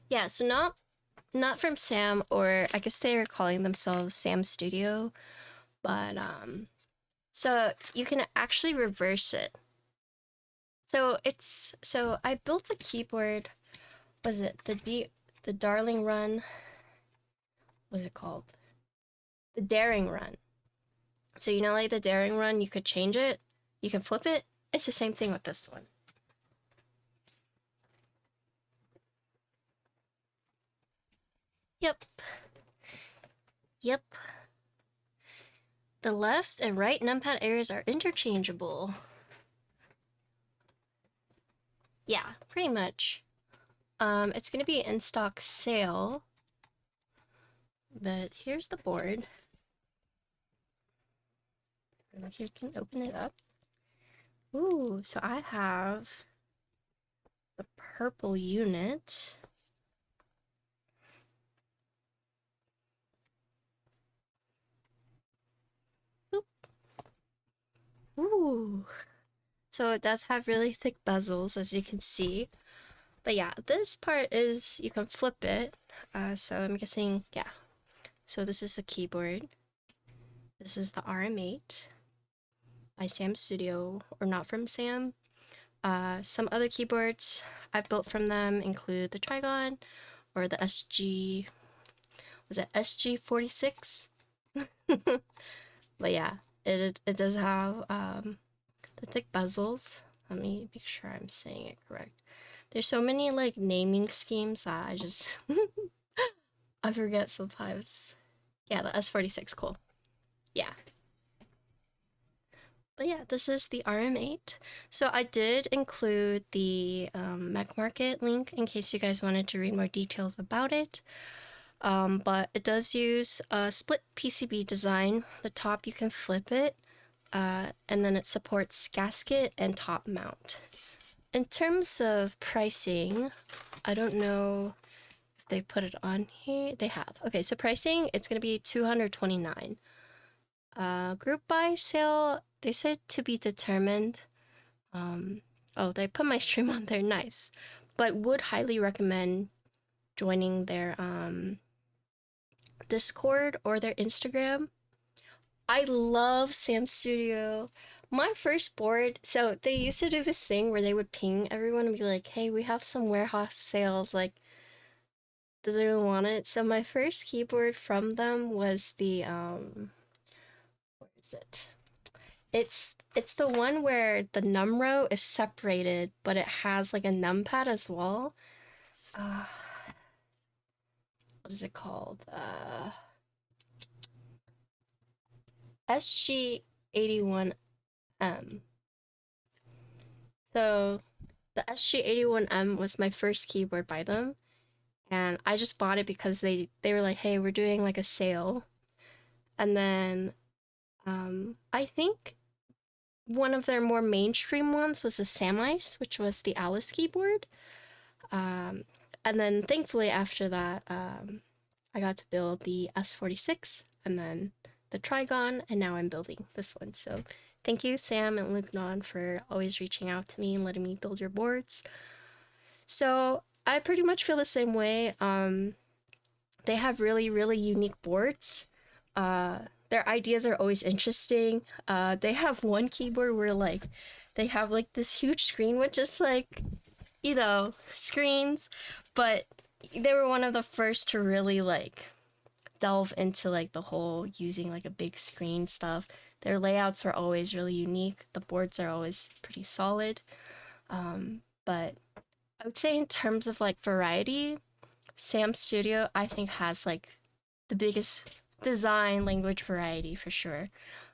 Yeah, so not from Sam, or I guess they were calling themselves Sam Studio, but so you can actually reverse it. So I built a keyboard. Was it the Darling Run? What's it called? The Daring Run. So you know, like the Daring Run, you could change it, you can flip it. It's the same thing with this one. Yep. Yep. The left and right numpad areas are interchangeable. Yeah, pretty much. It's gonna be in stock sale, but here's the board. You can open it up. Ooh, so I have the purple unit. Boop. Ooh. So it does have really thick bezels, as you can see. But yeah, this part is, you can flip it. So I'm guessing, yeah. So this is the keyboard. This is the RM.8 by Sam Studio, or not from Sam. Some other keyboards I've built from them include the Trigon, or the SG, was it SG46? But yeah, it does have the thick bezels. Let me make sure I'm saying it correct. There's so many like naming schemes that I just I forget sometimes. Yeah, the S46, cool. Yeah. But yeah, this is the RM.8. So I did include the Mech Market link in case you guys wanted to read more details about it. But it does use a split PCB design. The top, you can flip it, and then it supports gasket and top mount. In terms of pricing, I don't know if they put it on here. They have. Okay, so pricing, it's going to be $229. Group buy sale, they said to be determined. Oh, they put my stream on there, nice. But would highly recommend joining their Discord or their Instagram. I love Sam Studio. My first board, so they used to do this thing where they would ping everyone and be like, hey, we have some warehouse sales, like, does anyone want it? So my first keyboard from them was the where is it? It's the one where the num row is separated, but it has like a numpad as well. What is it called? SG81M. So the SG81M was my first keyboard by them, and I just bought it because they were like, hey, we're doing like a sale. And then I think one of their more mainstream ones was the Samice, which was the Alice keyboard. And then thankfully after that, I got to build the S46 and then the Trigon, and now I'm building this one. So thank you, Sam and Lugnon, for always reaching out to me and letting me build your boards. So I pretty much feel the same way. They have really, really unique boards. Their ideas are always interesting. They have one keyboard where like they have like this huge screen with just like, you know, screens, but they were one of the first to really like delve into like the whole using like a big screen stuff. Their layouts are always really unique. The boards are always pretty solid. But I would say in terms of like variety, Sam Studio I think has like the biggest design language variety for sure.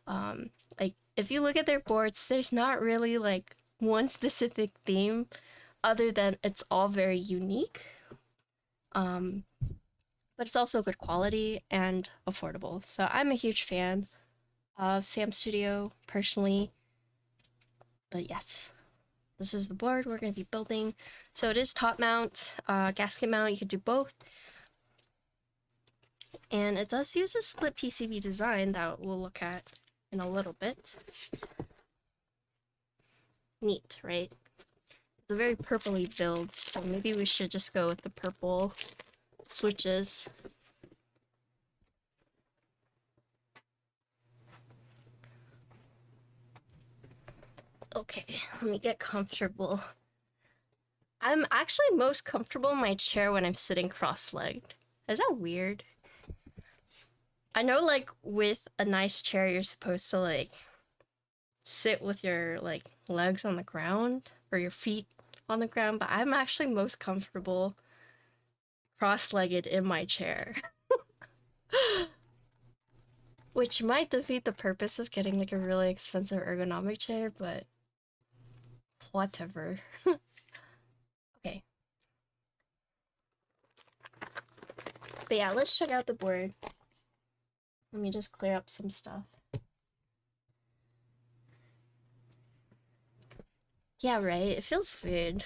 Like if you look at their boards, there's not really like one specific theme other than it's all very unique. But it's also good quality and affordable. So I'm a huge fan of Sam Studio personally. But yes, this is the board we're going to be building. So it is top mount, gasket mount, you could do both. And it does use a split PCB design that we'll look at in a little bit. Neat, right? It's a very purpley build, so maybe we should just go with the purple switches. Okay, let me get comfortable. I'm actually most comfortable in my chair when I'm sitting cross-legged. Is that weird? I know, like, with a nice chair, you're supposed to, like, sit with your, like, legs on the ground, or your feet on the ground, but I'm actually most comfortable cross-legged in my chair. Which might defeat the purpose of getting, like, a really expensive ergonomic chair, but whatever. Okay. But yeah, let's check out the board. Let me just clear up some stuff. Yeah, right? It feels weird.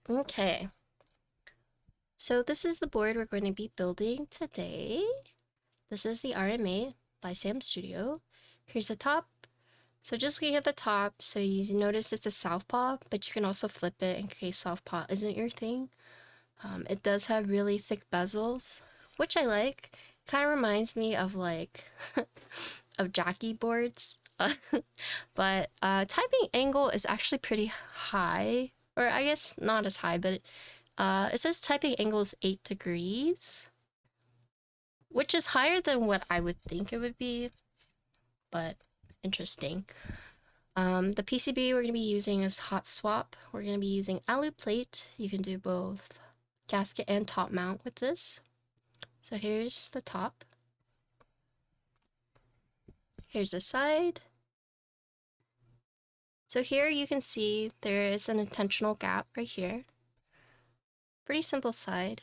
Okay. So this is the board we're going to be building today. This is the RM.8 by Sam Studio. Here's the top. So just looking at the top, so you notice it's a southpaw, but you can also flip it in case southpaw isn't your thing. It does have really thick bezels, which I like. Kind of reminds me of like of jockey boards. But typing angle is actually pretty high, or I guess not as high, but it says typing angle is 8 degrees, which is higher than what I would think it would be, but interesting. The PCB we're going to be using is hot swap. We're going to be using alu plate. You can do both gasket and top mount with this. So here's the top. Here's the side. So here you can see there is an intentional gap right here. Pretty simple side.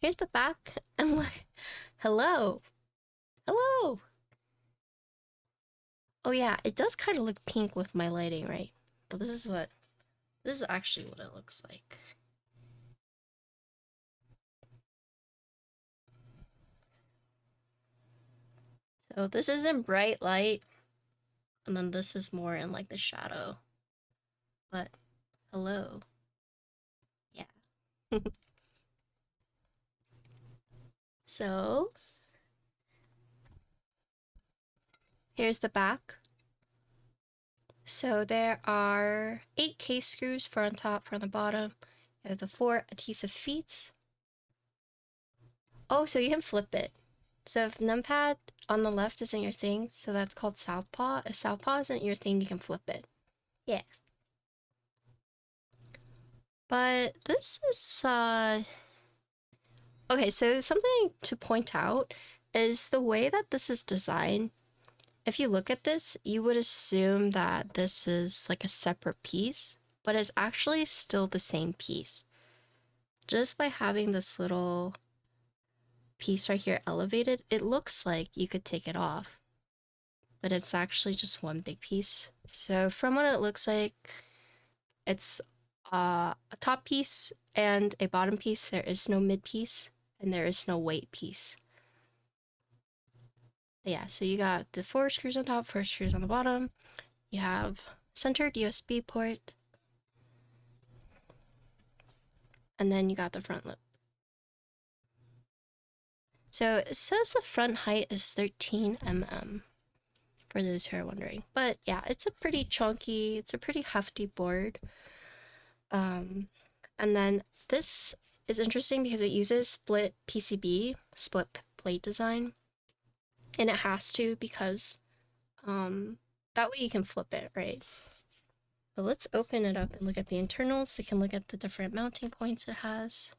Here's the back. I'm like, hello. Hello. Oh yeah, it does kind of look pink with my lighting, right? But this is actually what it looks like. So this is in bright light, and then this is more in like the shadow. But hello. Yeah. So here's the back. So there are 8 case screws, 4 on top, 4 on the bottom. You have the 4 adhesive feet. Oh, so you can flip it. So if numpad on the left isn't your thing, so that's called southpaw. If southpaw isn't your thing, you can flip it. Yeah. But this is, okay, so something to point out is the way that this is designed. If you look at this, you would assume that this is like a separate piece, but it's actually still the same piece. Just by having this little piece right here elevated, it looks like you could take it off, but it's actually just one big piece. So from what it looks like, it's a top piece and a bottom piece. There is no mid piece and there is no weight piece. Yeah, so you got the 4 screws on top, 4 screws on the bottom. You have centered USB port, and then you got the front lip. So it says the front height is 13 mm, for those who are wondering. But yeah, it's a pretty chunky, it's a pretty hefty board. And then this is interesting because it uses split PCB, split plate design. And it has to because that way you can flip it, right? But let's open it up and look at the internals so you can look at the different mounting points it has.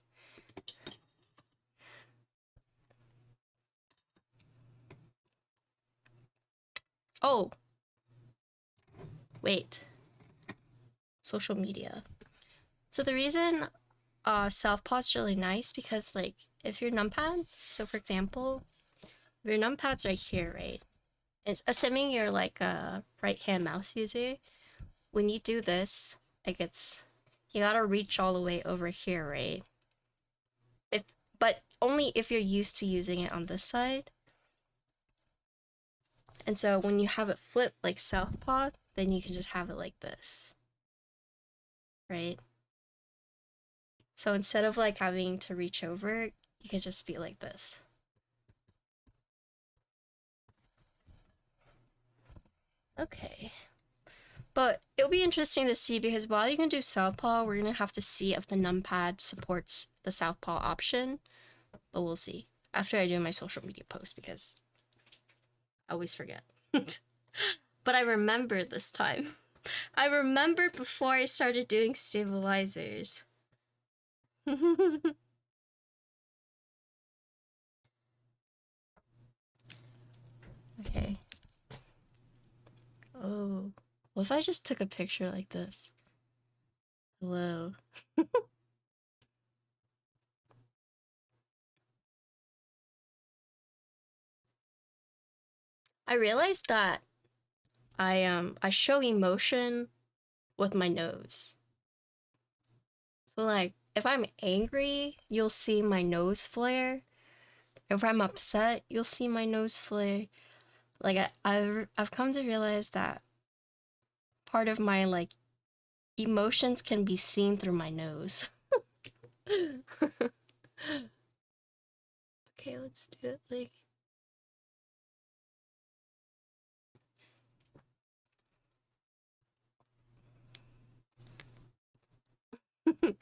Oh, wait. Social media. So the reason Southpaw's really nice because like if your numpad, so for example, if your numpad's right here, right? It's, assuming you're like a right hand mouse user, when you do this, it gets, you gotta reach all the way over here, right? But only if you're used to using it on this side. And so when you have it flipped like southpaw, then you can just have it like this. right? So instead of like having to reach over, you could just be like this. Okay. But it'll be interesting to see because while you can do southpaw, we're gonna have to see if the numpad supports the southpaw option. But we'll see after I do my social media post because I always forget. But I remembered this time. I remembered before I started doing stabilizers. Okay. Oh. What if I just took a picture like this? Hello. I realized that I show emotion with my nose. So like if I'm angry, you'll see my nose flare. If I'm upset, you'll see my nose flare. Like I've come to realize that part of my like emotions can be seen through my nose. Okay, let's do it like okay,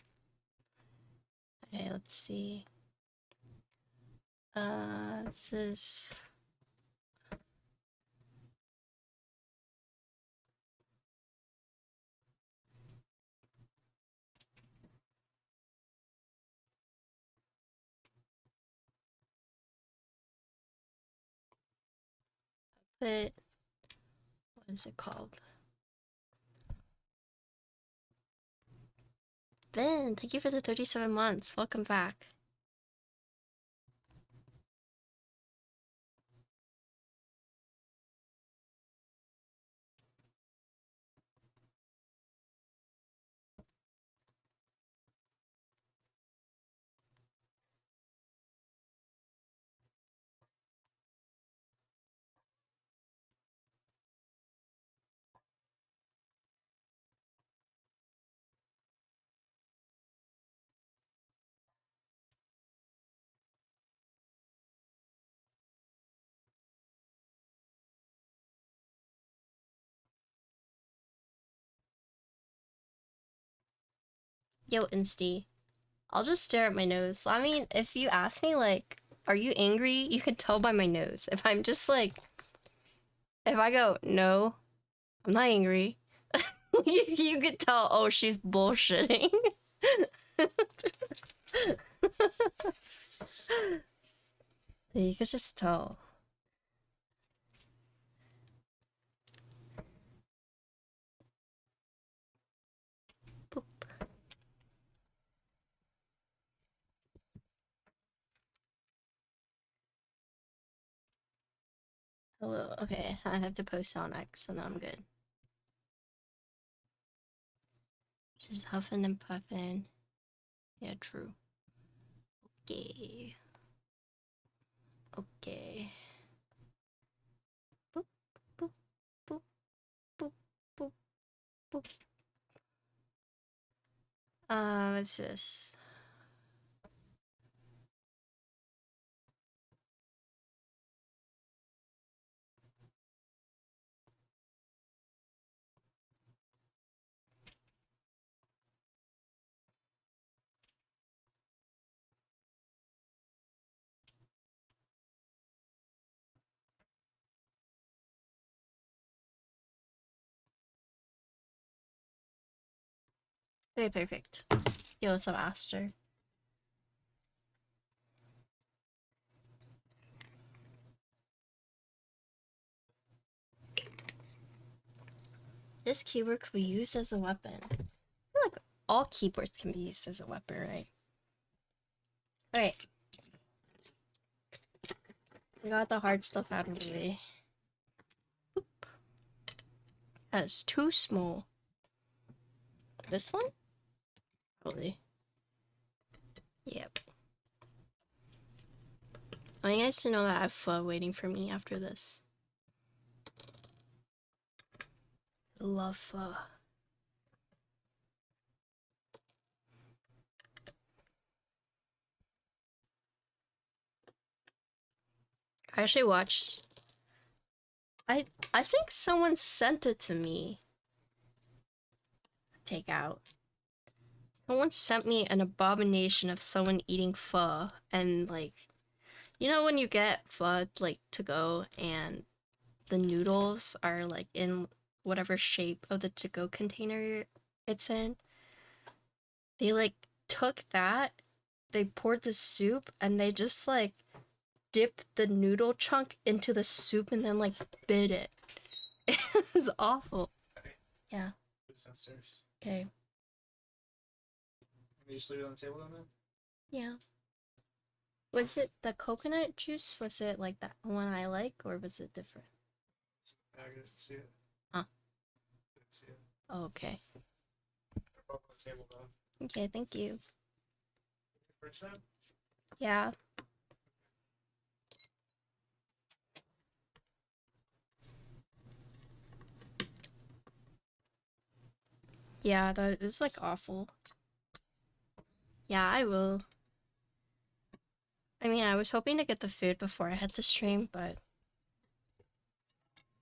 let's see. This is what is it called? Ben, thank you for the 37 months. Welcome back. Yo, Insty. I'll just stare at my nose. I mean, if you ask me, like, are you angry? You could tell by my nose. If I'm just like, if I go, no, I'm not angry, you could tell, oh, she's bullshitting. You could just tell. Boop. Hello. Okay, I have to post on X and then I'm good. Just huffing and puffing. Yeah, true. Okay. Okay. Boop, boop, boop, boop, boop, boop. What's this? Okay, perfect. Yo, what's up, Aster? This keyboard could be used as a weapon. I feel like all keyboards can be used as a weapon, right? Alright. We got the hard stuff out of the way. Boop. That's too small. This one? Probably. Yep. I want you guys to know that I have pho waiting for me after this. Love pho. I actually watched. I think someone sent it to me. Take out. Someone sent me an abomination of someone eating pho, and like, you know when you get pho like to go and the noodles are like in whatever shape of the to-go container it's in. They like took that, they poured the soup, and they just like dipped the noodle chunk into the soup and then like bit it. It was awful. Yeah. Downstairs. Okay. You just leave it on the table down there? Yeah. Was it the coconut juice? Was it like that one I like, or was it different? I didn't see it. Huh. Didn't see it. Oh, okay. They're both on the table though. Okay, thank you. First time? Yeah. Yeah, that is like awful. Yeah, I will. I mean, I was hoping to get the food before I had to stream, but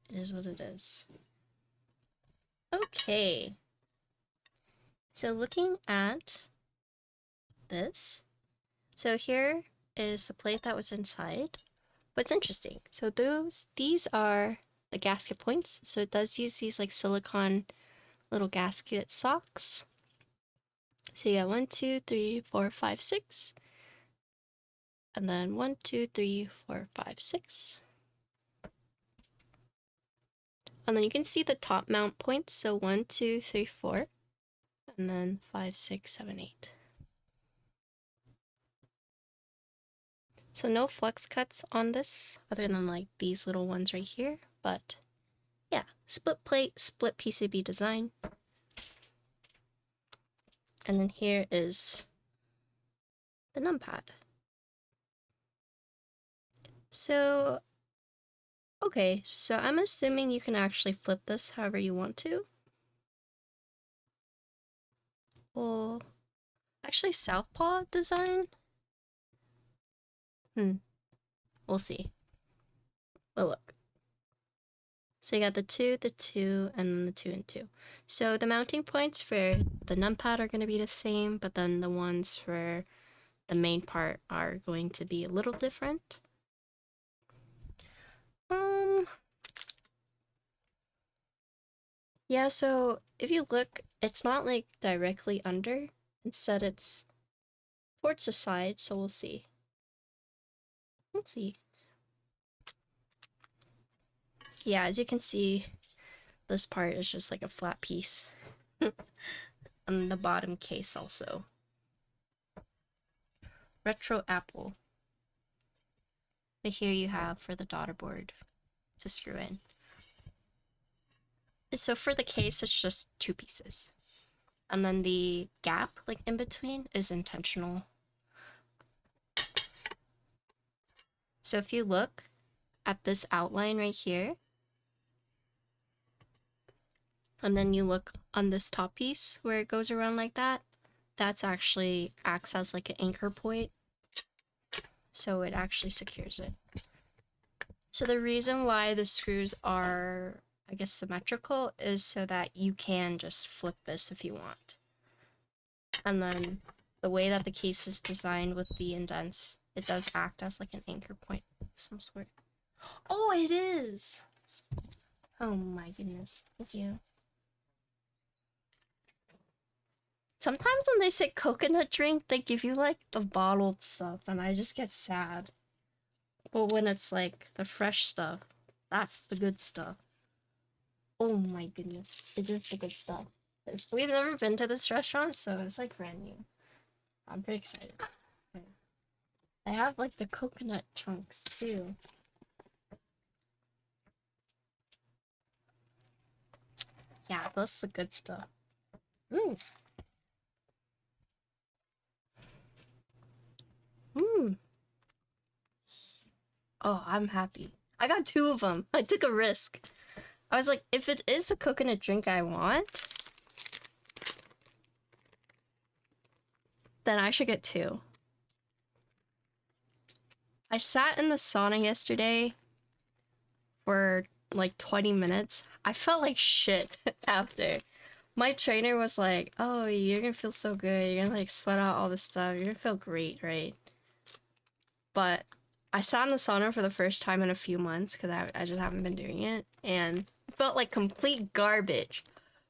it is what it is. Okay. So looking at this, so here is the plate that was inside. What's interesting, so these are the gasket points. So it does use these like silicone little gasket socks. So you got 1, 2, 3, 4, 5, 6. And then 1, 2, 3, 4, 5, 6. And then you can see the top mount points. So 1, 2, 3, 4. And then 5, 6, 7, 8. So no flex cuts on this, other than like these little ones right here. But yeah, split plate, split PCB design. And then here is the numpad. So, okay, so I'm assuming you can actually flip this however you want to. Well, actually southpaw design? We'll see. Well, look. So you got the 2, and then the 2 and 2. So the mounting points for the numpad are going to be the same, but then the ones for the main part are going to be a little different. Yeah, so if you look, it's not like directly under. Instead, it's towards the side, so we'll see. We'll see. Yeah, as you can see, this part is just like a flat piece. And the bottom case also. Retro Apple. But here you have for the daughter board to screw in. So for the case, it's just 2 pieces. And then the gap, like in between, is intentional. So if you look at this outline right here, and then you look on this top piece where it goes around like that, that's actually acts as like an anchor point. So it actually secures it. So the reason why the screws are, I guess, symmetrical is so that you can just flip this if you want. And then the way that the case is designed with the indents, it does act as like an anchor point of some sort. Oh, it is! Oh my goodness. Thank you. Sometimes when they say coconut drink, they give you like the bottled stuff, and I just get sad. But when it's like the fresh stuff, that's the good stuff. Oh my goodness, it is the good stuff. We've never been to this restaurant, so it's like brand new. I'm pretty excited. Okay. They have like the coconut chunks too. Yeah, that's the good stuff. Mmm. Mmm. Oh, I'm happy. I got 2 of them. I took a risk. I was like, if it is the coconut drink I want, then I should get 2. I sat in the sauna yesterday for like 20 minutes. I felt like shit after. My trainer was like, "Oh, you're gonna feel so good. You're gonna like sweat out all this stuff. You're gonna feel great, right?" But I sat in the sauna for the first time in a few months because I just haven't been doing it, and it felt like complete garbage.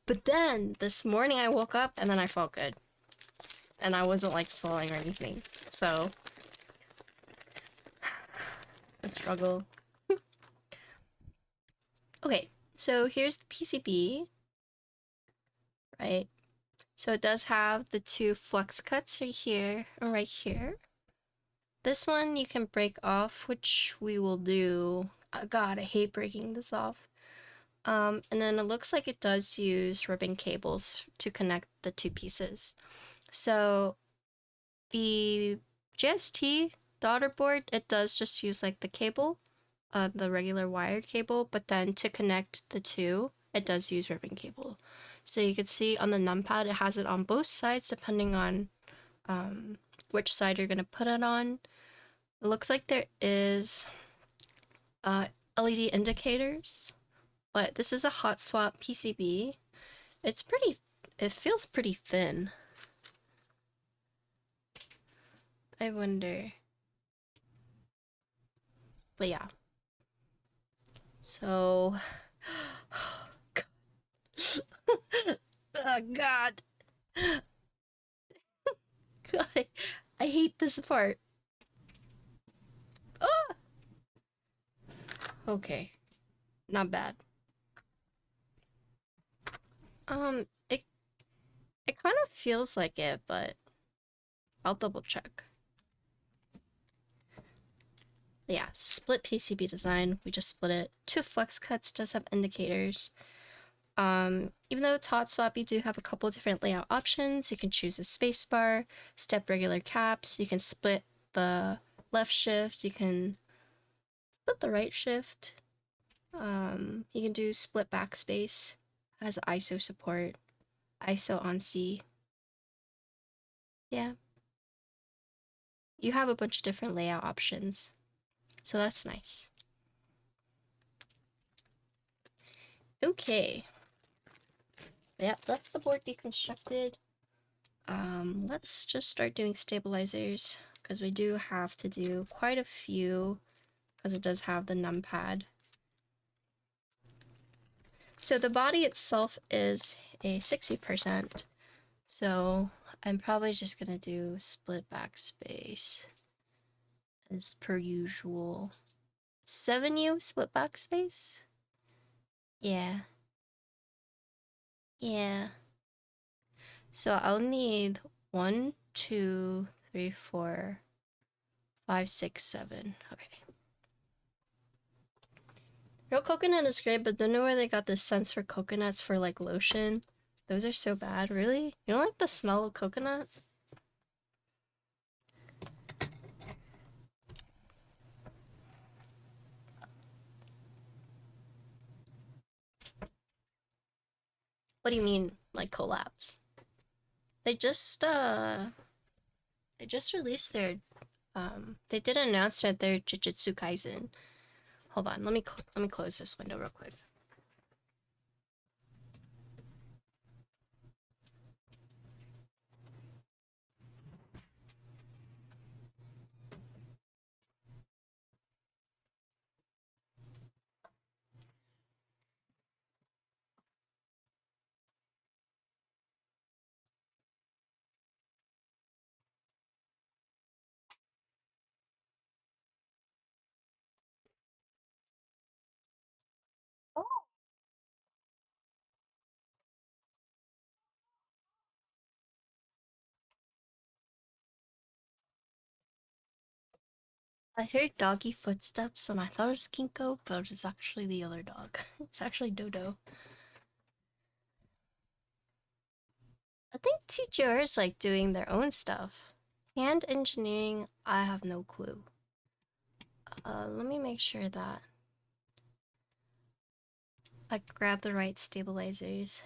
But then this morning I woke up and then I felt good, and I wasn't like swelling or anything. So a struggle. Okay, so here's the PCB, right? So it does have the two flux cuts right here and right here. This one you can break off, which we will do. Oh, God, I hate breaking this off. And then it looks like it does use ribbon cables to connect the two pieces. So the JST daughter board, it does just use like the cable, the regular wired cable, but then to connect the two, it does use ribbon cable. So you can see on the numpad, it has it on both sides depending on which side you're gonna put it on. It looks like there is LED indicators, but this is a hot swap PCB. It's pretty, it feels pretty thin. I wonder. But yeah. So, oh God. God, I hate this part. Oh! Okay, not bad. It kind of feels like it, but I'll double check. Yeah, split PCB design. We just split it. Two flex cuts, does have indicators. Even though it's hot swap, you do have a couple different layout options. You can choose a spacebar, step regular caps. You can split the left shift. You can split the right shift. You can do split backspace. Has ISO support. ISO on C. Yeah. You have a bunch of different layout options. So that's nice. Okay. Yep, that's the board deconstructed. Let's just start doing stabilizers because we do have to do quite a few because it does have the numpad. So the body itself is a 60%. So I'm probably just gonna do split backspace as per usual. 7U split backspace? Yeah. Yeah. So I'll need 1, 2, 3, 4, 5, 6, 7. Okay. Real coconut is great, but don't know where they got this sense for coconuts for like lotion. Those are so bad, really? You don't like the smell of coconut? What do you mean, like collabs? They just released their they did an announcement their Jujutsu Kaisen. Hold on, let me close this window real quick. I heard doggy footsteps and I thought it was Kinko, but it was actually the other dog. It's actually Dodo. I think TGR is like doing their own stuff. Hand engineering, I have no clue. Let me make sure that I grab the right stabilizers.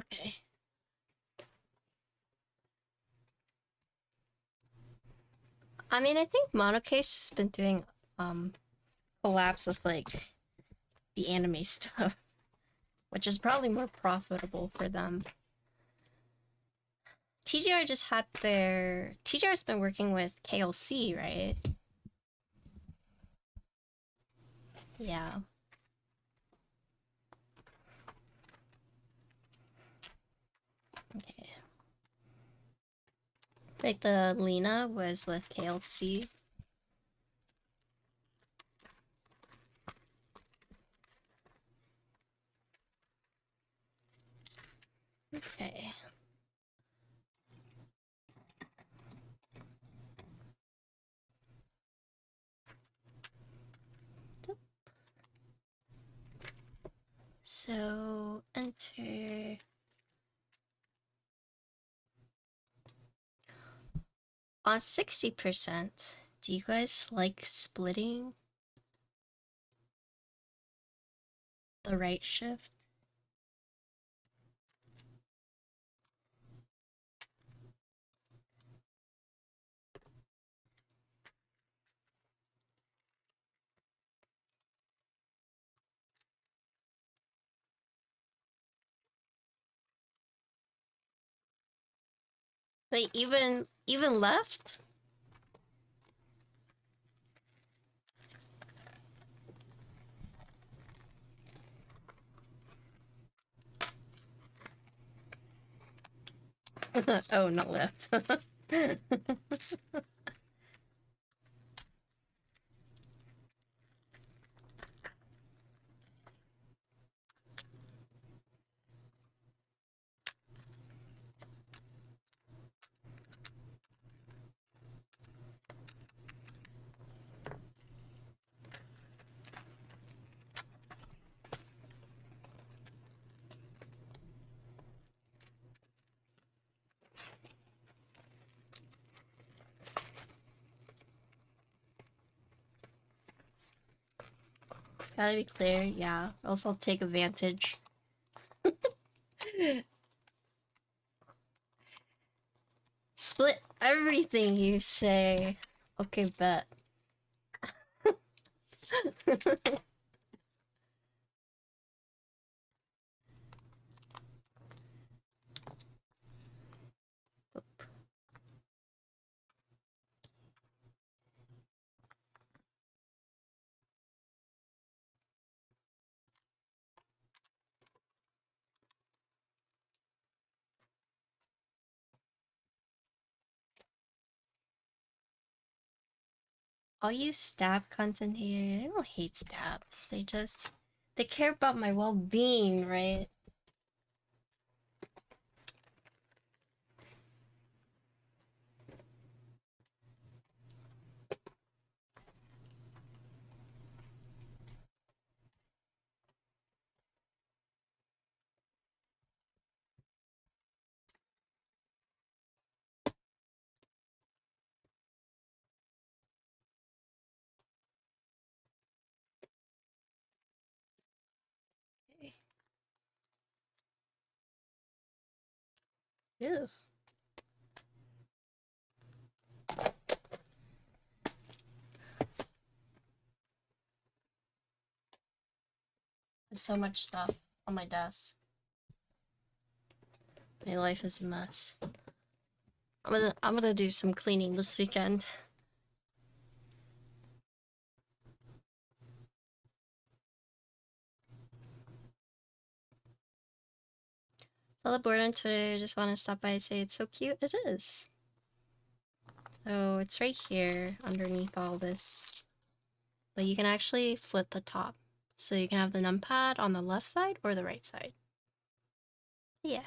Okay. I mean, I think Monocase has been doing collabs with like the anime stuff, which is probably more profitable for them. TGR just had their TGR's been working with KLC, right? Yeah. Okay. Like the Lena was with KLC. Okay. So enter. On 60%, do you guys like splitting the right shift? Wait, even left? Oh, not left. Gotta be clear, yeah. Else I'll take advantage. Split everything you say. Okay, bet. All you stab content here, I don't hate stabs. They care about my well-being, right? Okay. Ew. There's so much stuff on my desk. My life is a mess. I'm gonna do some cleaning this weekend. Tell the board on Twitter, just want to stop by and say it's so cute. It is. So it's right here underneath all this. But you can actually flip the top. So you can have the numpad on the left side or the right side. Yeah.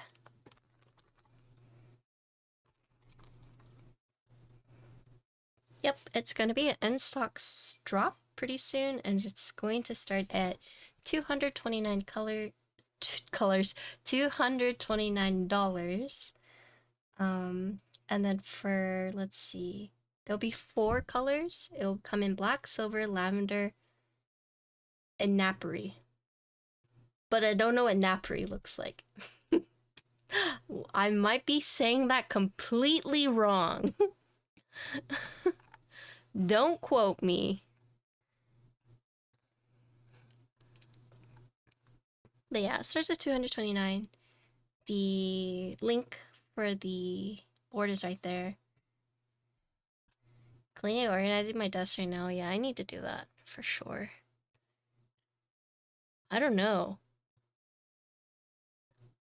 Yep, it's going to be an in-stocks drop pretty soon, and it's going to start at 229 colors, $229. And then for, let's see, there'll be 4 colors. It'll come in black, silver, lavender, and napery. But I don't know what napery looks like. I might be saying that completely wrong. Don't quote me. But yeah, it starts at 229. The link for the board is right there. Cleaning and organizing my desk right now. Yeah, I need to do that for sure. I don't know.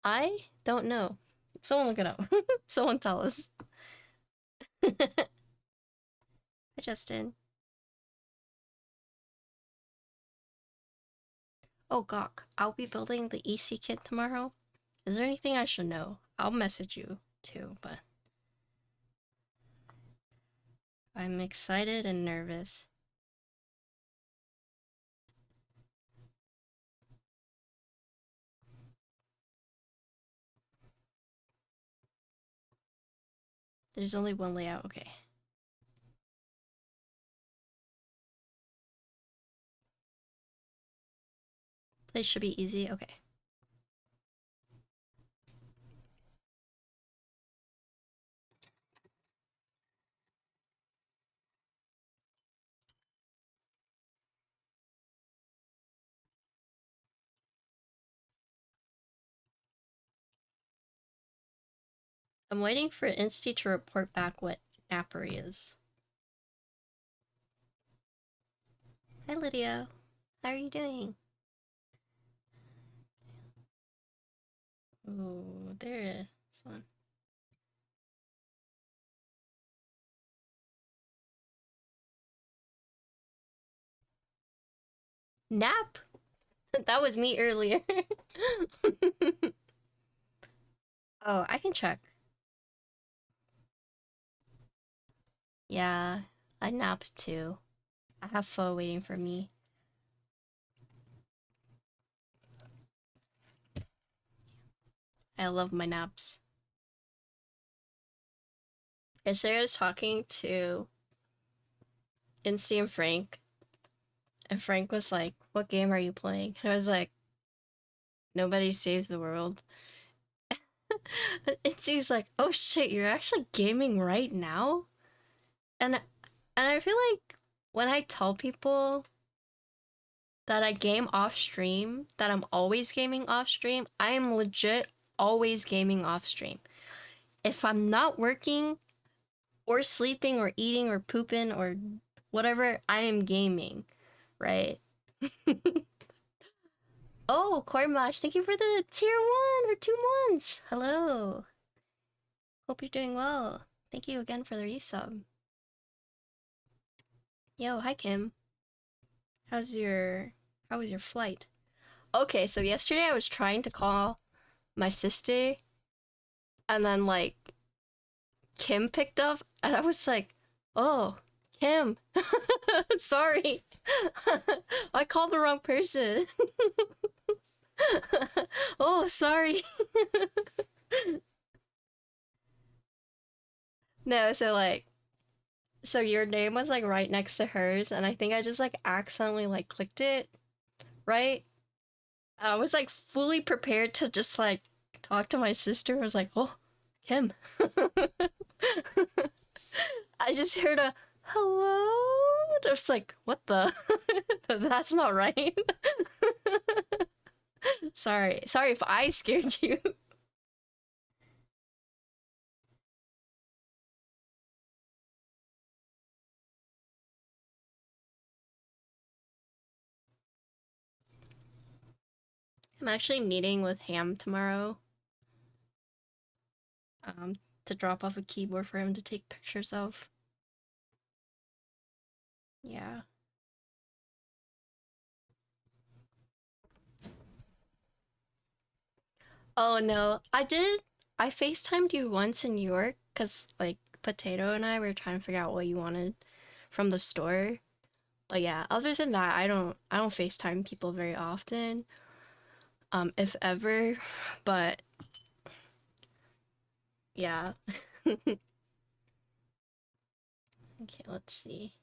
I don't know. Someone look it up. Someone tell us. Hi, Justin. Oh, Gawk. I'll be building the EC kit tomorrow. Is there anything I should know? I'll message you too, but I'm excited and nervous. There's only one layout. Okay. Place should be easy. Okay. I'm waiting for Insty to report back what Nappary is. Hi, Lydia. How are you doing? Oh, there is one. Nap? That was me earlier. Oh, I can check. Yeah, I napped too. I have pho waiting for me. I love my naps. Yesterday I was talking to Insty and Frank was like, "What game are you playing?" And I was like, "Nobody Saves the World." Insty's like, "Oh shit, you're actually gaming right now?" And I feel like when I tell people that I game off stream, that I'm always gaming off stream, I am legit always gaming off stream. If I'm not working or sleeping or eating or pooping or whatever, I am gaming, right? Oh, Cormash, thank you for the tier 1 for 2 months. Hello. Hope you're doing well. Thank you again for the resub. Yo, hi Kim. How was your flight? Okay, so yesterday I was trying to call my sister and then like Kim picked up and I was like, "Oh, Kim. Sorry. I called the wrong person." Oh, sorry. No, so your name was like right next to hers, and I think I just like accidentally like clicked it, right? I was like fully prepared to just like talk to my sister. I was like, "Oh, Kim." I just heard a hello. I was like, "What the? That's not right." Sorry if I scared you. I'm actually meeting with Ham tomorrow, um, to drop off a keyboard for him to take pictures of. Yeah. Oh no, I FaceTimed you once in New York because like Potato and I were trying to figure out what you wanted from the store. But yeah, other than that, I don't FaceTime people very often, if ever. But yeah. Okay, let's see.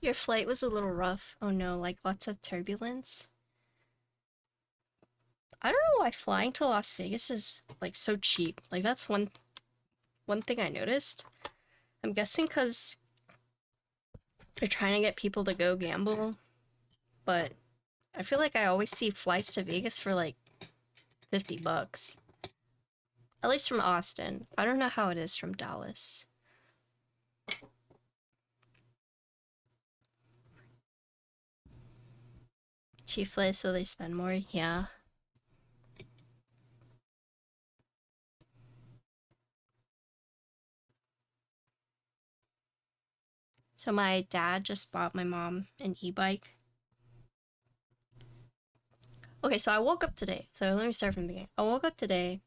Your flight was a little rough. Oh no, like lots of turbulence. I don't know why flying to Las Vegas is like so cheap. Like that's one thing I noticed. I'm guessing because they're trying to get people to go gamble, but I feel like I always see flights to Vegas for like $50. At least from Austin. I don't know how it is from Dallas. Chiefly so they spend more, yeah. So my dad just bought my mom an e-bike. Okay, so I woke up today. So let me start from the beginning. I woke up today.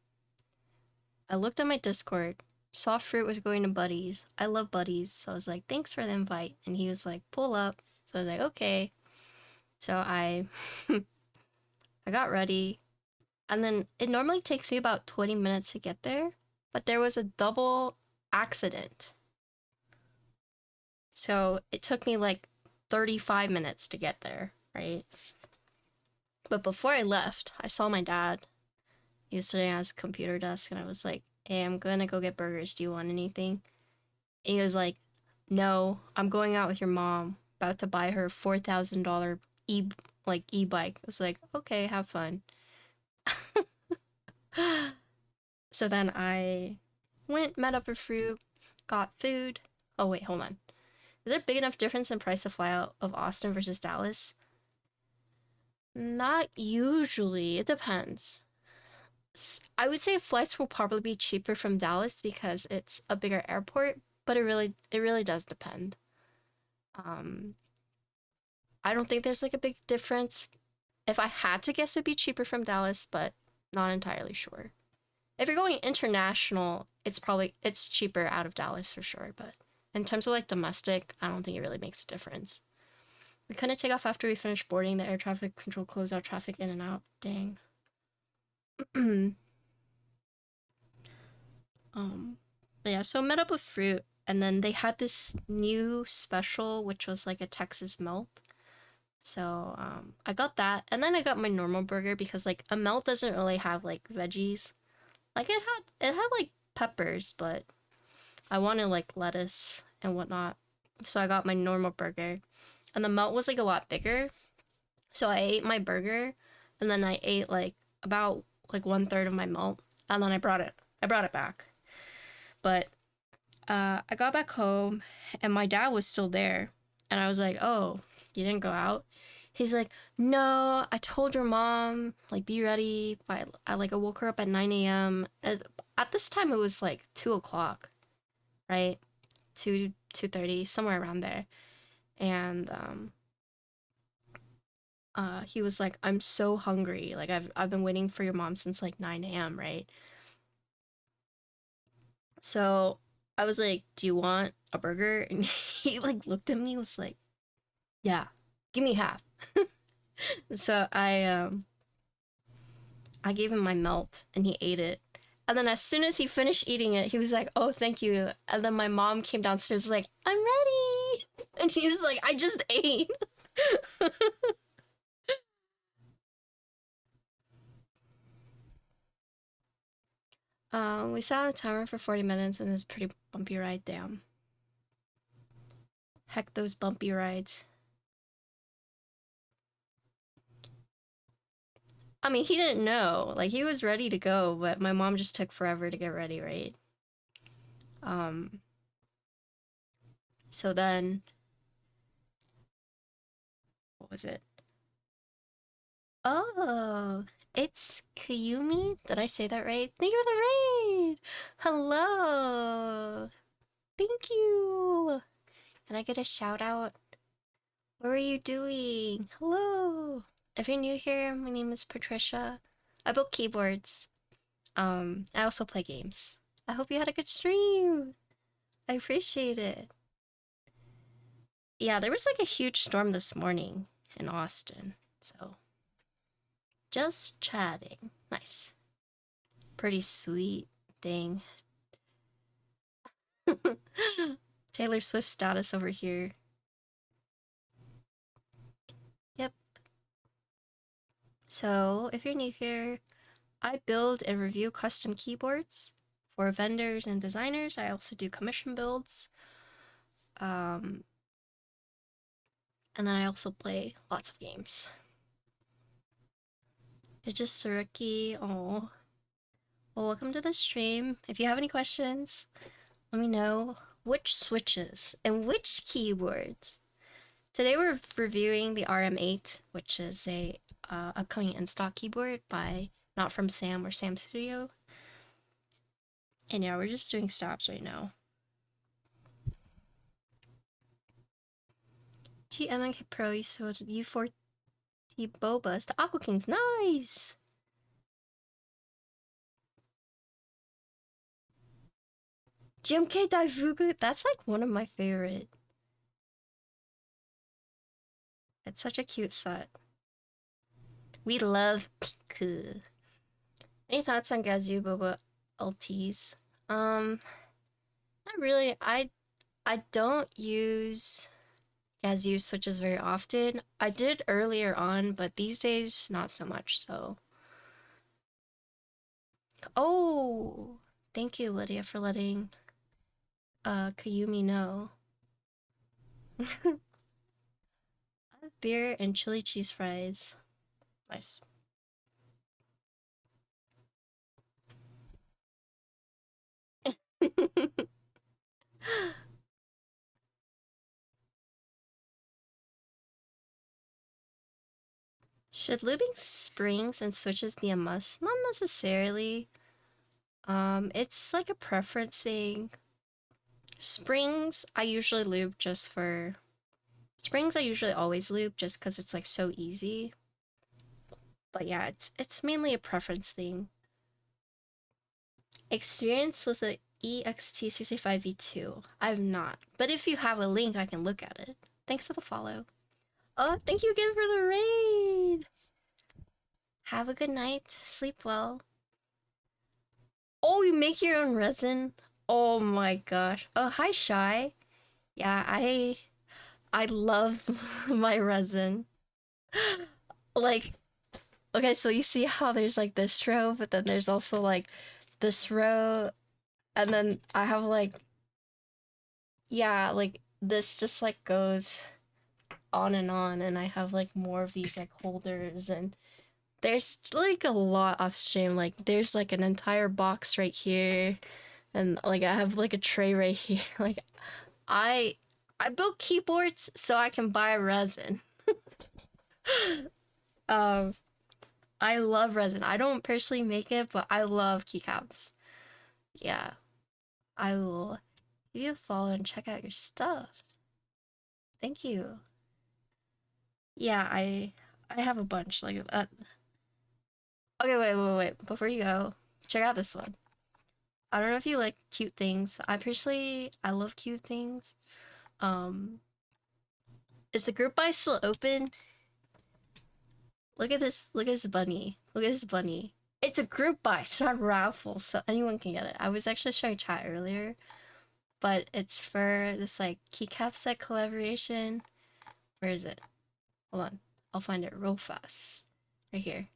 I looked at my Discord. Saw Fruit was going to Buddies. I love Buddies. So I was like, thanks for the invite. And he was like, pull up. So I was like, okay. So I I got ready. And then it normally takes me about 20 minutes to get there. But there was a double accident. So it took me like 35 minutes to get there, right? But before I left, I saw my dad. He was sitting at his computer desk, and I was like, hey, I'm gonna go get burgers. Do you want anything? And he was like, no, I'm going out with your mom. About to buy her $4,000 e-bike. I was like, okay, have fun. So then I went, met up with Fruit, got food. Oh wait, hold on. Is there a big enough difference in price to fly out of Austin versus Dallas? Not usually. It depends. I would say flights will probably be cheaper from Dallas because it's a bigger airport, but it really does depend. Um, I don't think there's like a big difference. If I had to guess, it'd be cheaper from Dallas, but not entirely sure. If you're going international, it's cheaper out of Dallas for sure, but in terms of like domestic, I don't think it really makes a difference. We couldn't take off after we finished boarding. The air traffic control closed out traffic in and out. Dang. um, but yeah, so I met up with Fruit, and then they had this new special, which was like a Texas melt. So I got that, and then I got my normal burger because like a melt doesn't really have like veggies. Like it had like peppers, but I wanted like lettuce and whatnot. So I got my normal burger, and the melt was like a lot bigger. So I ate my burger, and then I ate like about like 1/3 of my melt, and then I brought it back. But I got back home, and my dad was still there, and I was like, "Oh, you didn't go out?" He's like, "No, I told your mom like be ready." I woke her up at 9 a.m. At this time, it was like 2 o'clock, right? 2:30, somewhere around there, and he was like, "I'm so hungry. Like I've been waiting for your mom since like 9 a.m., right?" So I was like, "Do you want a burger?" And he like looked at me, was like, "Yeah, give me half." So I gave him my melt, and he ate it. And then as soon as he finished eating it, he was like, "Oh, thank you." And then my mom came downstairs like, "I'm ready." And he was like, "I just ate." We sat on the timer for 40 minutes, and it's a pretty bumpy ride down. Heck, those bumpy rides. I mean, he didn't know. Like, he was ready to go, but my mom just took forever to get ready, right? Um, so then, what was it? Oh, it's Kayumi. Did I say that right? Thank you for the raid. Hello. Thank you. Can I get a shout out? What are you doing? Hello. If you're new here, my name is Patricia. I build keyboards. I also play games. I hope you had a good stream. I appreciate it. Yeah, there was like a huge storm this morning in Austin. So, just chatting. Nice. Pretty sweet. Dang. Taylor Swift status over here. So, if you're new here, I build and review custom keyboards for vendors and designers. I also do commission builds. And then I also play lots of games. It's just Suruki. Oh. Well, welcome to the stream. If you have any questions, let me know. Which switches and which keyboards? Today we're reviewing the RM.8, which is a upcoming in-stock keyboard by Not From Sam or Sam Studio. And yeah, we're just doing stops right now. GMK Pro, you sold U4T Boba. The Aqua Kings, nice! GMK Daifugu, that's like one of my favorite. It's such a cute set. We love Piku. Any thoughts on Gazoo Boba LTs? Not really. I don't use Gazoo switches very often. I did earlier on, but these days not so much. So, oh, thank you, Lydia, for letting Kayumi know. I have beer and chili cheese fries. Nice. Should lubing springs and switches be a must? Not necessarily. It's like a preference thing. Springs, I usually lube just for... Springs, I usually always lube just because it's like so easy. But yeah, it's mainly a preference thing. Experience with the EXT65V2. I've not. But if you have a link, I can look at it. Thanks for the follow. Oh, thank you again for the raid! Have a good night. Sleep well. Oh, you make your own resin? Oh my gosh. Oh, hi, Shy. Yeah, I love my resin. Like, okay, so you see how there's like this row, but then there's also like this row, and then I have like, yeah, like this just like goes on, and I have like more of these like holders, and there's like a lot off stream. Like there's like an entire box right here, and like I have like a tray right here. Like I I built keyboards so I can buy resin. um I love resin. I don't personally make it, but I love keycaps. Yeah, I will give you a follow and check out your stuff. Thank you. Yeah, I have a bunch like that. Okay, wait. Before you go, check out this one. I don't know if you like cute things. I love cute things. Um, is the group buy still open? Look at this. Look at this bunny. Look at this bunny. It's a group buy. It's not a raffle, so anyone can get it. I was actually showing chat earlier, but it's for this like keycap set collaboration. Where is it? Hold on. I'll find it real fast. Right here.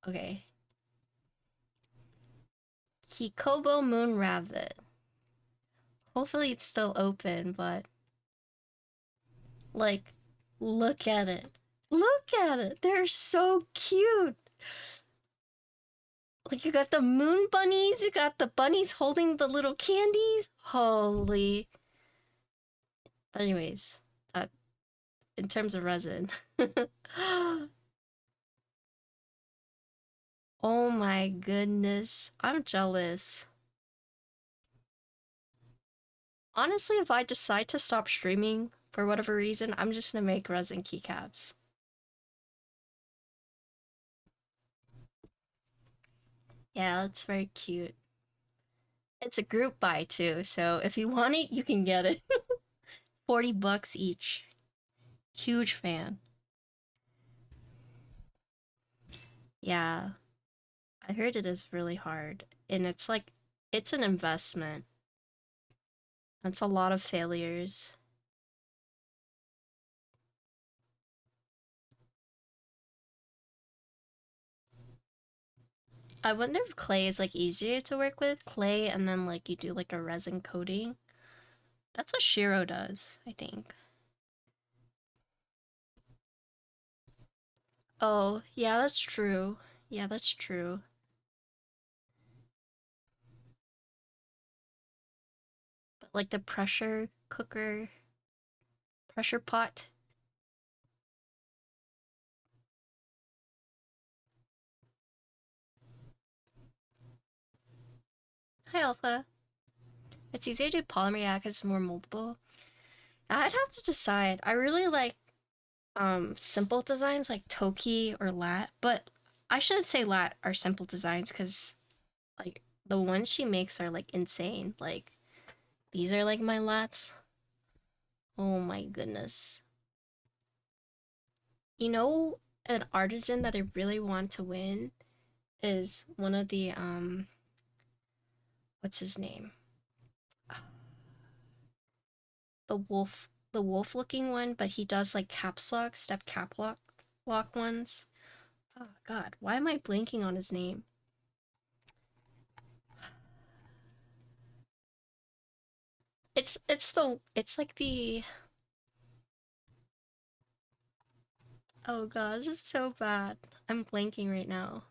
Okay. Kikobo Moon Rabbit. Hopefully it's still open, but like, look at it. Look at it. They're so cute. Like you got the moon bunnies, you got the bunnies holding the little candies. Holy. Anyways, that in terms of resin. Oh my goodness. I'm jealous. Honestly, if I decide to stop streaming for whatever reason, I'm just gonna make resin keycaps. Yeah, that's very cute. It's a group buy too, so if you want it, you can get it. 40 bucks each. Huge fan. Yeah, I heard it is really hard. And it's like, it's an investment. That's a lot of failures. I wonder if clay is like easier to work with. Clay and then like you do like a resin coating. That's what Shiro does, I think. Oh, yeah, that's true. Yeah, that's true. But like the pressure cooker, pressure pot. Hi, Alpha. It's easier to do polymer, yeah, because it's more moldable. I'd have to decide. I really like simple designs like Toki or Lat, but I shouldn't say Lat are simple designs because like the ones she makes are like insane. Like these are like my Lats. Oh my goodness. You know, an artisan that I really want to win is one of the what's his name? The wolf looking one, but he does like caps lock, step lock ones. Oh god, why am I blanking on his name? It's like the oh god, this is so bad. I'm blanking right now.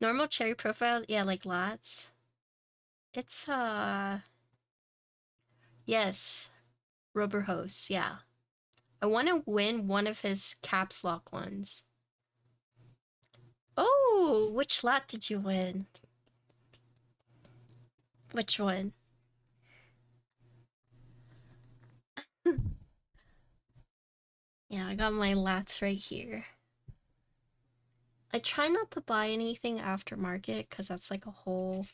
Normal cherry profile, yeah, like Lats. It's yes, rubber hose, yeah. I want to win one of his caps lock ones. Oh, which lat did you win? Which one? Yeah, I got my lats right here. I try not to buy anything aftermarket because that's like a whole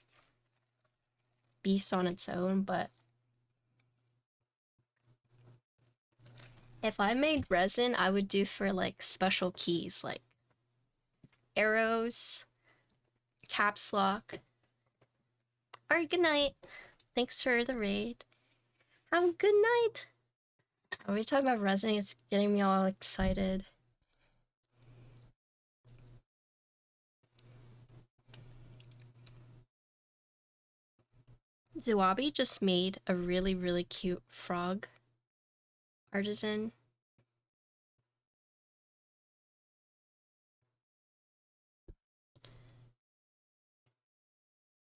beast on its own, but if I made resin, I would do for like special keys like arrows, caps lock. Alright, good night. Thanks for the raid. Have a good night. Are we talking about resin? It's getting me all excited. Zuabi just made a really, really cute frog artisan.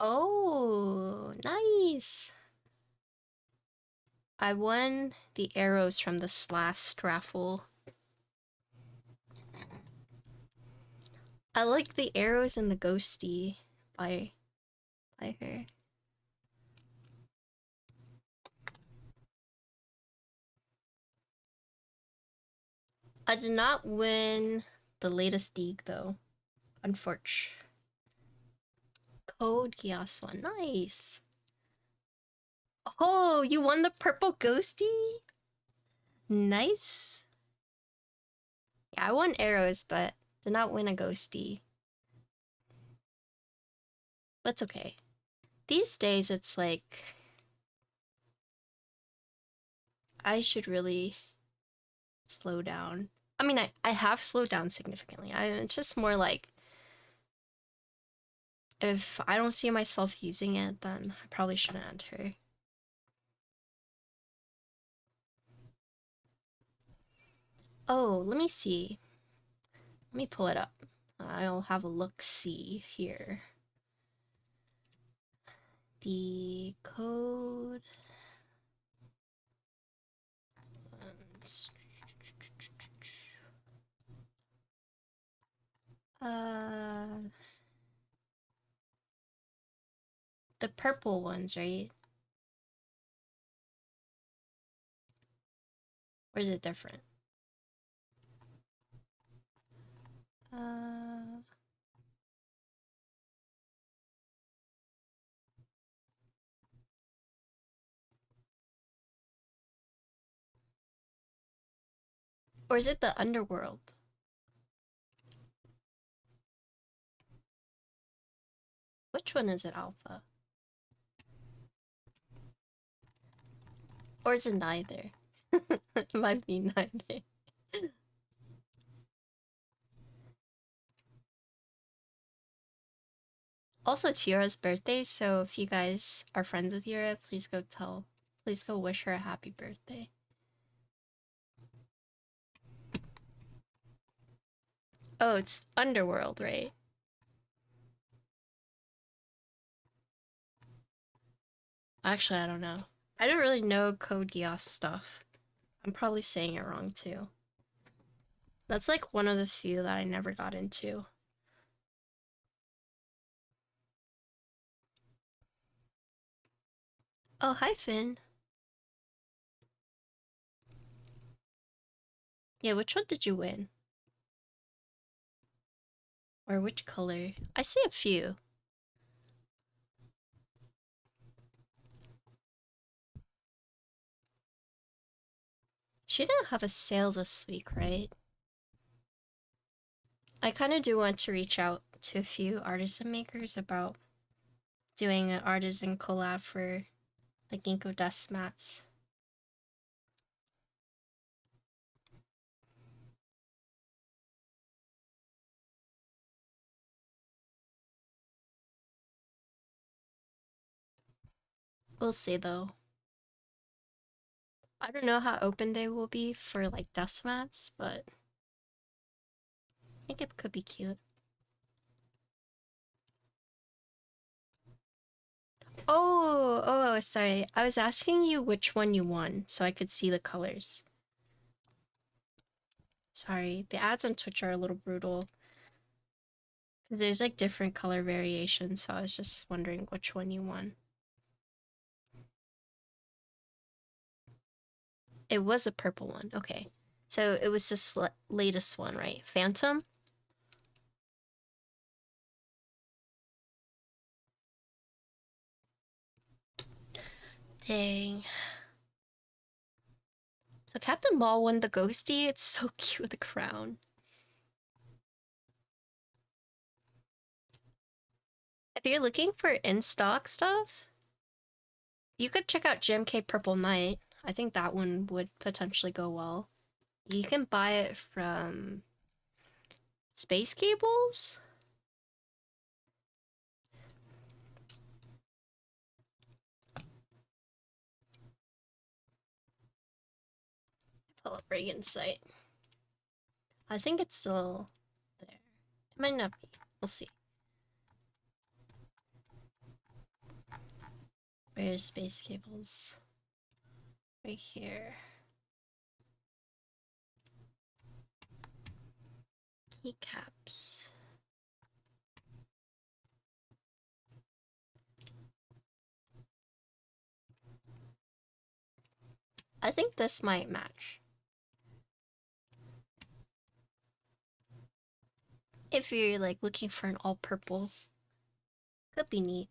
Oh, nice. I won the arrows from this last raffle. I like the arrows and the ghosty by her. I did not win the latest Deeg though, unfortunately. Code Geass one, nice. Oh, you won the purple ghosty? Nice. Yeah, I won arrows, but did not win a ghosty. That's okay. These days, it's like I should really slow down. I mean, I have slowed down significantly. It's just more like if I don't see myself using it, then I probably shouldn't enter. Oh, let me see. Let me pull it up. I'll have a look-see here. The code. The purple ones, right? Or is it different? Uh, or is it the underworld? Which one is it, Alpha? Or is it neither? It might be neither. Also, it's Yura's birthday, so if you guys are friends with Yura, please go wish her a happy birthday. Oh, it's Underworld, right? Actually, I don't know. I don't really know Code Geass stuff. I'm probably saying it wrong too. That's like one of the few that I never got into. Oh, hi, Finn. Yeah, which one did you win? Or which color? I see a few. She didn't have a sale this week, right? I kind of do want to reach out to a few artisan makers about doing an artisan collab for the Ginkgo dust mats. We'll see though. I don't know how open they will be for like dust mats, but I think it could be cute. Oh, sorry. I was asking you which one you won so I could see the colors. Sorry, the ads on Twitch are a little brutal. Because there's like different color variations, so I was just wondering which one you won. It was a purple one, okay. So it was this latest one, right? Phantom? Dang. So Captain Ball won the ghosty. It's so cute with the crown. If you're looking for in-stock stuff, you could check out GMK Purple Knight. I think that one would potentially go well. You can buy it from Space Cables? Pull up Reagan's site. I think it's still there. It might not be. We'll see. Where's Space Cables? Right here. Keycaps. I think this might match. If you're like looking for an all purple, could be neat.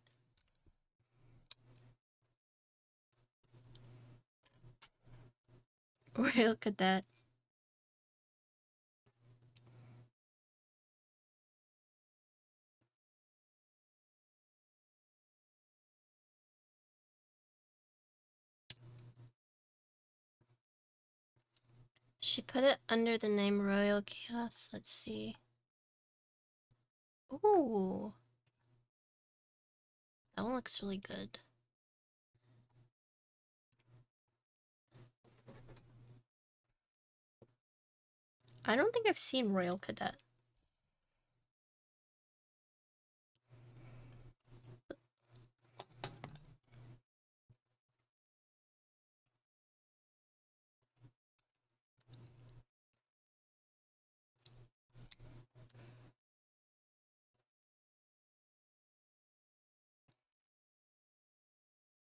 Royal Cadet. She put it under the name Royal Chaos. Let's see. Ooh. That one looks really good. I don't think I've seen Royal Cadet.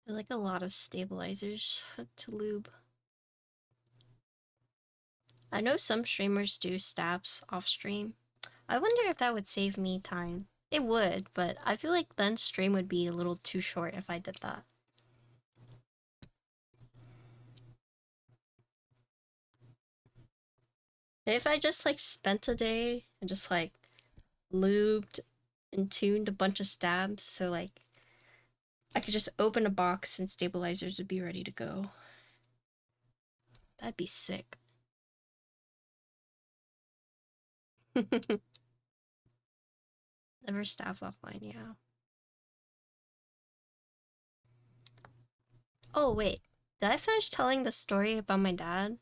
I like a lot of stabilizers to lube. I know some streamers do stabs off stream. I wonder if that would save me time. It would, but I feel like then stream would be a little too short if I did that. If I just like spent a day and just like lubed and tuned a bunch of stabs, so like I could just open a box and stabilizers would be ready to go. That'd be sick. Never stabs offline, yeah. Oh, wait. Did I finish telling the story about my dad?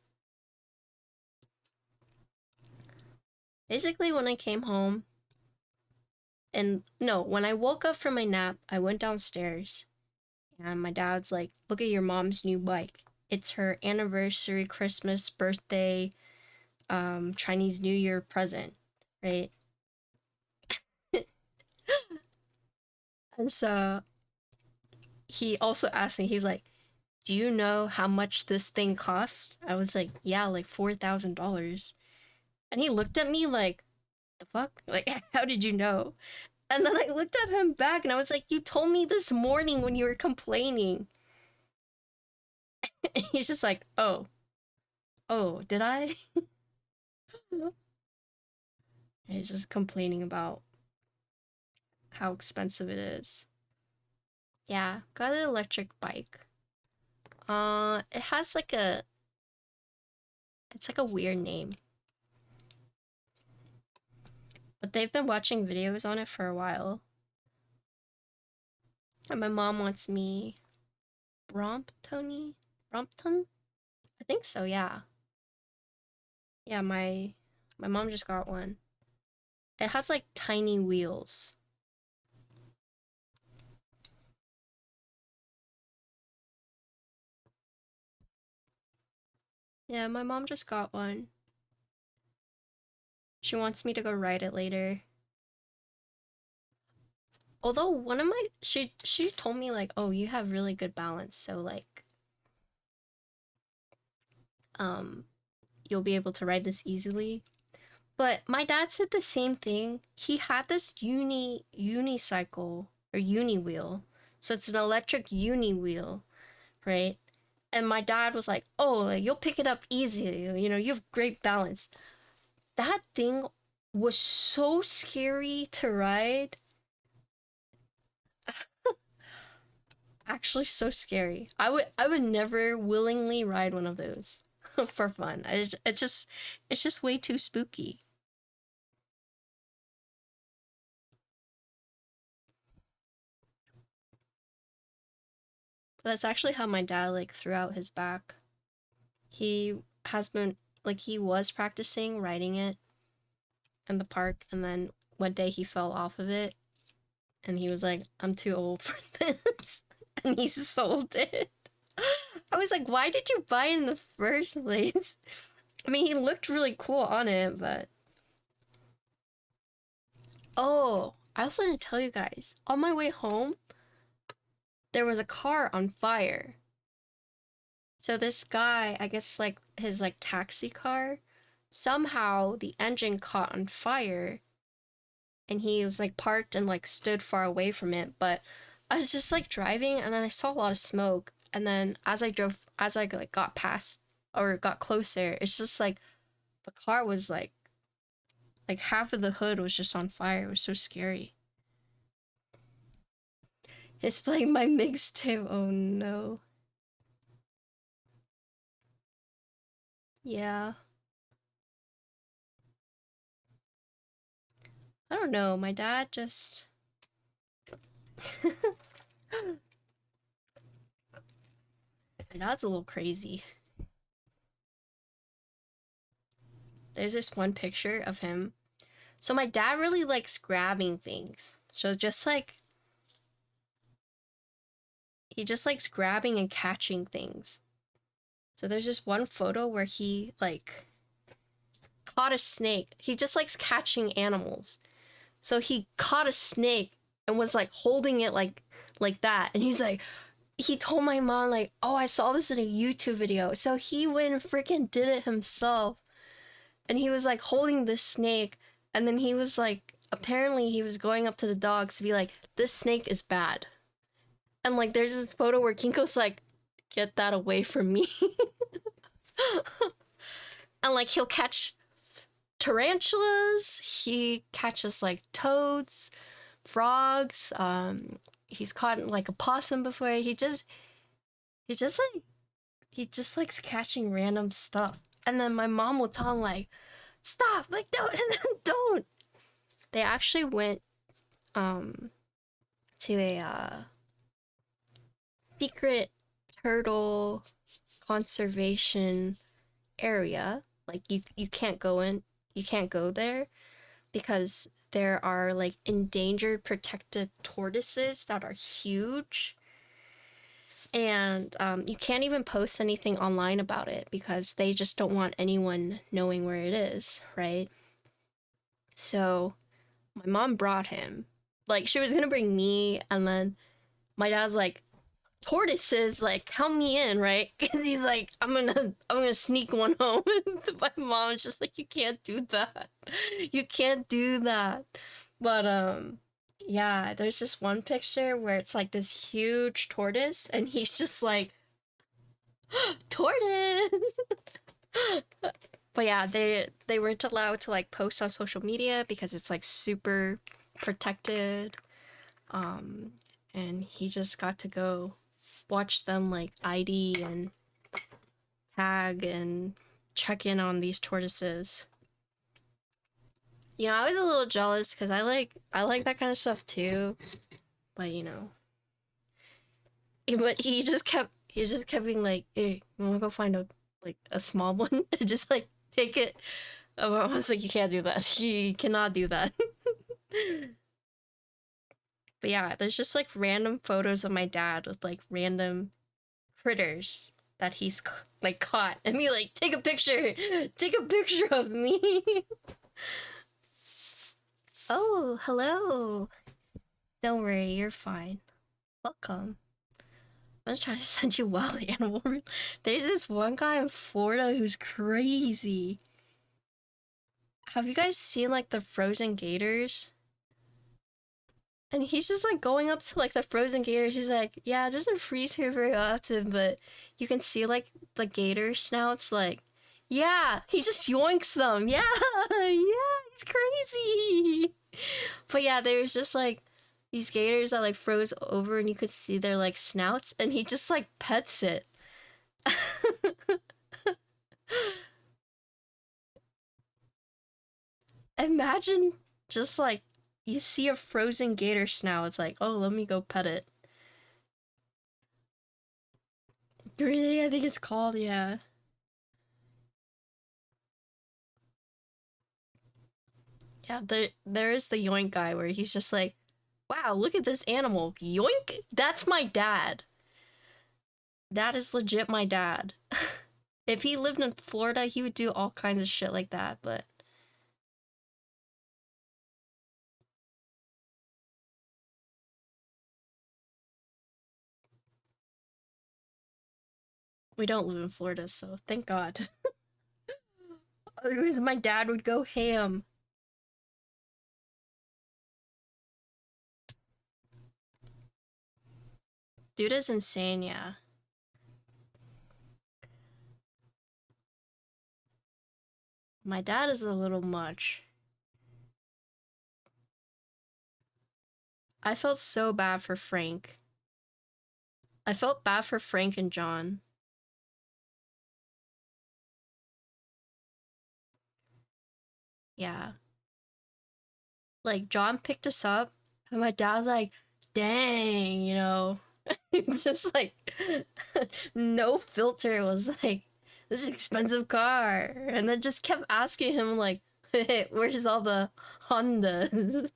Basically, when I came home, and no, when I woke up from my nap, I went downstairs, and my dad's like, look at your mom's new bike. It's her anniversary, Christmas, birthday, Chinese New Year present, right? And so he also asked me, he's like, do you know how much this thing cost? I was like, yeah, like $4,000. And he looked at me like, the fuck? Like, how did you know? And then I looked at him back and I was like, you told me this morning when you were complaining. And he's just like, oh, did I? He's just complaining about how expensive it is. Yeah, got an electric bike. It has like it's like a weird name. But they've been watching videos on it for a while. And my mom wants me Brompton? I think so, yeah. Yeah, my mom just got one. It has like tiny wheels. Yeah, my mom just got one. She wants me to go ride it later. Although one of my she told me like, "Oh, you have really good balance." So like um you'll be able to ride this easily. But my dad said the same thing. He had this unicycle or uni wheel. So it's an electric uni wheel, right? And my dad was like, "Oh, like, you'll pick it up easy. You know, you have great balance." That thing was so scary to ride. Actually, so scary. I would never willingly ride one of those for fun. It's just way too spooky. But that's actually how my dad like threw out his back. He has been like he was practicing riding it in the park, and then one day he fell off of it, and he was like, "I'm too old for this," and he sold it. I was like, "Why did you buy it in the first place?" I mean, he looked really cool on it, but oh, I also didn't tell you guys. On my way home, there was a car on fire. So this guy, I guess like his like taxi car, somehow the engine caught on fire and he was like parked and like stood far away from it, but I was just like driving and then I saw a lot of smoke and then as I like got past or got closer, it's just like the car was like half of the hood was just on fire. It was so scary. It's playing my mixtape. Oh no. Yeah. I don't know. My dad just. My dad's a little crazy. There's this one picture of him. So my dad really likes grabbing things. So just like. He just likes grabbing and catching things. So there's this one photo where he like caught a snake. He just likes catching animals. So he caught a snake and was like holding it like that. And he's like, he told my mom like, "Oh, I saw this in a YouTube video." So he went and freaking did it himself. And he was like holding this snake and then he was like apparently he was going up to the dogs to be like, "This snake is bad." And like there's this photo where Kinko's like, "Get that away from me." And like he'll catch tarantulas, he catches like toads, frogs, he's caught like a possum before. He just like he just likes catching random stuff. And then my mom will tell him like, "Stop, like don't don't." They actually went um to a secret turtle conservation area. Like you can't go in, you can't go there because there are like endangered protected tortoises that are huge. And you can't even post anything online about it because they just don't want anyone knowing where it is, right? So my mom brought him. Like she was gonna bring me, and then my dad's like, tortoises, like count me in, right? Because he's like, I'm gonna sneak one home. My mom's just like, you can't do that. You can't do that. But yeah, there's just one picture where it's like this huge tortoise, and he's just like, tortoise. But yeah, they weren't allowed to like post on social media because it's like super protected. Um, and he just got to go watch them like ID and tag and check in on these tortoises. You know, I was a little jealous because I like that kind of stuff too. But you know, but he just kept being like, "Hey, you wanna go find a small one and just like take it?" I was like, "You can't do that. You cannot do that." But yeah, there's just like random photos of my dad with like random critters that he's like caught and be like, take a picture of me. Oh, hello. Don't worry, you're fine. Welcome. I was trying to send you wild animal. There's this one guy in Florida who's crazy. Have you guys seen like the frozen gators? And he's just like going up to like the frozen gator. He's like, yeah, it doesn't freeze here very often, but you can see like the gator snouts. Like, yeah, he just yoinks them. Yeah, yeah, he's crazy. But yeah, there's just like these gators that like froze over, and you could see their like snouts, and he just like pets it. Imagine just like you see a frozen gator snout. It's like, oh, let me go pet it. Really, I think it's called, yeah. Yeah, there is the yoink guy where he's just like, wow, look at this animal. Yoink! That's my dad. That is legit my dad. If he lived in Florida, he would do all kinds of shit like that, but we don't live in Florida, so thank God. Otherwise, my dad would go ham. Dude is insane, yeah. My dad is a little much. I felt so bad for Frank. I felt bad for Frank and John. Yeah. Like, John picked us up, and my dad's like, dang, you know. It's just like, no filter, was like, this is an expensive car. And then just kept asking him, like, hey, where's all the Hondas?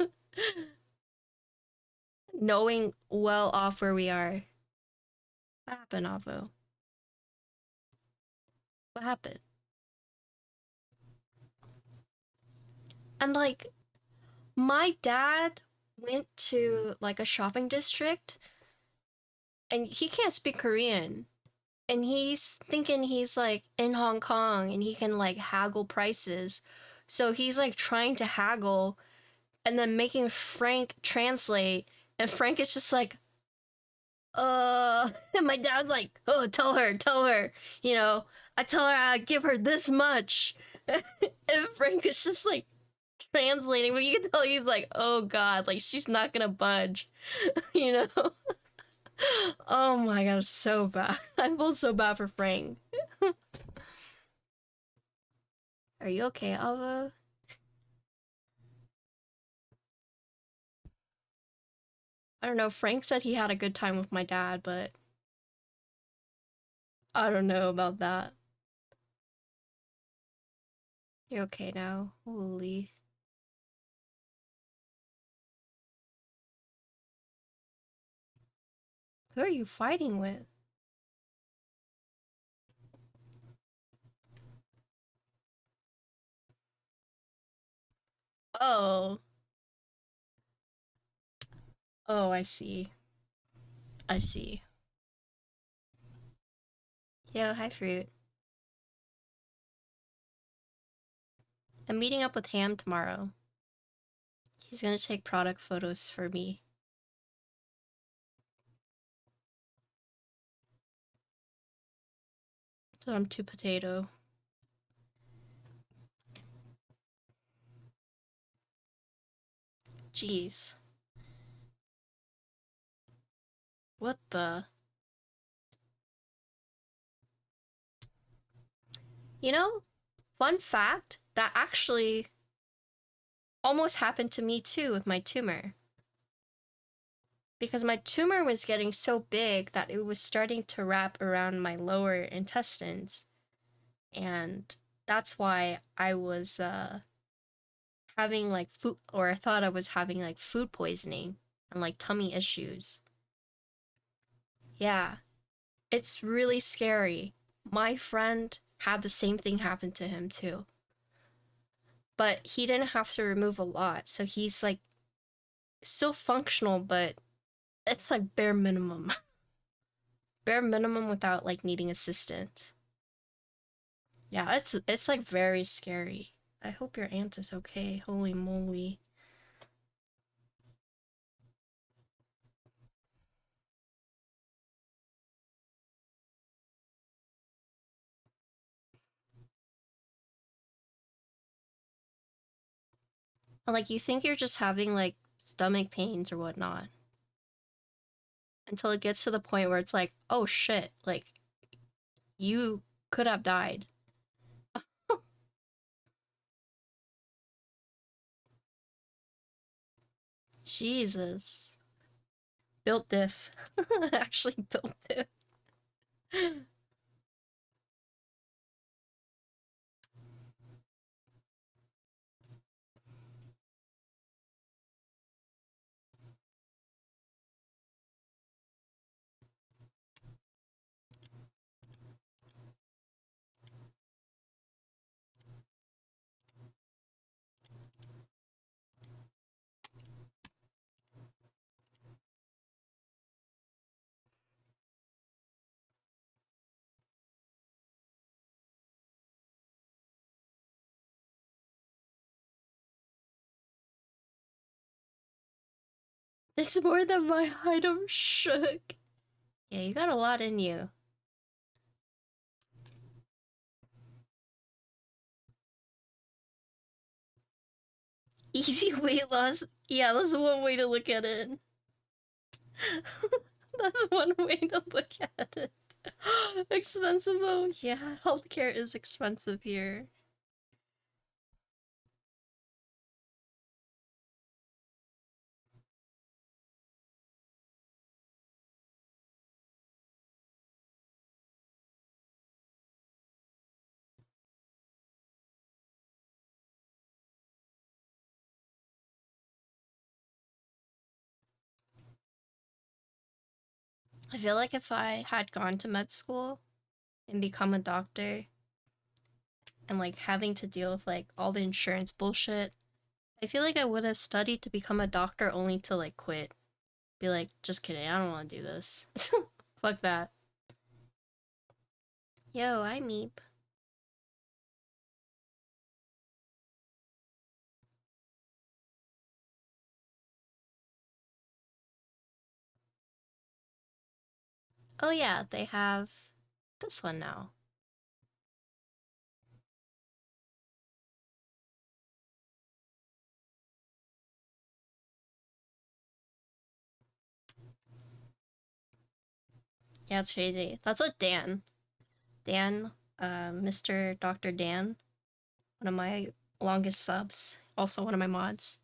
Knowing well off where we are. What happened, Avo? What happened? And like, my dad went to like a shopping district, and he can't speak Korean. And he's thinking he's like in Hong Kong and he can like haggle prices. So he's like trying to haggle and then making Frank translate. And Frank is just like, and my dad's like, oh, tell her, you know, I tell her I give her this much. And Frank is just like translating, but you can tell he's like, oh God, like she's not gonna budge, you know? Oh my God, so bad. I feel so bad for Frank. Are you okay, Alva? I don't know. Frank said he had a good time with my dad, but I don't know about that. You're okay now. Holy. Who are you fighting with? Oh. Oh, I see. I see. Yo, hi, Fruit. I'm meeting up with Ham tomorrow. He's gonna take product photos for me. So I'm too potato. Jeez. What the? You know, fun fact, that actually almost happened to me too with my tumor. Because my tumor was getting so big that it was starting to wrap around my lower intestines. And that's why I was having like food, or I thought I was having like food poisoning and like tummy issues. Yeah, it's really scary. My friend had the same thing happen to him too. But he didn't have to remove a lot, so he's like still functional, but it's like bare minimum. Bare minimum without like needing assistance. Yeah, it's like very scary. I hope your aunt is okay. Holy moly. Like you think you're just having like stomach pains or whatnot until it gets to the point where it's like, oh shit, like you could have died. Jesus. Built diff. Actually built diff. It's more than my height. I'm shook. Yeah, you got a lot in you. Easy weight loss. Yeah, that's one way to look at it. That's one way to look at it. Expensive though. Yeah, healthcare is expensive here. I feel like if I had gone to med school and become a doctor and like having to deal with like all the insurance bullshit, I feel like I would have studied to become a doctor only to like quit. Be like, just kidding, I don't want to do this. Fuck that. Yo, I meep. Oh yeah, they have this one now. Yeah, it's crazy. That's what Dan, Mr. Dr. Dan, one of my longest subs, also one of my mods.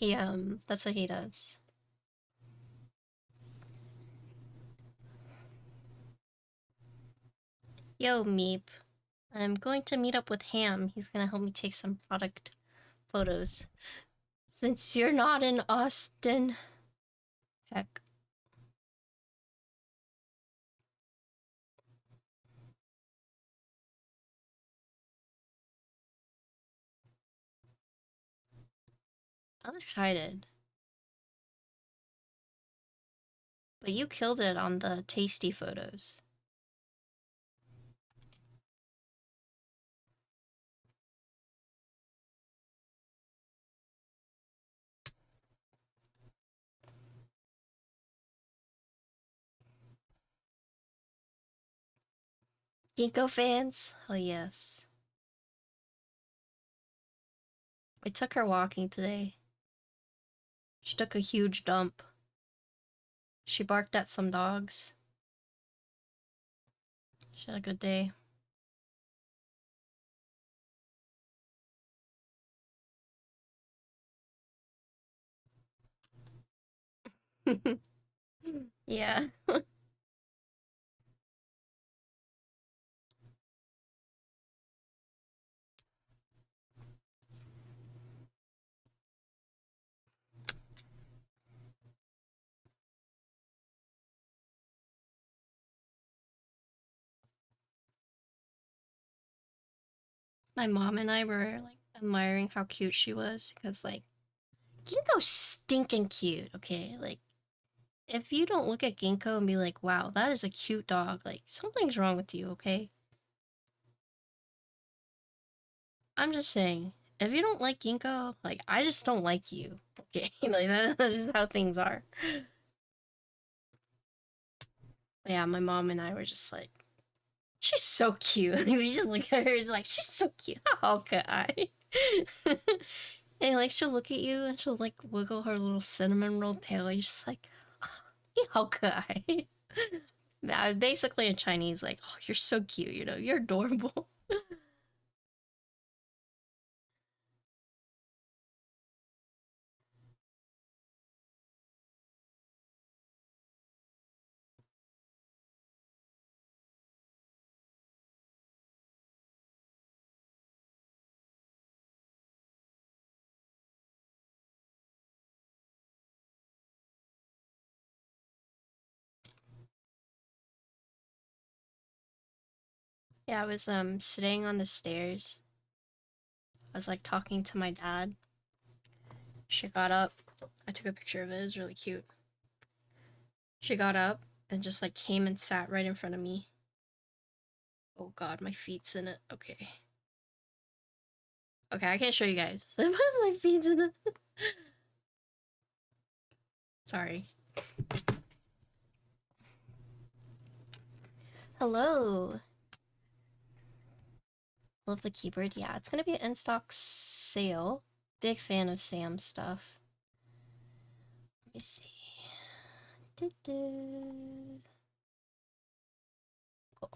That's what he does. Yo, Meep. I'm going to meet up with Ham. He's gonna help me take some product photos. Since you're not in Austin. Heck. I'm excited. But you killed it on the tasty photos. Ginkgo fans? Oh yes. I took her walking today. She took a huge dump. She barked at some dogs. She had a good day. Yeah. My mom and I were like admiring how cute she was because like Ginkgo's stinking cute, okay? Like if you don't look at Ginkgo and be like, wow, that is a cute dog, like something's wrong with you, okay? I'm just saying, if you don't like Ginkgo, like I just don't like you. Okay, like that's just how things are. But yeah, my mom and I were just like, she's so cute. We just look at her, it's like she's so cute. How could I? And like she'll look at you and she'll like wiggle her little cinnamon roll tail. You're just like, how could I? Basically in Chinese, like, oh, you're so cute. You know, you're adorable. Yeah, I was sitting on the stairs. I was like talking to my dad. She got up. I took a picture of it. It was really cute. She got up and just like came and sat right in front of me. Oh god, my feet's in it. Okay. Okay, I can't show you guys. My feet's in it. Sorry. Hello. Love the keyboard. Yeah, it's gonna be an in-stock sale. Big fan of Sam's stuff. Let me see. Cool.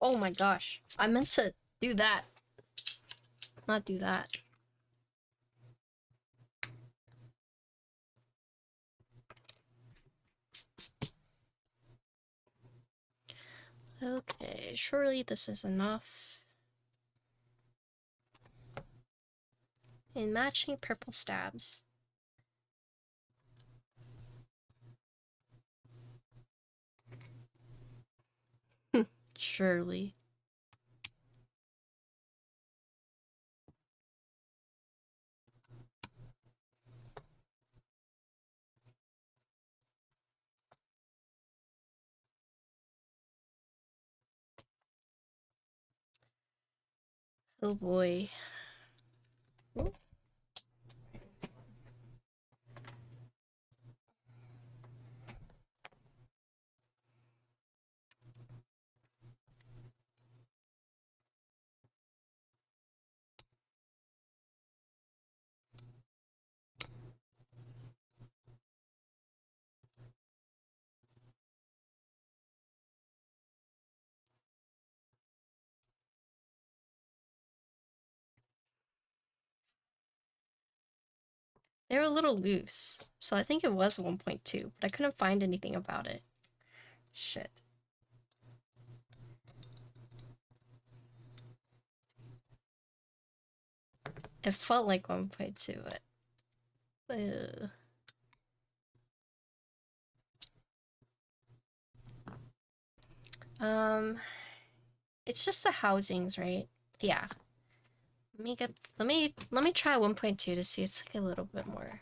Oh my gosh. I meant to do that. Not do that. Okay, surely this is enough. And matching purple stabs. Surely. Oh boy. They were a little loose, so I think it was 1.2, but I couldn't find anything about it. Shit. It felt like 1.2, but... Ugh. It's just the housings, right? Yeah. Let me try 1.2 to see it's like a little bit more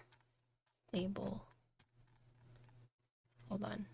stable. Hold on.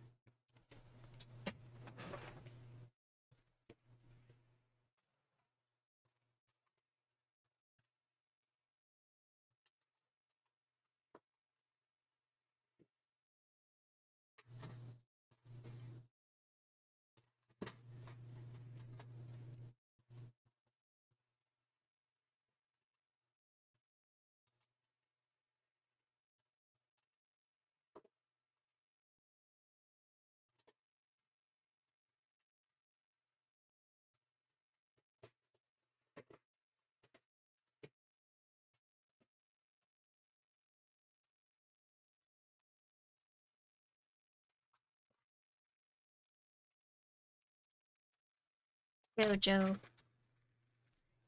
Yo, Joe.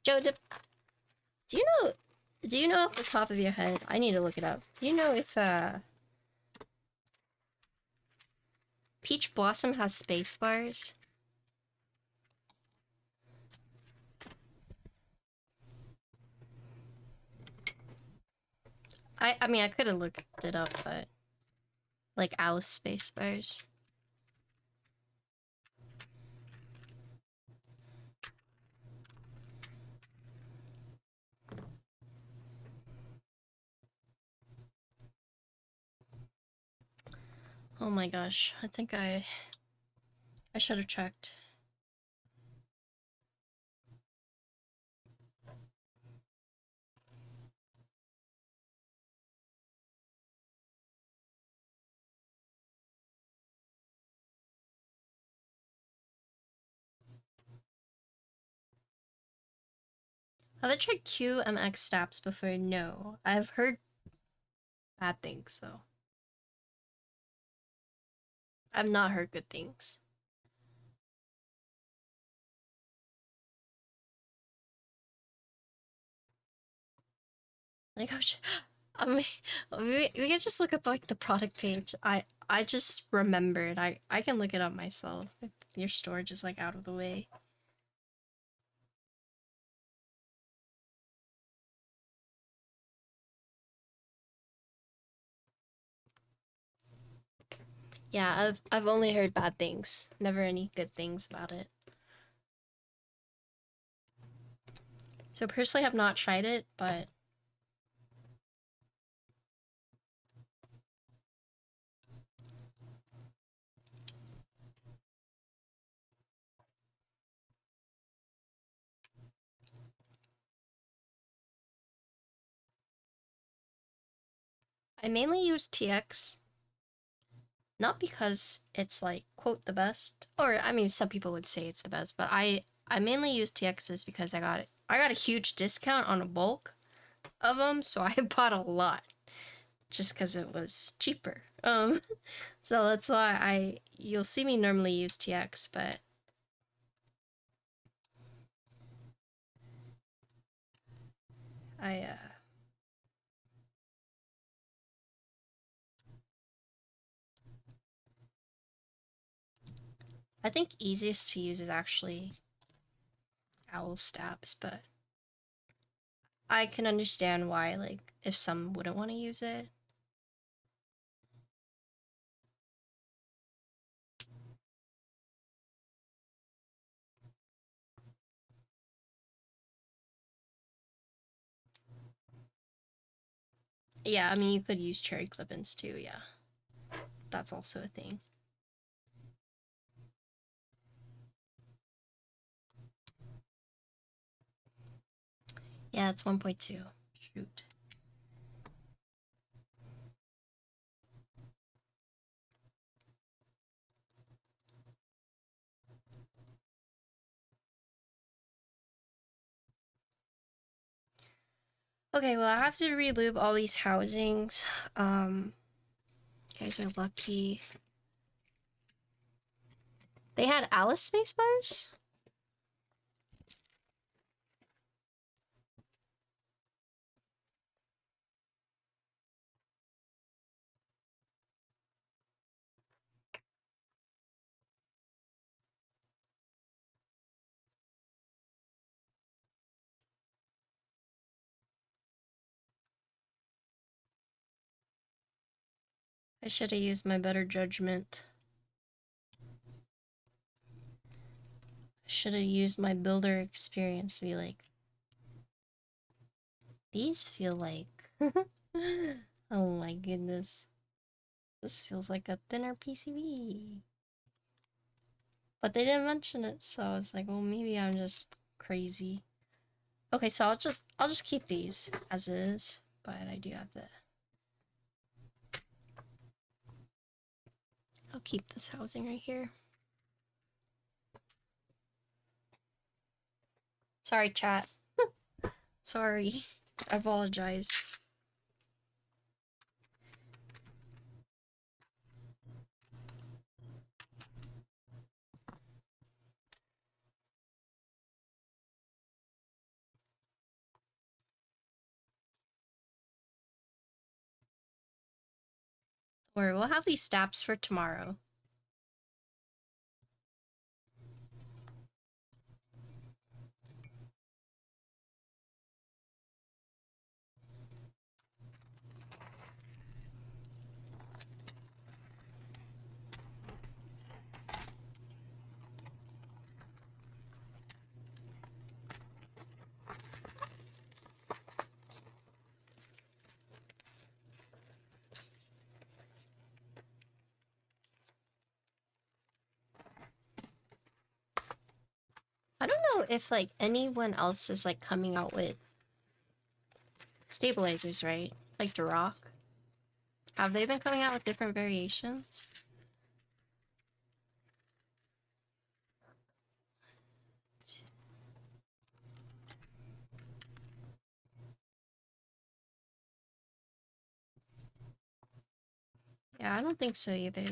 Joe, do you know off the top of your head? I need to look it up. Do you know if Peach Blossom has space bars? I mean I could have looked it up, but like Alice space bars. Oh my gosh, I think I should have checked. Have I tried QMX snaps before? No. I've heard bad things, though. I've not heard good things. Like, I mean, we can just look up like the product page. I just remembered. I can look it up myself if your storage is like out of the way. Yeah, I've only heard bad things. Never any good things about it. So personally, I've not tried it, but I mainly use TX. Not because it's like quote the best, or I mean some people would say it's the best, but I mainly use TXs because I got a huge discount on a bulk of them, so I bought a lot just because it was cheaper. So that's why you'll see me normally use TX, but I I think easiest to use is actually owl stabs, but I can understand why like if some wouldn't want to use it. Yeah, I mean you could use cherry clip-ins too, yeah. That's also a thing. Yeah, it's 1.2. Shoot. Okay, well, I have to relube all these housings. You guys are lucky. They had Alice space bars? I should have used my better judgment. I should have used my builder experience to be like, these feel like... oh my goodness. This feels like a thinner PCB. But they didn't mention it, so I was like, well, maybe I'm just crazy. Okay, so I'll just keep these as is, but I do have the... I'll keep this housing right here. Sorry, chat. Sorry. I apologize. Or we'll have these steps for tomorrow. I don't know if like anyone else is like coming out with stabilizers, right? Like Duroc. Have they been coming out with different variations? Yeah, I don't think so either.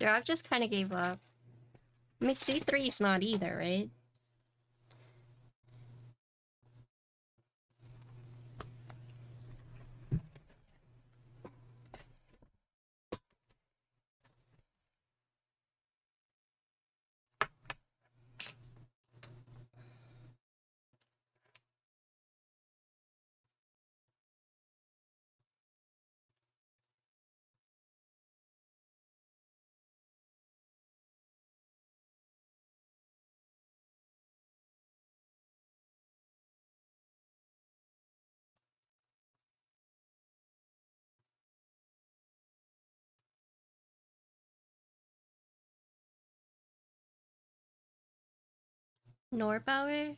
Duroc just kind of gave up. I mean, C3 is not either, right? Norbauer?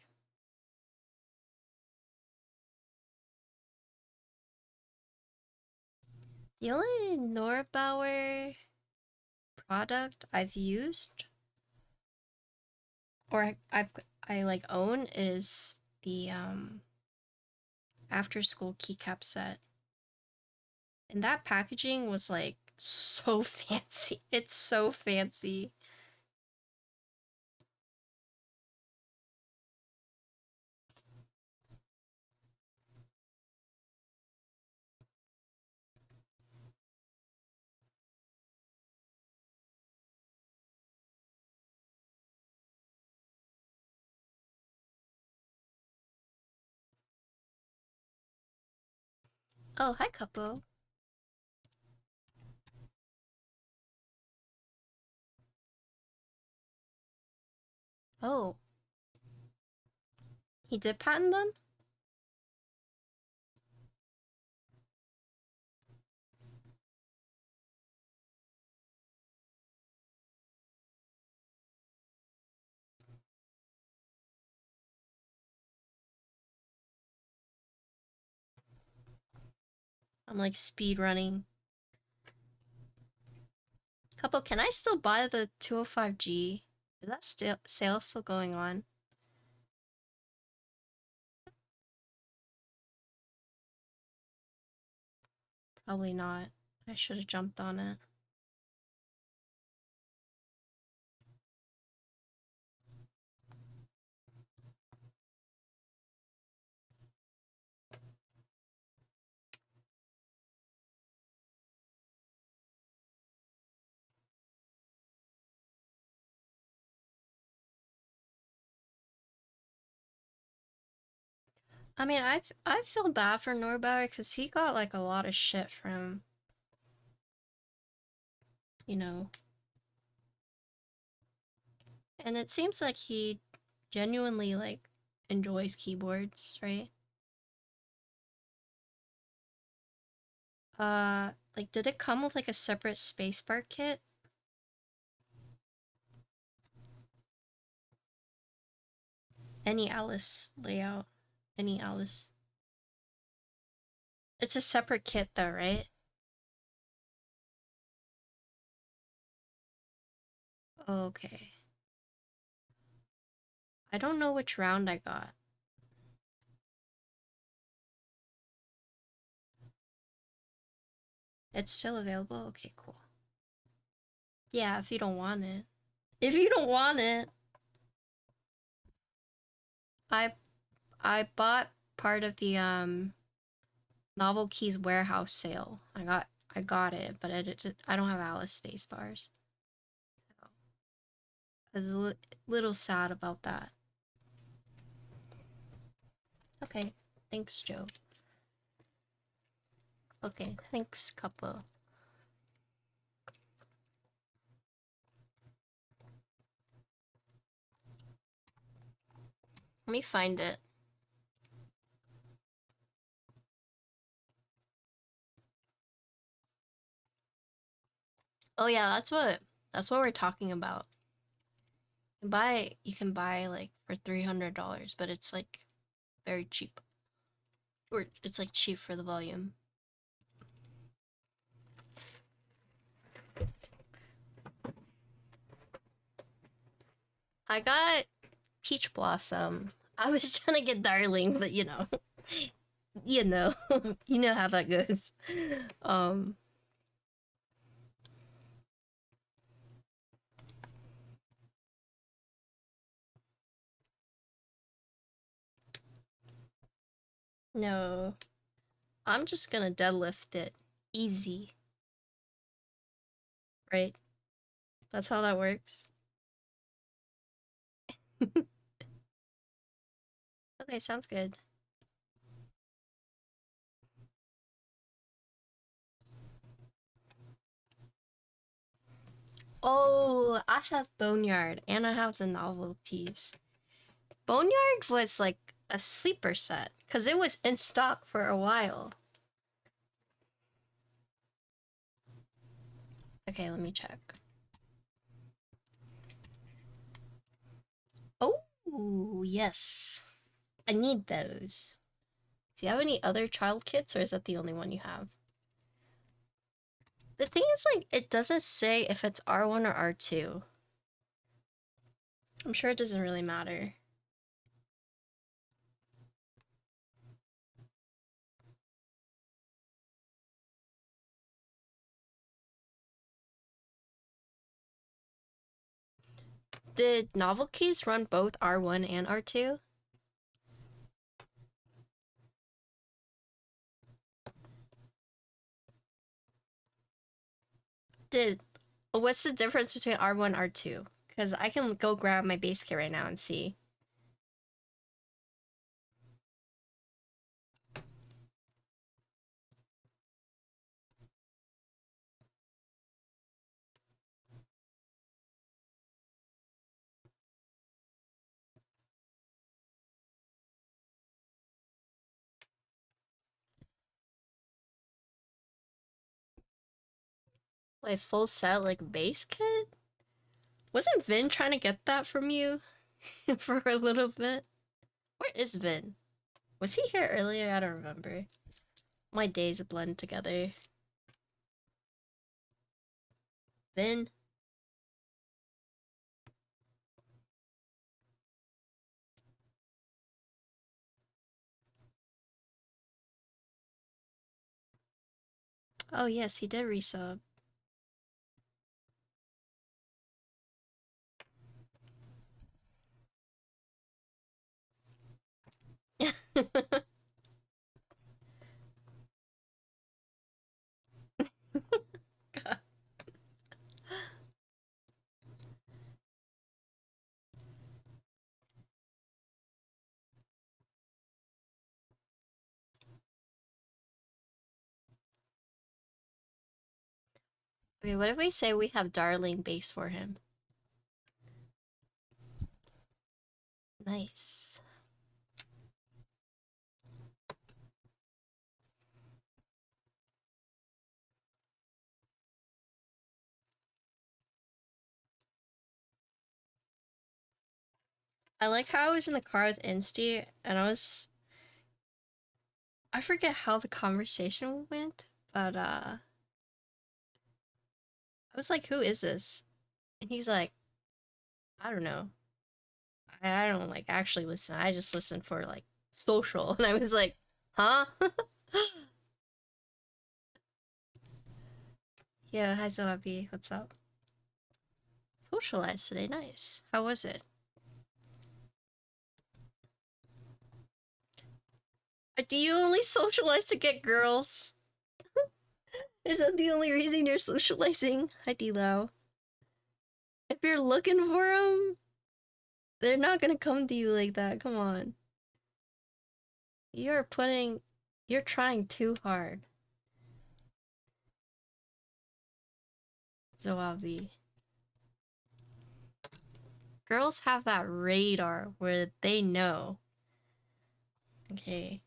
The only Norbauer product I've used or I like own is the after school keycap set. And that packaging was like so fancy. It's so fancy. Oh, hi, Couple. Oh, he did patent them? I'm like speed running. Couple, can I still buy the 205G? Is that still sale still going on? Probably not. I should have jumped on it. I mean, I feel bad for Norbauer because he got like a lot of shit from, you know, and it seems like he genuinely like enjoys keyboards, right? Like did it come with like a separate spacebar kit? Any Alice layout, any Alice. It's a separate kit though, right? Okay. I don't know which round I got. It's still available? Okay, cool. Yeah, if you don't want it. If you don't want it. I I bought part of the Novel Keys warehouse sale. I got it, but I don't have Alice space bars. So I was a little sad about that. Okay, thanks, Joe. Okay, thanks, couple. Let me find it. Oh yeah, that's what we're talking about. You can buy like for $300, but it's like very cheap. Or it's like cheap for the volume. I got Peach Blossom. I was trying to get Darling, but you know. You know. You know how that goes. Um no. I'm just gonna deadlift it. Easy. Right? That's how that works. Okay, sounds good. Oh, I have Boneyard and I have the novelties. Boneyard was like a sleeper set because it was in stock for a while. Okay, let me check. Oh, yes. I need those. Do you have any other child kits or is that the only one you have? The thing is, like, it doesn't say if it's R1 or R2. I'm sure it doesn't really matter. Did novel keys run both R1 and R2? Did What's the difference between R1 and R2? Because I can go grab my base kit right now and see. My full set, like, base kit? Wasn't Vin trying to get that from you for a little bit? Where is Vin? Was he here earlier? I don't remember. My days blend together. Vin. Oh yes, he did resub. Okay, what if we say we have Darling base for him? Nice. I like how I was in the car with Insty and I forget how the conversation went, but I was like, who is this? And he's like, I don't know. I don't like actually listen. I just listen for like social. And I was like, huh? Yeah, hi Zoabi, what's up? Socialized today, nice. How was it? Do you only socialize to get girls? Is that the only reason you're socializing? Hi D-Lo. If you're looking for them, they're not gonna come to you like that. Come on. You're putting... You're trying too hard. Zoabi. Girls have that radar where they know. Okay.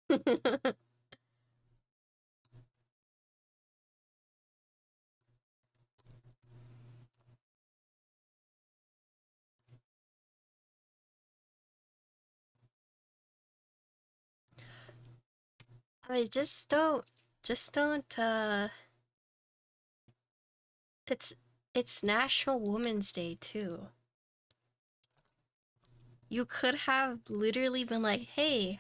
I mean, just don't, it's, it's National Women's Day, too. You could have literally been like, hey,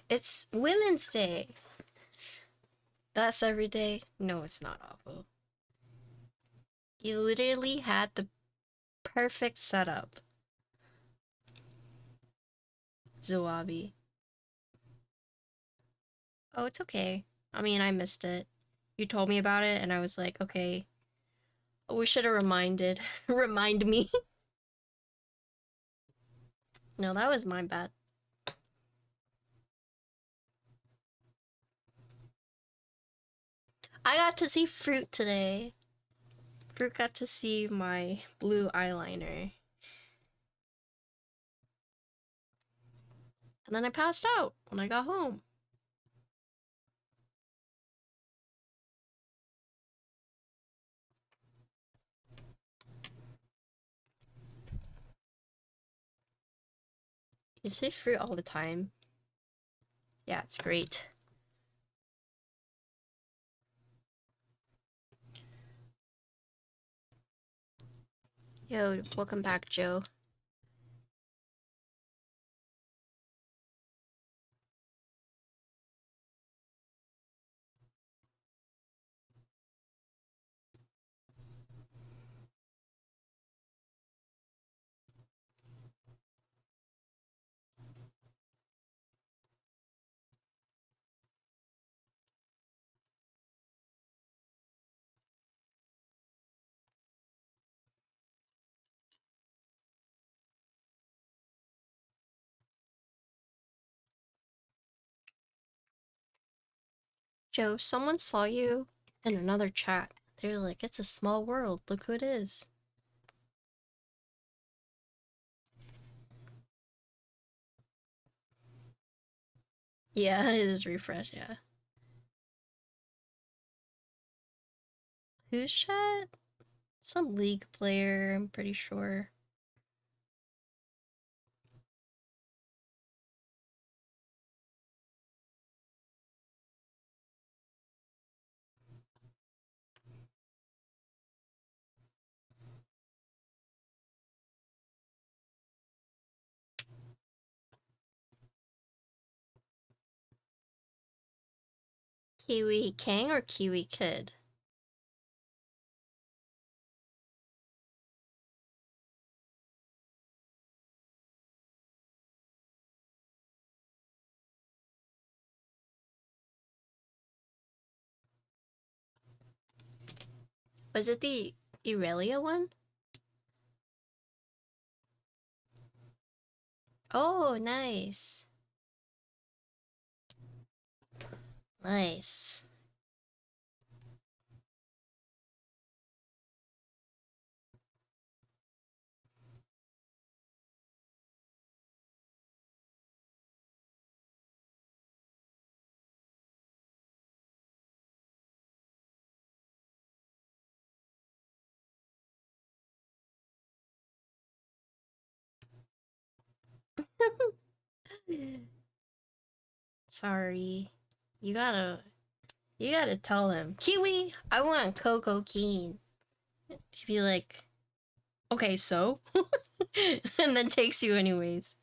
it's Women's Day. That's every day. No, it's not awful. You literally had the perfect setup. Zoabi. Oh, it's okay. I mean, I missed it. You told me about it, and I was like, okay. We should have reminded. Remind me. No, that was my bad. I got to see Fruit today. Fruit got to see my blue eyeliner. And then I passed out when I got home. You say Fruit all the time. Yeah, it's great. Yo, welcome back, Joe. Joe, someone saw you in another chat. They're like, it's a small world. Look who it is. Yeah, it is refresh, yeah. Who's chat? Some League player, I'm pretty sure. Kiwi King or Kiwi Kid? Was it the Irelia one? Oh, nice. Nice. Sorry. You gotta tell him. Kiwi, I want Coco Keen. He'd be like, okay, so? And then takes you anyways.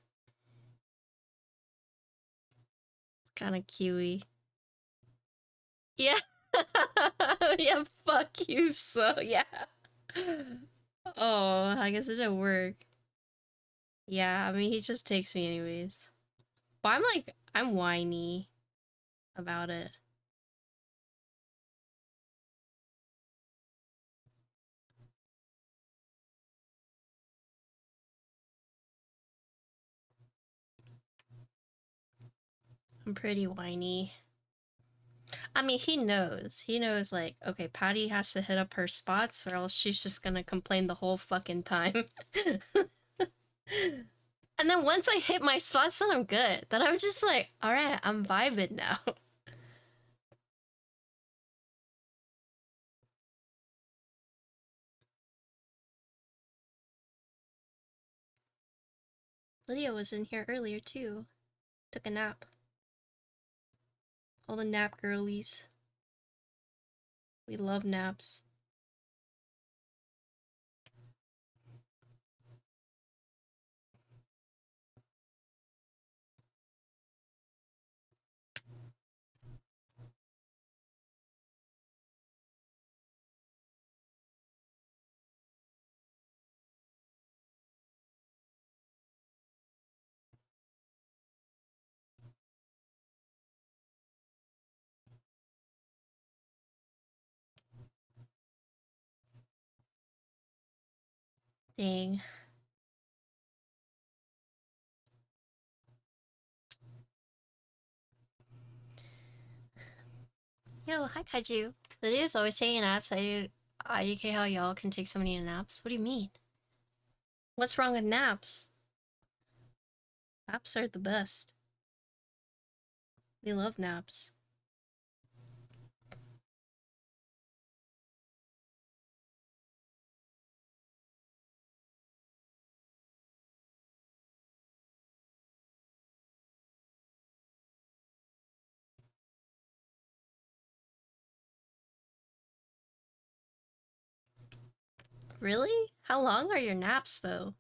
It's kinda Kiwi. Yeah. Yeah, fuck you, so yeah. Oh, I guess it didn't work. Yeah, I mean, he just takes me anyways. But I'm whiny about it. I'm pretty whiny. I mean, he knows. He knows, like, okay, Patty has to hit up her spots or else she's just gonna complain the whole fucking time. And then once I hit my spots, then I'm good. Then I'm just like, alright, I'm vibing now. Lydia was in here earlier, too. Took a nap. All the nap girlies. We love naps. Dang. Yo, hi Kaiju. Lydia's always taking naps. I get how y'all can take so many naps. What do you mean? What's wrong with naps? Naps are the best. We love naps. Really? How long are your naps, though?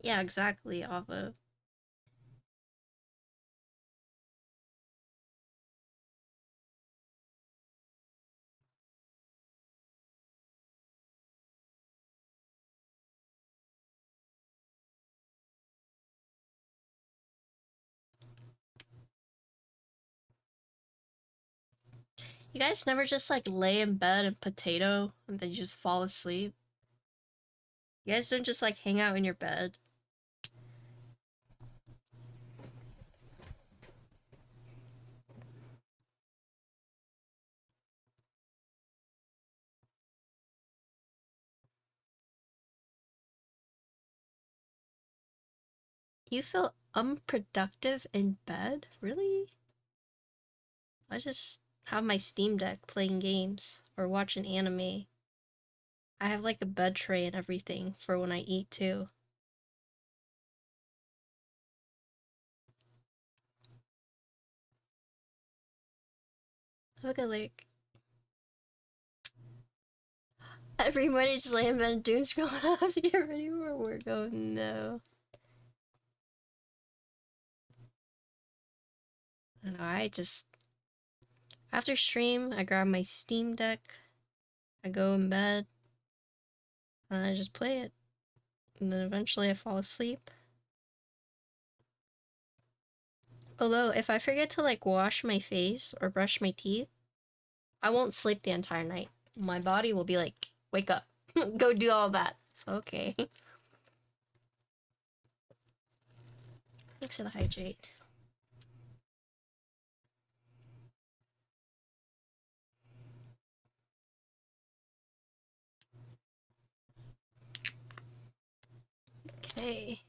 Yeah, exactly, Avo. You guys never just like lay in bed and potato and then you just fall asleep? You guys don't just like hang out in your bed? You feel unproductive in bed? Really? I just have my Steam Deck playing games or watching anime. I have like a bed tray and everything for when I eat too. Look at like every morning just lay in bed and doom scroll. I have to get ready for work. Oh no. I don't know, I just after stream I grab my Steam Deck, I go in bed, and I just play it. And then eventually I fall asleep. Although if I forget to like wash my face or brush my teeth, I won't sleep the entire night. My body will be like, wake up, go do all that. So okay. Thanks for the hydrate. Okay.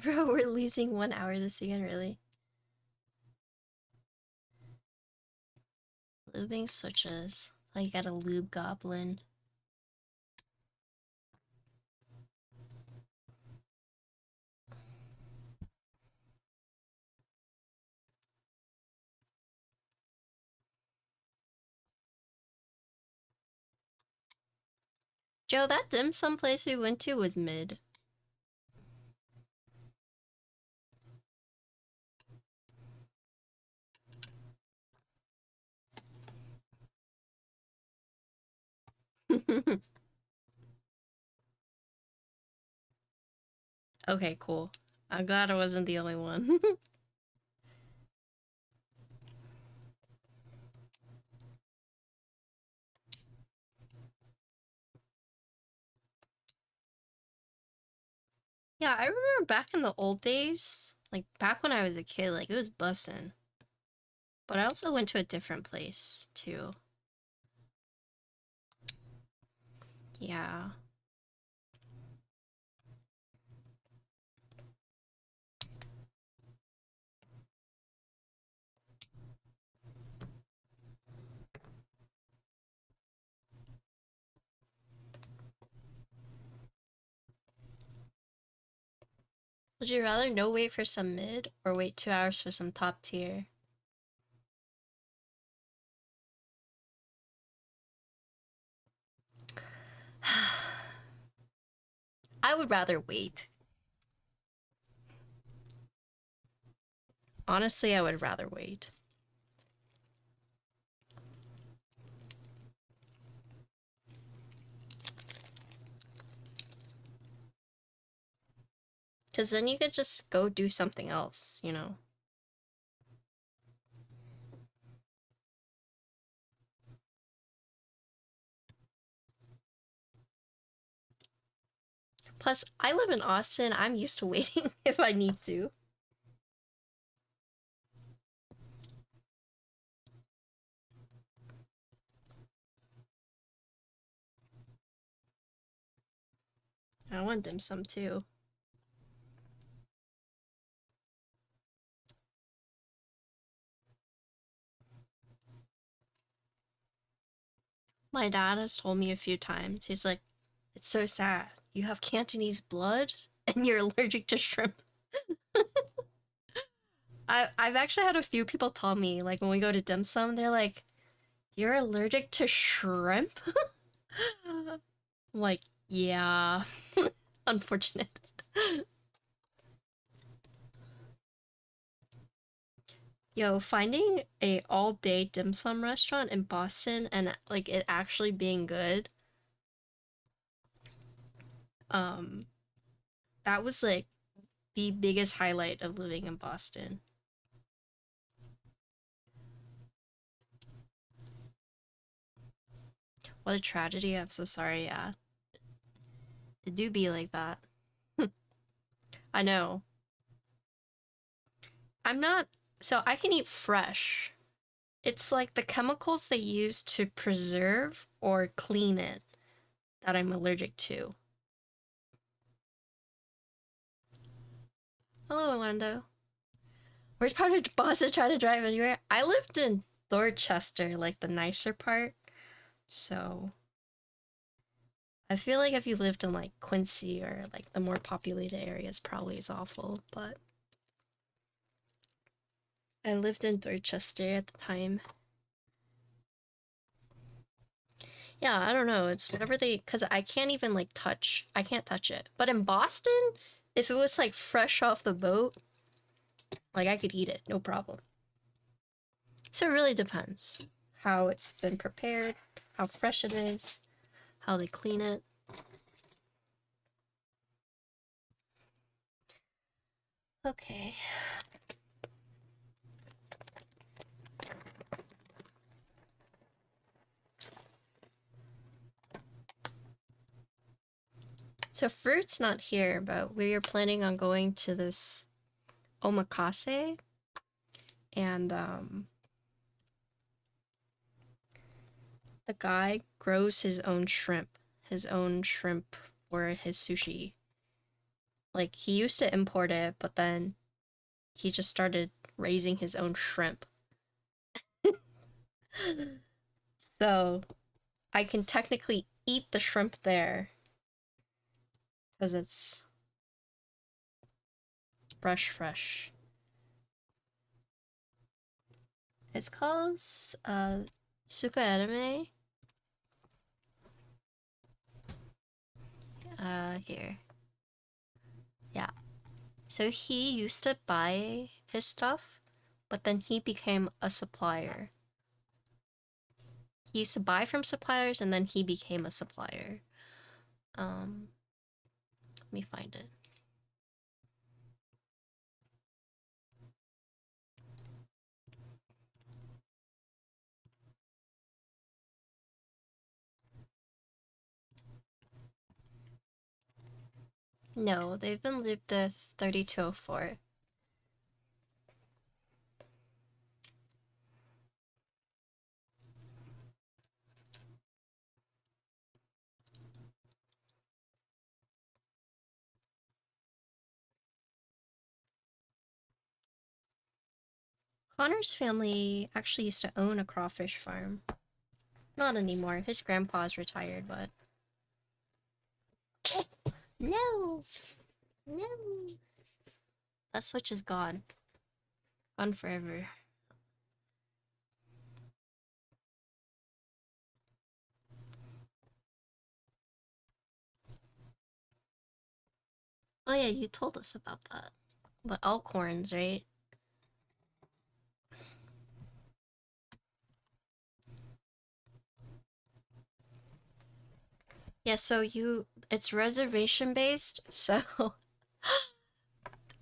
Bro, we're losing 1 hour this weekend, really. Lubing switches. Oh, you got a lube goblin. Joe, that dim sum place we went to was mid. Okay, cool. I'm glad I wasn't the only one. Yeah, I remember back in the old days, like back when I was a kid, like it was bussin'. But I also went to a different place too. Yeah. Would you rather no wait for some mid or wait 2 hours for some top tier? I would rather wait. Honestly, I would rather wait. Because then you could just go do something else, you know? Plus, I live in Austin. I'm used to waiting if I need to. I want dim sum too. My dad has told me a few times, he's like, it's so sad. You have Cantonese blood and you're allergic to shrimp. I've actually had a few people tell me, like when we go to dim sum, they're like, you're allergic to shrimp? I'm like, yeah. Unfortunate. Yo, finding a all-day dim sum restaurant in Boston and like it actually being good, um, that was like the biggest highlight of living in Boston. What a tragedy. I'm so sorry, yeah. It do be like that. I know. I'm not, so I can eat fresh. It's like the chemicals they use to preserve or clean it that I'm allergic to. Hello, Orlando. Where's probably boss to try to drive anywhere? I lived in Dorchester, like the nicer part. So I feel like if you lived in like Quincy or like the more populated areas, probably is awful, but I lived in Dorchester at the time. Yeah, I don't know. It's whatever they, cause I can't even like I can't touch it. But in Boston, if it was like fresh off the boat, like I could eat it, no problem. So it really depends how it's been prepared, how fresh it is, how they clean it. Okay. So fruit's not here, but we are planning on going to this omakase, and the guy grows his own shrimp for his sushi. Like he used to import it, but then he just started raising his own shrimp. So I can technically eat the shrimp there because it's fresh. It's called Suka Anime. Here. Yeah. So he used to buy his stuff, but then he became a supplier. He used to buy from suppliers and then he became a supplier. Let me find it. No, they've been lived at 3204. Connor's family actually used to own a crawfish farm. Not anymore. His grandpa's retired, but... No! No! That switch is gone. Gone forever. Oh yeah, you told us about that. The Elkhorns, right? Yeah, so it's reservation based, so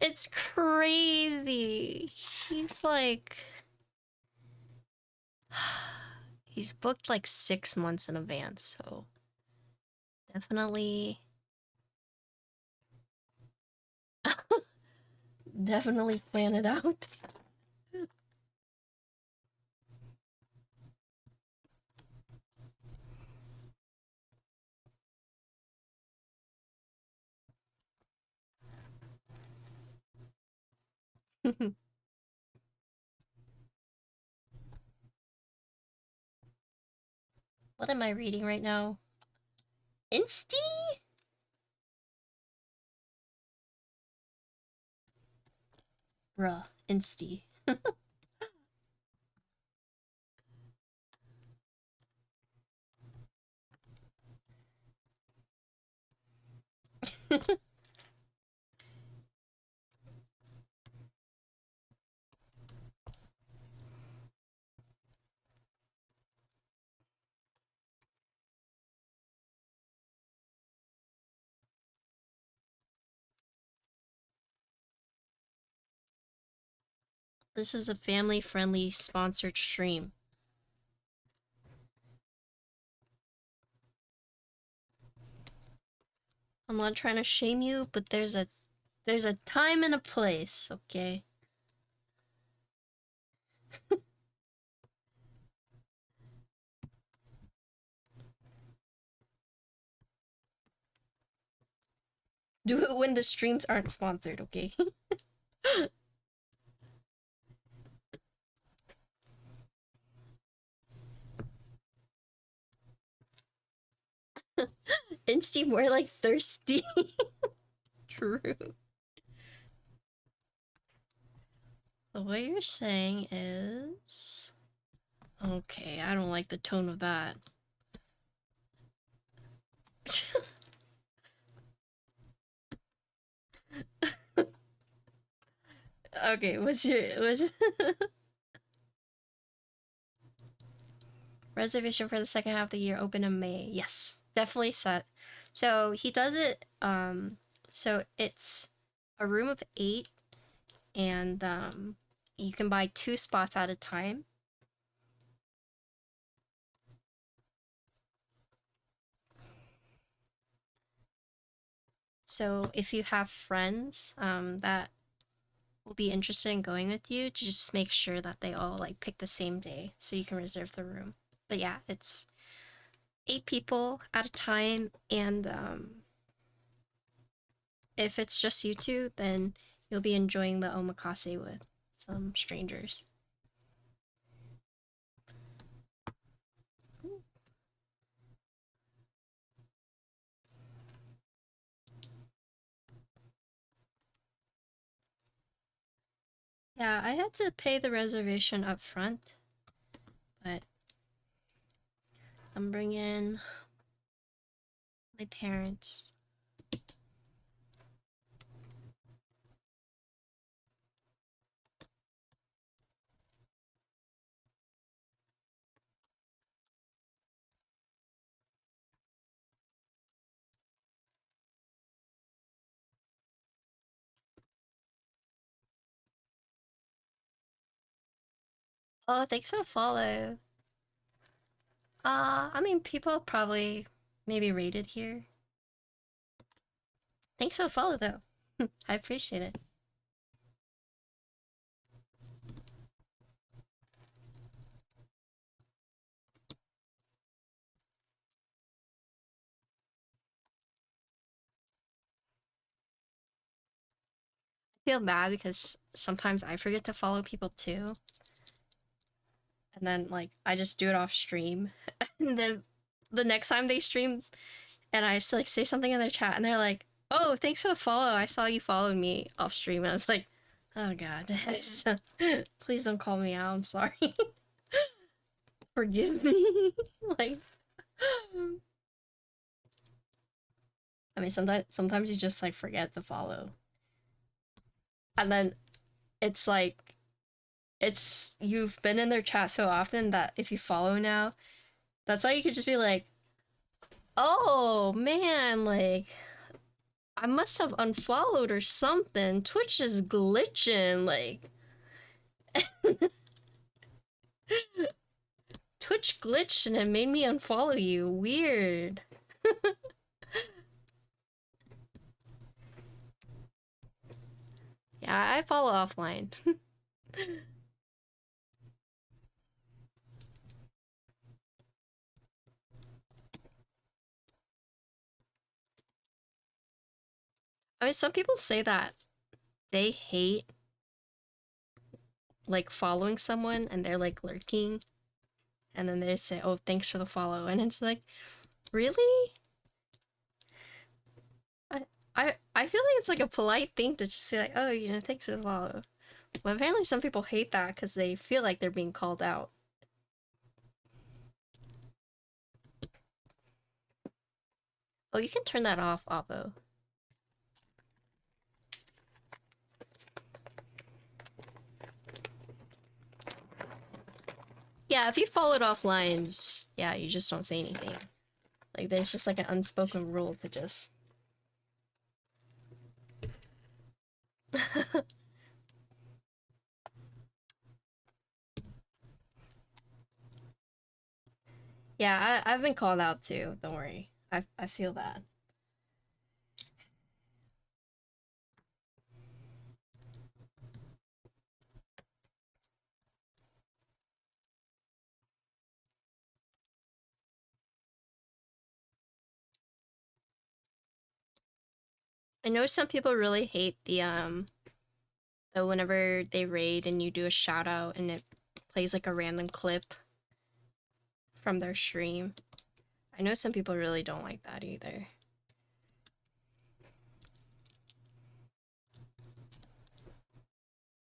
it's crazy. He's like, he's booked like 6 months in advance, so definitely, definitely plan it out. What am I reading right now? Insty? Bruh, Insty. This is a family-friendly sponsored stream. I'm not trying to shame you, but there's a time and a place, okay? Do it when the streams aren't sponsored, okay? Insty more like thirsty. True. So what you're saying is... Okay, I don't like the tone of that. Okay, what's reservation for the second half of the year open in May? Yes, definitely set. So he does it, so it's a room of 8, and you can buy 2 spots at a time. So if you have friends that will be interested in going with you, just make sure that they all like pick the same day so you can reserve the room. But yeah, it's 8 people at a time, and if it's just you two, then you'll be enjoying the omakase with some strangers. Yeah, I had to pay the reservation up front, but I'm bringing my parents. Oh, thanks for the follow. I mean, people probably maybe rated here. Thanks for the follow, though. I appreciate it. I feel bad because sometimes I forget to follow people too. And then, like, I just do it off stream. And then the next time they stream, and I just, like, say something in their chat, and they're like, oh, thanks for the follow. I saw you followed me off stream. And I was like, oh, God. Please don't call me out. I'm sorry. Forgive me. Like, I mean, sometimes you just, like, forget to follow. And then it's like, you've been in their chat so often that if you follow now, that's why you could just be like, oh, man, like, I must have unfollowed or something. Twitch is glitching, like. Twitch glitched and it made me unfollow you. Weird. Yeah, I follow offline. I mean, some people say that they hate like following someone and they're like lurking, and then they say, "Oh, thanks for the follow," and it's like, really? I I feel like it's like a polite thing to just say like, "Oh, thanks for the follow." But apparently, some people hate that because they feel like they're being called out. Oh, you can turn that off, Oppo. Yeah, if you follow it offline, yeah, you just don't say anything. Like, there's just like an unspoken rule to just. Yeah, I've been called out too. Don't worry. I feel that. I know some people really hate the whenever they raid and you do a shout out and it plays like a random clip from their stream. I know some people really don't like that either.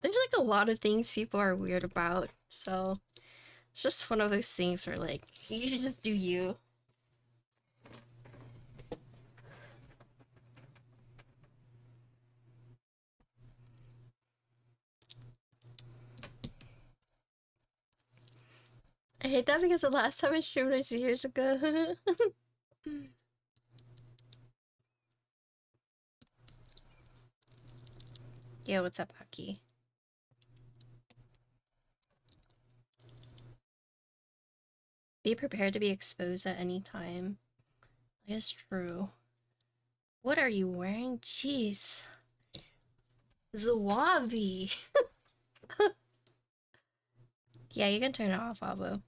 There's like a lot of things people are weird about, so it's just one of those things where like you should just do you. I hate that because the last time I streamed was years ago. Yeah, what's up, Aki? Be prepared to be exposed at any time. That is true. What are you wearing? Jeez. Zawabi. Yeah, you can turn it off, Abo.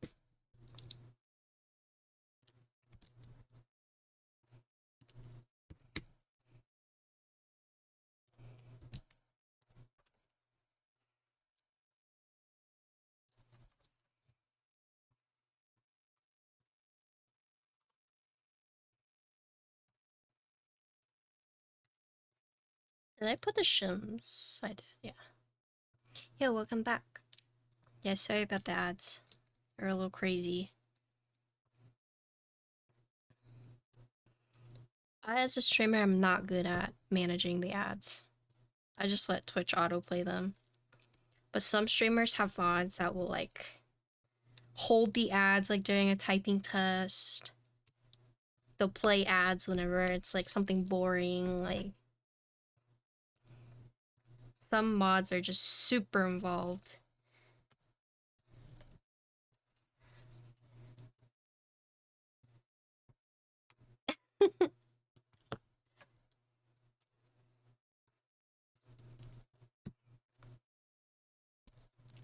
Did I put the shims? I did, yeah. Yeah, welcome back. Yeah, sorry about the ads. They're a little crazy. I, as a streamer, am not good at managing the ads. I just let Twitch autoplay them. But some streamers have mods that will, like, hold the ads, like, during a typing test. They'll play ads whenever it's, like, something boring, like... Some mods are just super involved.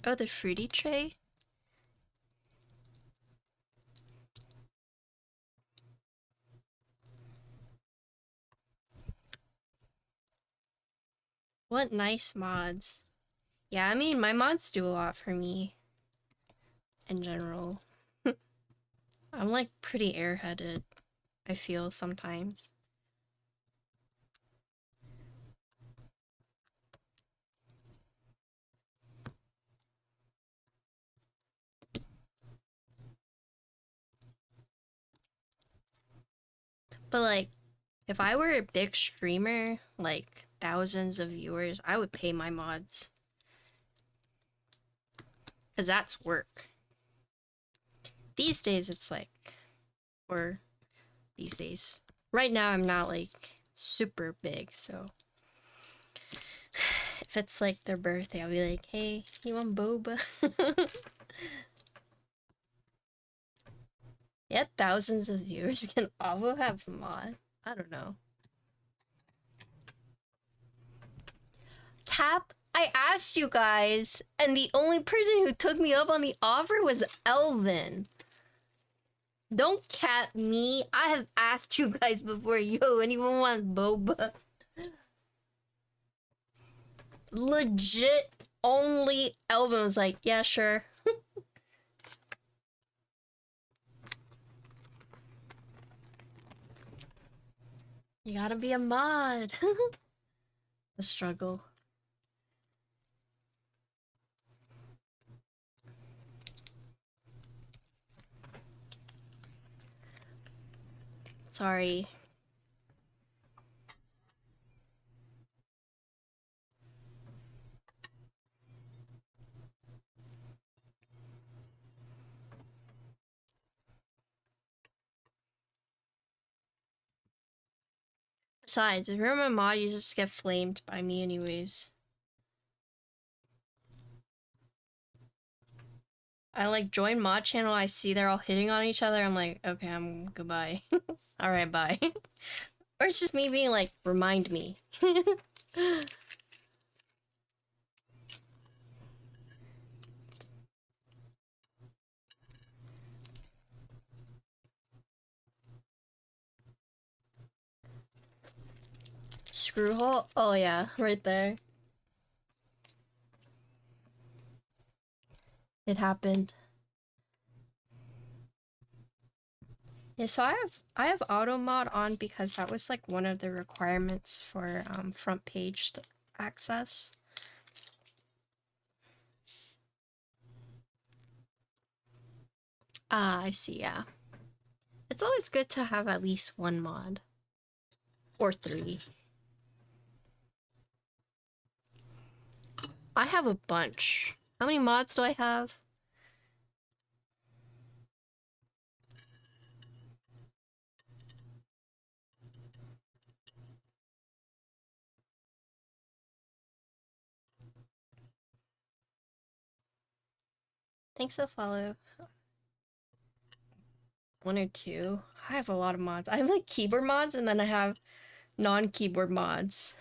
Oh, the fruity tray? What nice mods. Yeah, I mean, my mods do a lot for me. In general. I'm, like, pretty airheaded, I feel, sometimes. But, like, if I were a big streamer, like, thousands of viewers, I would pay my mods. Because that's work. These days, it's like... Or... These days. Right now, I'm not, like, super big, so... If it's, like, their birthday, I'll be like, hey, you want boba? Yeah, thousands of viewers can Avo have mod? I don't know. Cap, I asked you guys, and the only person who took me up on the offer was Elvin. Don't cat me. I have asked you guys before, yo, anyone want boba? Legit, only Elvin was like, yeah, sure. You gotta be a mod. The struggle. Sorry. Besides, if you're my mod, you just get flamed by me anyways. I like join mod channel, I see they're all hitting on each other, I'm like, okay, I'm goodbye. Alright, bye. Or it's just me being like, remind me. screw hole? Oh yeah, right there. It happened. Yeah, so I have auto mod on because that was like one of the requirements for front page access. Ah, I see, yeah. It's always good to have at least one mod. Or 3. I have a bunch. How many mods do I have? Thanks for the follow. 1 or 2. I have a lot of mods. I have like keyboard mods and then I have non-keyboard mods.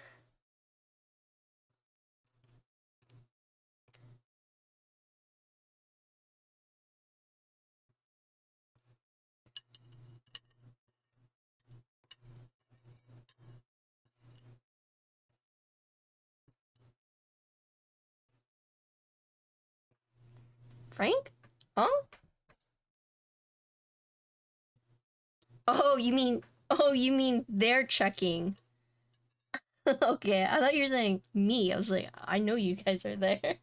Frank? Huh? Oh, you mean they're checking. Okay, I thought you were saying me. I was like, I know you guys are there.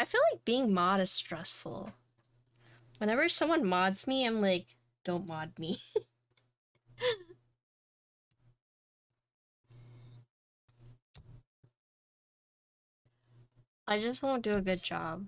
I feel like being mod is stressful. Whenever someone mods me, I'm like, don't mod me. I just won't do a good job.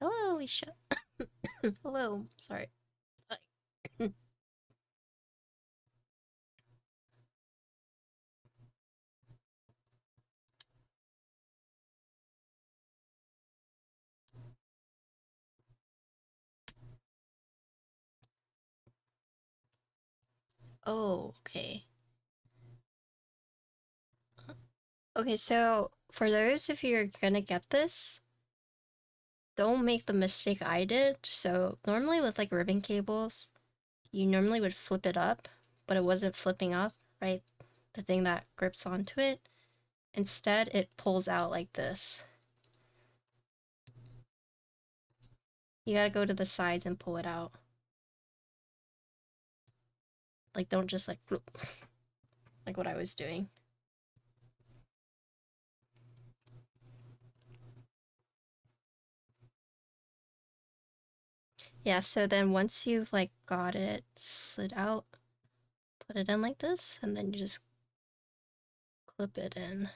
Hello, Alicia. Hello, sorry. Hi. Oh, okay. Okay, so for those if you're gonna get this, don't make the mistake I did. So normally with like ribbon cables, you normally would flip it up, but it wasn't flipping up, right? The thing that grips onto it. Instead, it pulls out like this. You gotta go to the sides and pull it out. Like, don't just like, like what I was doing. Yeah, so then once you've like got it slid out, put it in like this, and then you just clip it in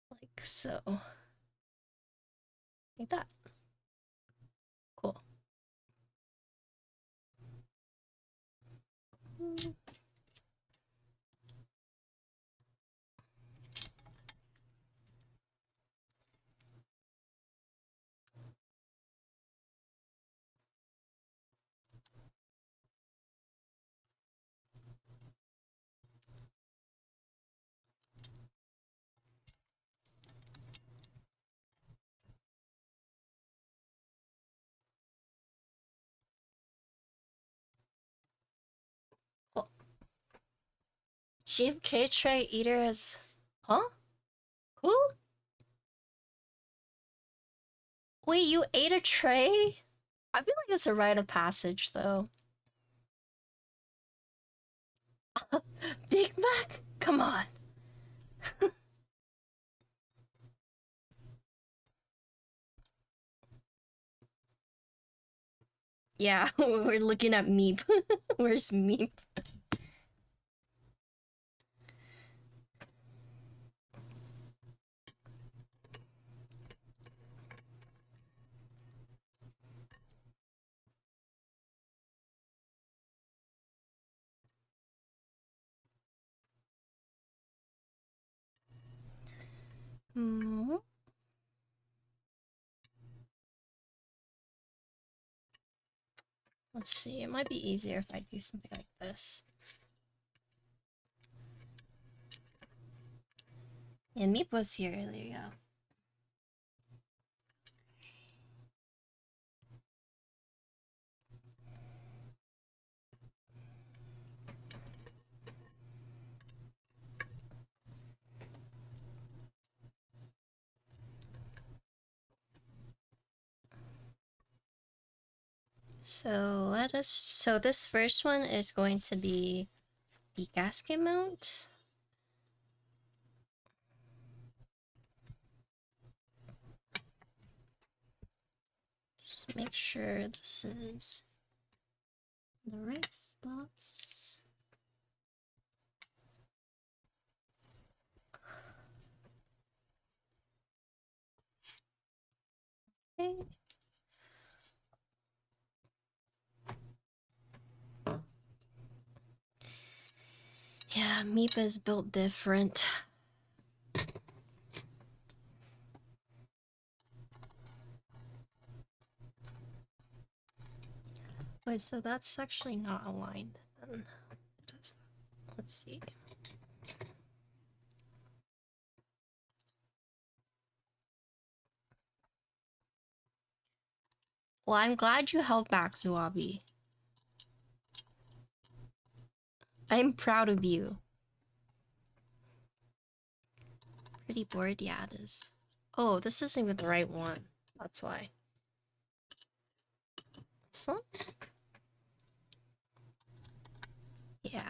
like so. Like that. Cool. Cool. GMK tray eater is... Huh? Who? Wait, you ate a tray? I feel like it's a rite of passage, though. Big Mac? Come on. Yeah, we're looking at Meep. Where's Meep? Hmm. Let's see, it might be easier if I do something like this. Yeah, Meep was here. There you go. So this first one is going to be the gasket mount. Just make sure this is the right spots. Okay. Yeah, Meep is built different. Wait, so that's actually not aligned then. Let's see. Well, I'm glad you held back, Zuabi. I'm proud of you. Pretty bored? Yeah, it is. Oh, this isn't even the right one. That's why. So? Yeah.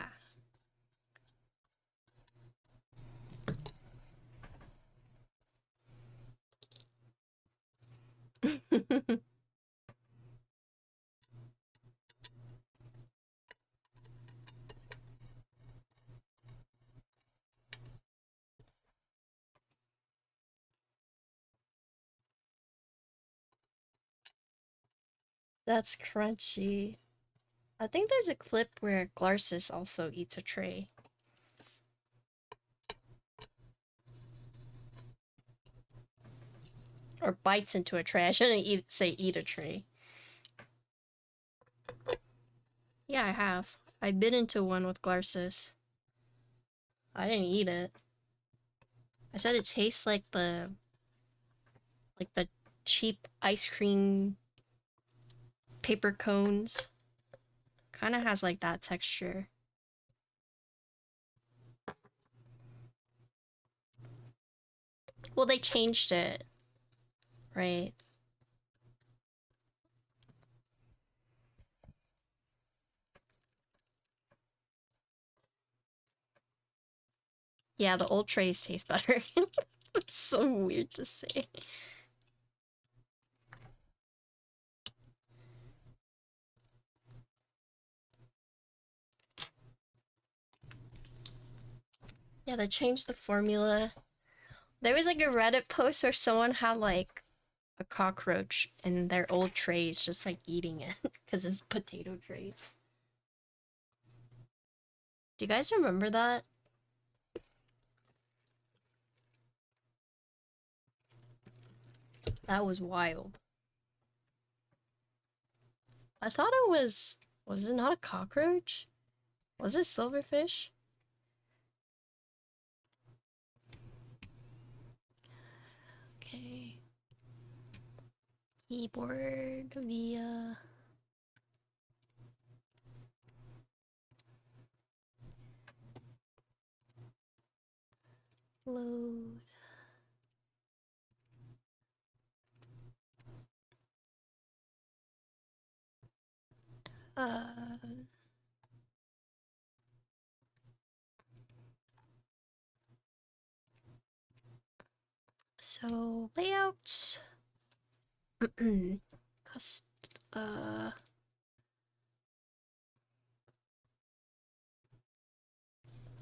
That's crunchy. I think there's a clip where Glarsis also eats a tray. Or bites into a tray. I shouldn't say eat a tray. Yeah, I have. I bit into one with Glarsis. I didn't eat it. I said it tastes like the cheap ice cream paper cones. Kind of has like that texture. Well, they changed it, right? Yeah, the old trays taste better. It's so weird to say. Yeah, they changed the formula. There was like a Reddit post where someone had like a cockroach in their old trays, just like eating it because it's potato tray. Do you guys remember that? That was wild. I thought it was it not a cockroach? Was it silverfish? Okay. Keyboard via load. Uh, so layout. Cust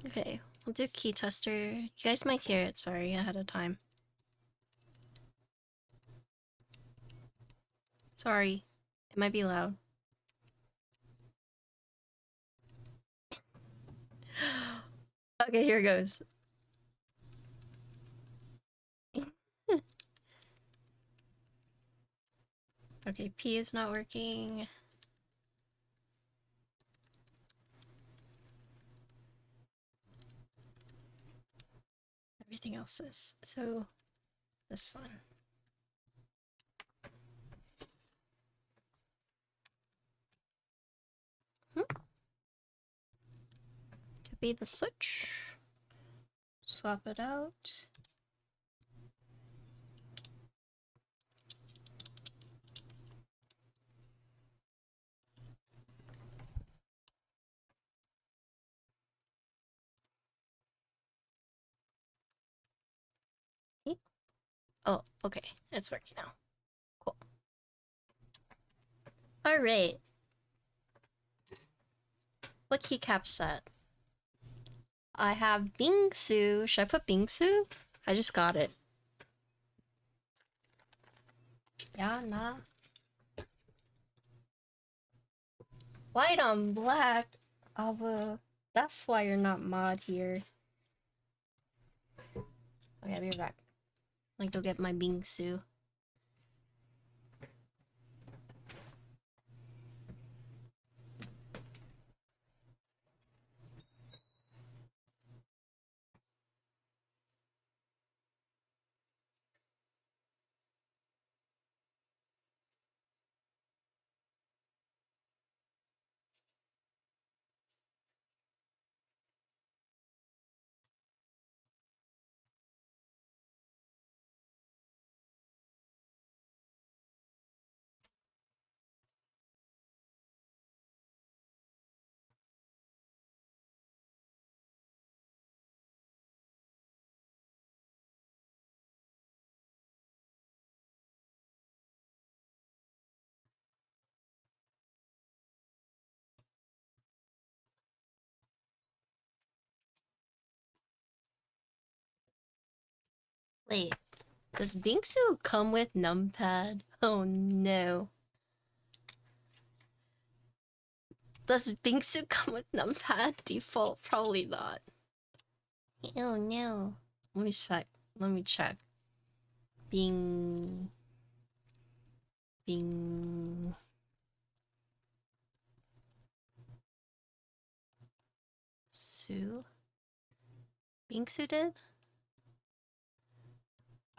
Okay, we'll do key tester. You guys might hear it, sorry, ahead of time. Sorry, it might be loud. Okay, here goes. Okay, P is not working. Everything else is. So, this one. Could be the switch. Swap it out. Oh, okay. It's working now. Cool. Alright. What keycap set? I have Bingsu. Should I put Bingsu? I just got it. Yeah, nah. White on black. That's why you're not mod here. Okay, I'll be right back. Like, go get my Bingsu. Wait, does Bingsu come with numpad? Oh no. Does Bingsu come with numpad default? Probably not. Oh no. Let me check. Let me check. Bing. Bing. Su? Bingsu did?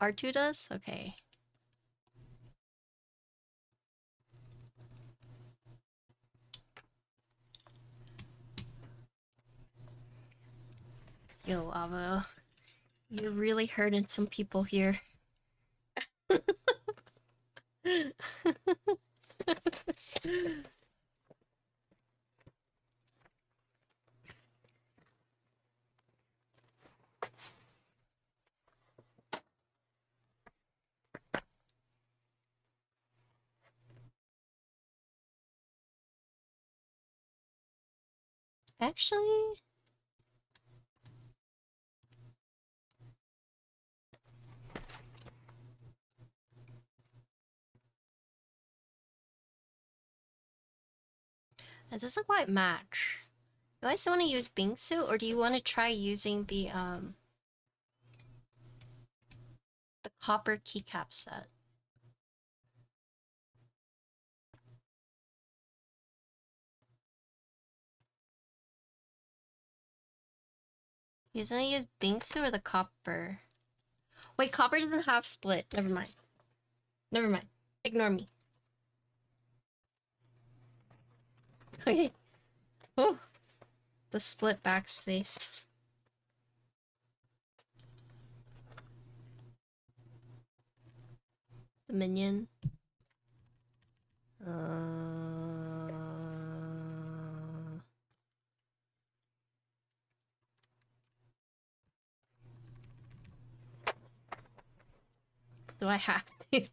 R2 does? Okay. Yo, Avo. You're really hurting some people here. Actually, it doesn't quite match. Do I still want to use Bingsu, or do you want to try using the copper keycap set? You gonna use Bingsu or the copper? Wait, copper doesn't have split. Never mind. Never mind. Ignore me. Okay. Oh, the split backspace. The minion. Do I have to?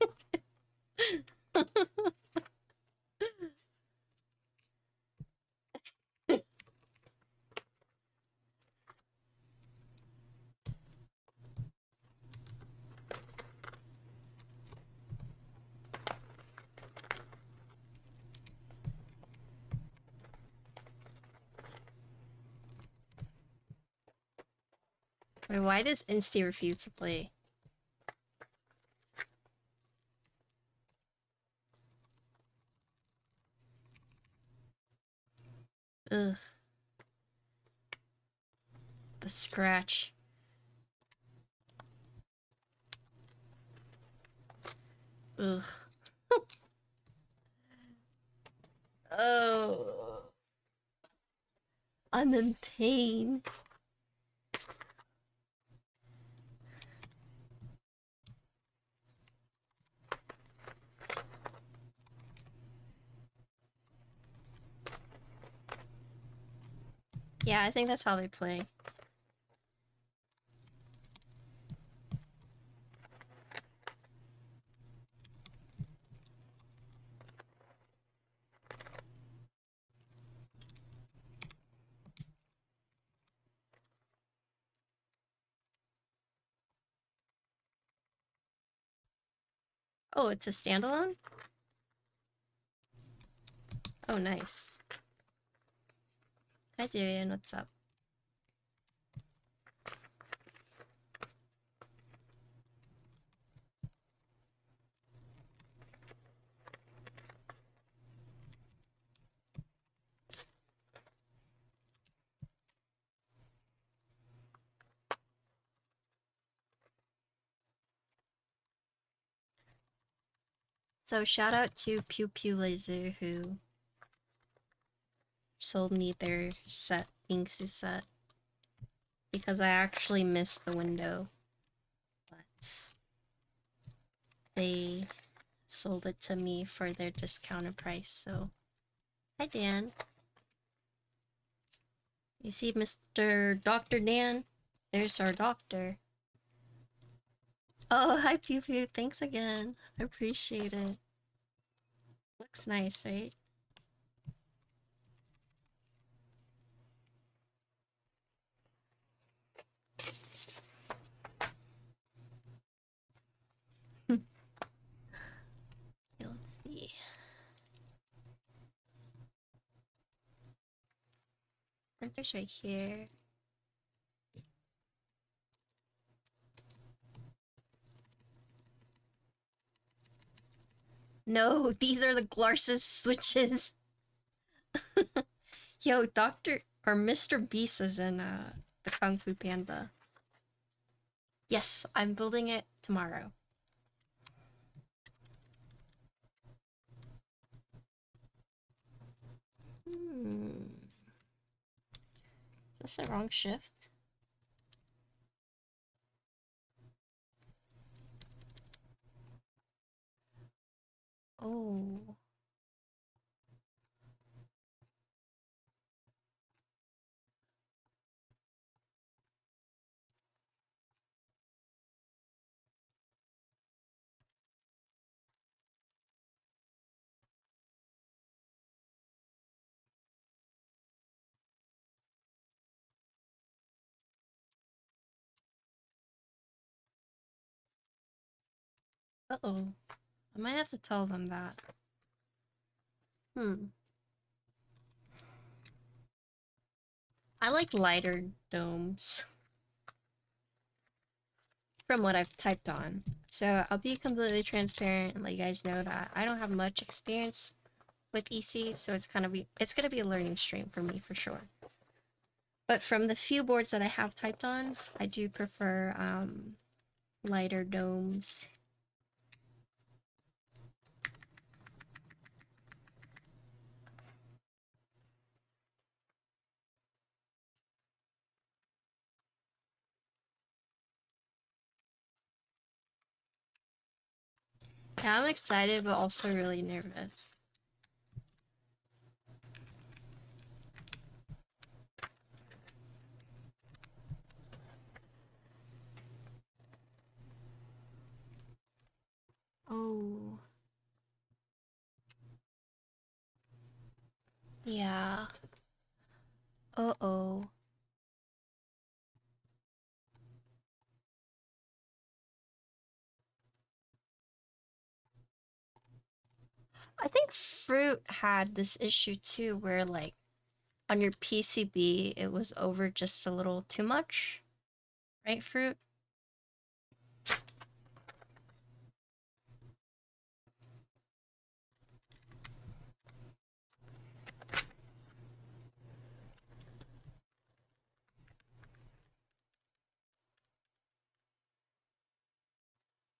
Wait, why does Insty refuse to play? Ugh. The scratch. Ugh. Oh. I'm in pain. Yeah, I think that's how they play. Oh, it's a standalone? Oh, nice. Hi, Darian. What's up? So shout out to Pew Pew Laser who sold me their set, Bingsu set, because I actually missed the window, but they sold it to me for their discounted price. So hi, Dan. You see Mr. Dr. Dan? There's our doctor. Oh, hi, Pew Pew. Thanks again. I appreciate it. Looks nice, right? Let's see. Printer's right here. No, these are the Glarsis switches. Yo, Dr. or Mr. Beast is in the Kung Fu Panda. Yes, I'm building it tomorrow. Is this the wrong shift? Oh. Uh-oh. I might have to tell them that. I like lighter domes from what I've typed on. So I'll be completely transparent and let you guys know that I don't have much experience with EC, so it's gonna be a learning stream for me for sure. But from the few boards that I have typed on, I do prefer lighter domes. Yeah, I'm excited, but also really nervous. Oh. Yeah. Uh-oh. I think Fruit had this issue too, where like on your PCB, it was over just a little too much. Right, Fruit?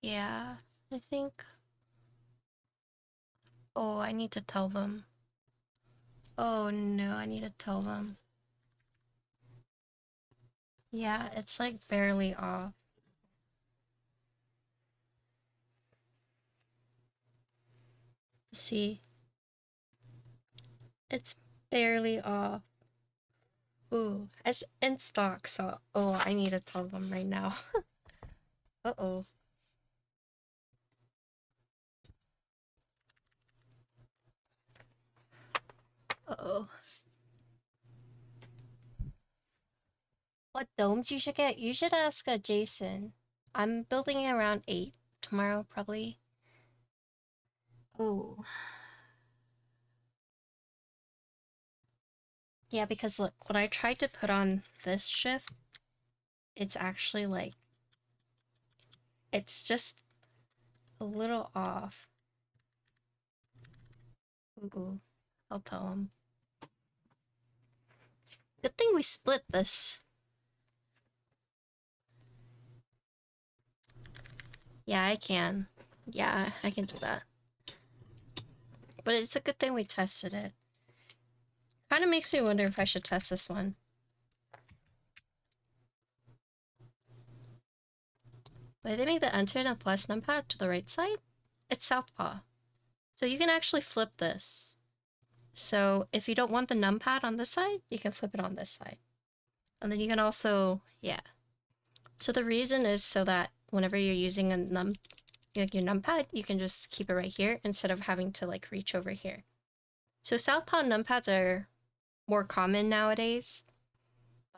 Yeah, I think... Oh, I need to tell them. Oh no, I need to tell them. Yeah, it's like barely off. See? It's barely off. Ooh, it's in stock, so... Oh, I need to tell them right now. Uh-oh. Uh-oh. What domes you should get? You should ask Jason. I'm building it around 8 tomorrow, probably. Oh. Yeah, because look, when I tried to put on this shift, it's actually like... It's just a little off. Ooh. I'll tell him. Good thing we split this. Yeah, I can. Yeah, I can do that. But it's a good thing we tested it. Kind of makes me wonder if I should test this one. Wait, they make the enter and plus numpad to the right side? It's southpaw. So you can actually flip this. So if you don't want the numpad on this side, you can flip it on this side. And then you can also, yeah. So the reason is so that whenever you're using a your numpad, you can just keep it right here instead of having to like reach over here. So southpaw numpads are more common nowadays,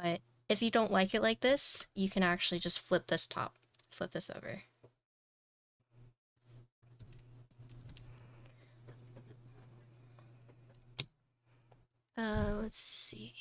but if you don't like it like this, you can actually just flip this top, flip this over. Let's see.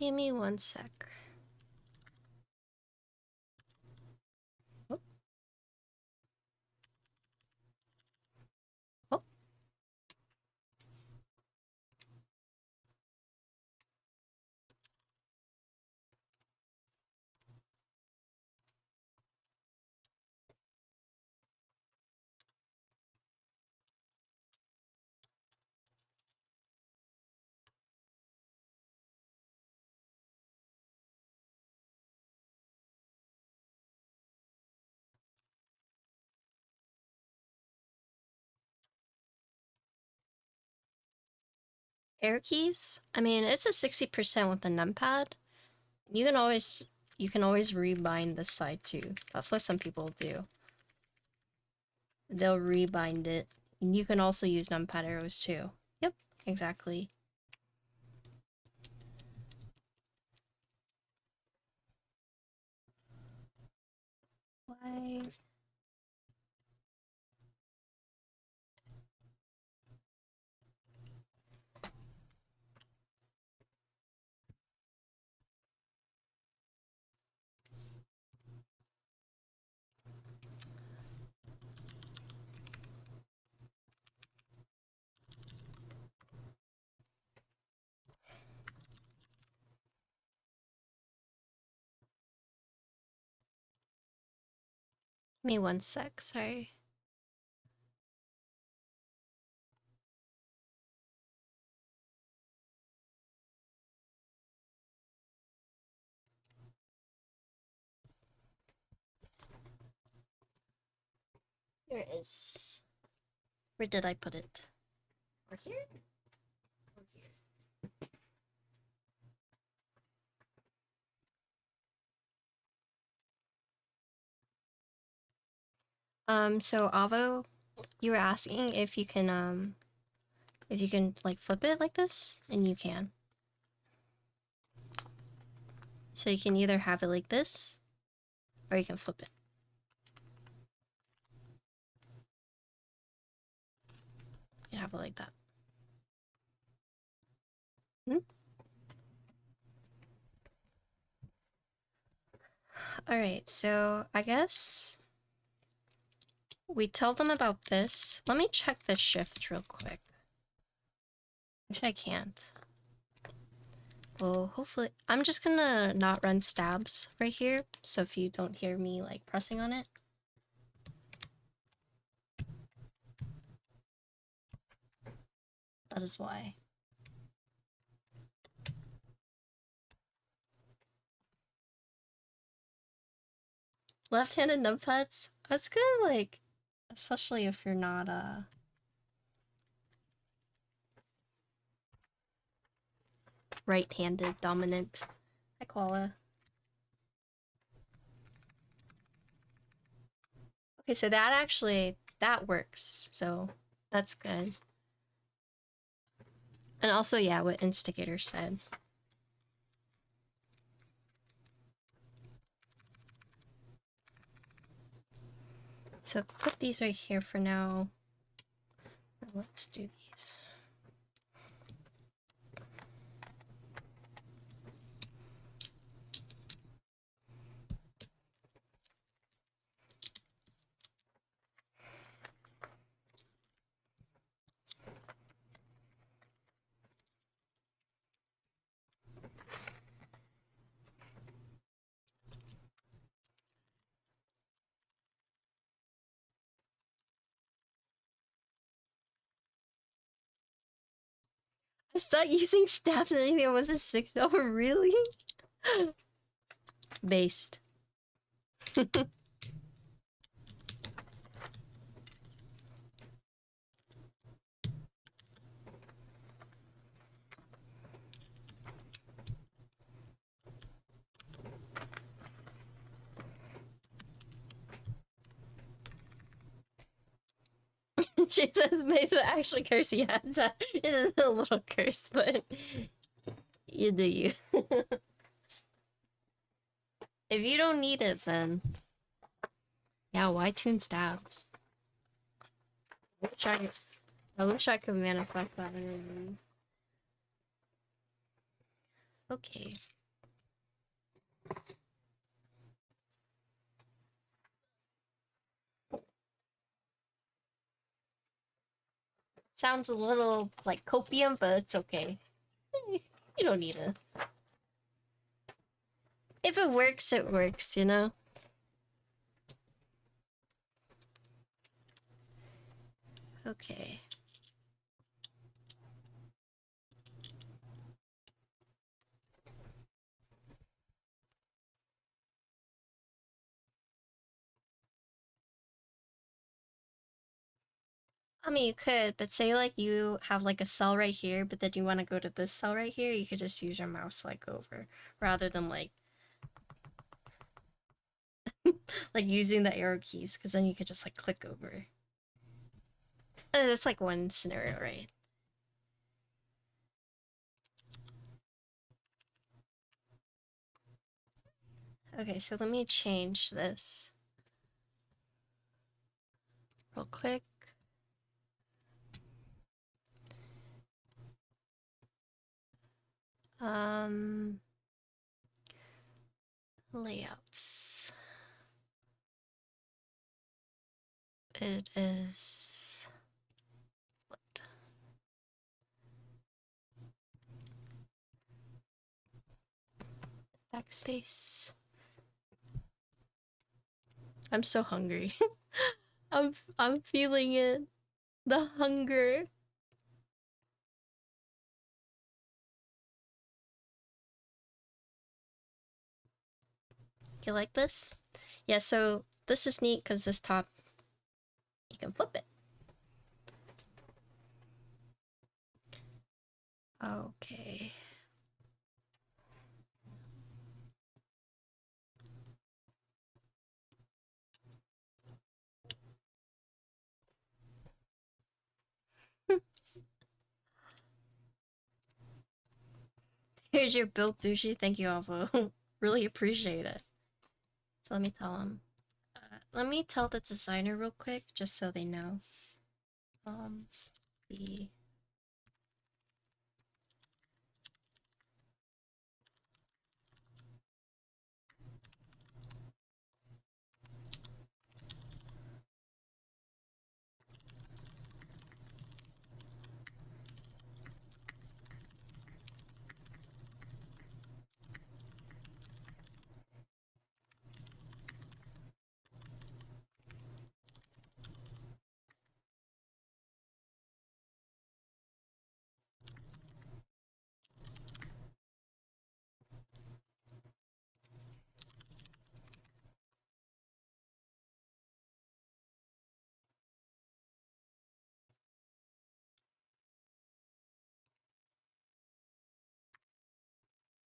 Give me one sec. Oh. Oh. Air keys? I mean, it's a 60% with the numpad. You can always rebind this side too. That's what some people do. They'll rebind it. And you can also use numpad arrows too. Yep, exactly. Why? Give me one sec, sorry. Here it is. Where did I put it? Over here? Over here. So Avo, you were asking if you can like flip it like this, and you can. So you can either have it like this, or you can flip it. You can have it like that. Hmm? Alright, so I guess we tell them about this. Let me check the shift real quick. Wish I can't. Well, hopefully... I'm just gonna not run stabs right here, so if you don't hear me, like, pressing on it. That is why. Left-handed numpads? I was gonna, like... Especially if you're not, right-handed dominant. Hi, Koala. Okay, so that actually... That works, so that's good. And also, yeah, what Instigator said. So put these right here for now. Let's do these. I stopped using stabs and anything that was a 6. Oh, really? Based. She says Mace would actually curse. Yeah, it is a little curse, but you do you. If you don't need it, then yeah, why tune stabs? I wish I could manifest that in. Okay. Sounds a little like copium, but it's okay. You don't need it. If it works, you know? Okay. I mean, you could, but say like you have like a cell right here, but then you want to go to this cell right here, you could just use your mouse like over, rather than like like using the arrow keys, because then you could just like click over. That's like one scenario, right? Okay, so let me change this real quick. Layouts. It is what? Backspace. I'm so hungry. I'm feeling it. The hunger. You like this? Yeah, so this is neat because this top, you can flip it. Okay. Here's your build, Bushi. Thank you, Alvo. Really appreciate it. So let me tell him. Let me tell the designer real quick, just so they know. The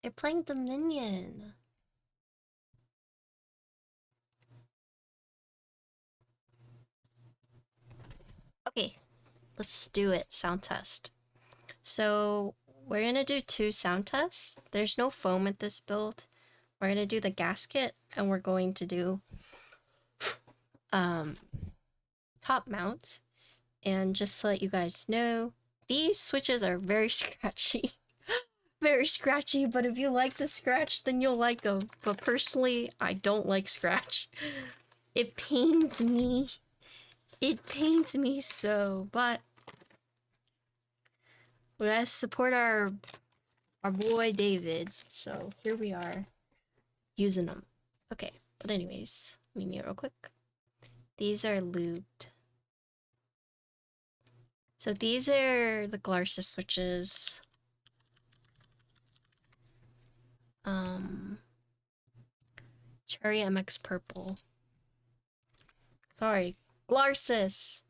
they're playing Dominion. Okay, let's do it. Sound test. So we're gonna do 2 sound tests. There's no foam at this build. We're gonna do the gasket, and we're going to do top mount. And just to let you guys know, these switches are very scratchy. Very scratchy, but if you like the scratch, then you'll like them. But personally, I don't like scratch. It pains me. It pains me so, but let's support our boy David. So here we are, using them. Okay, but anyways, let me mute real quick. These are lubed. So these are the Glarsa switches. Cherry MX purple. Sorry, Glarsis.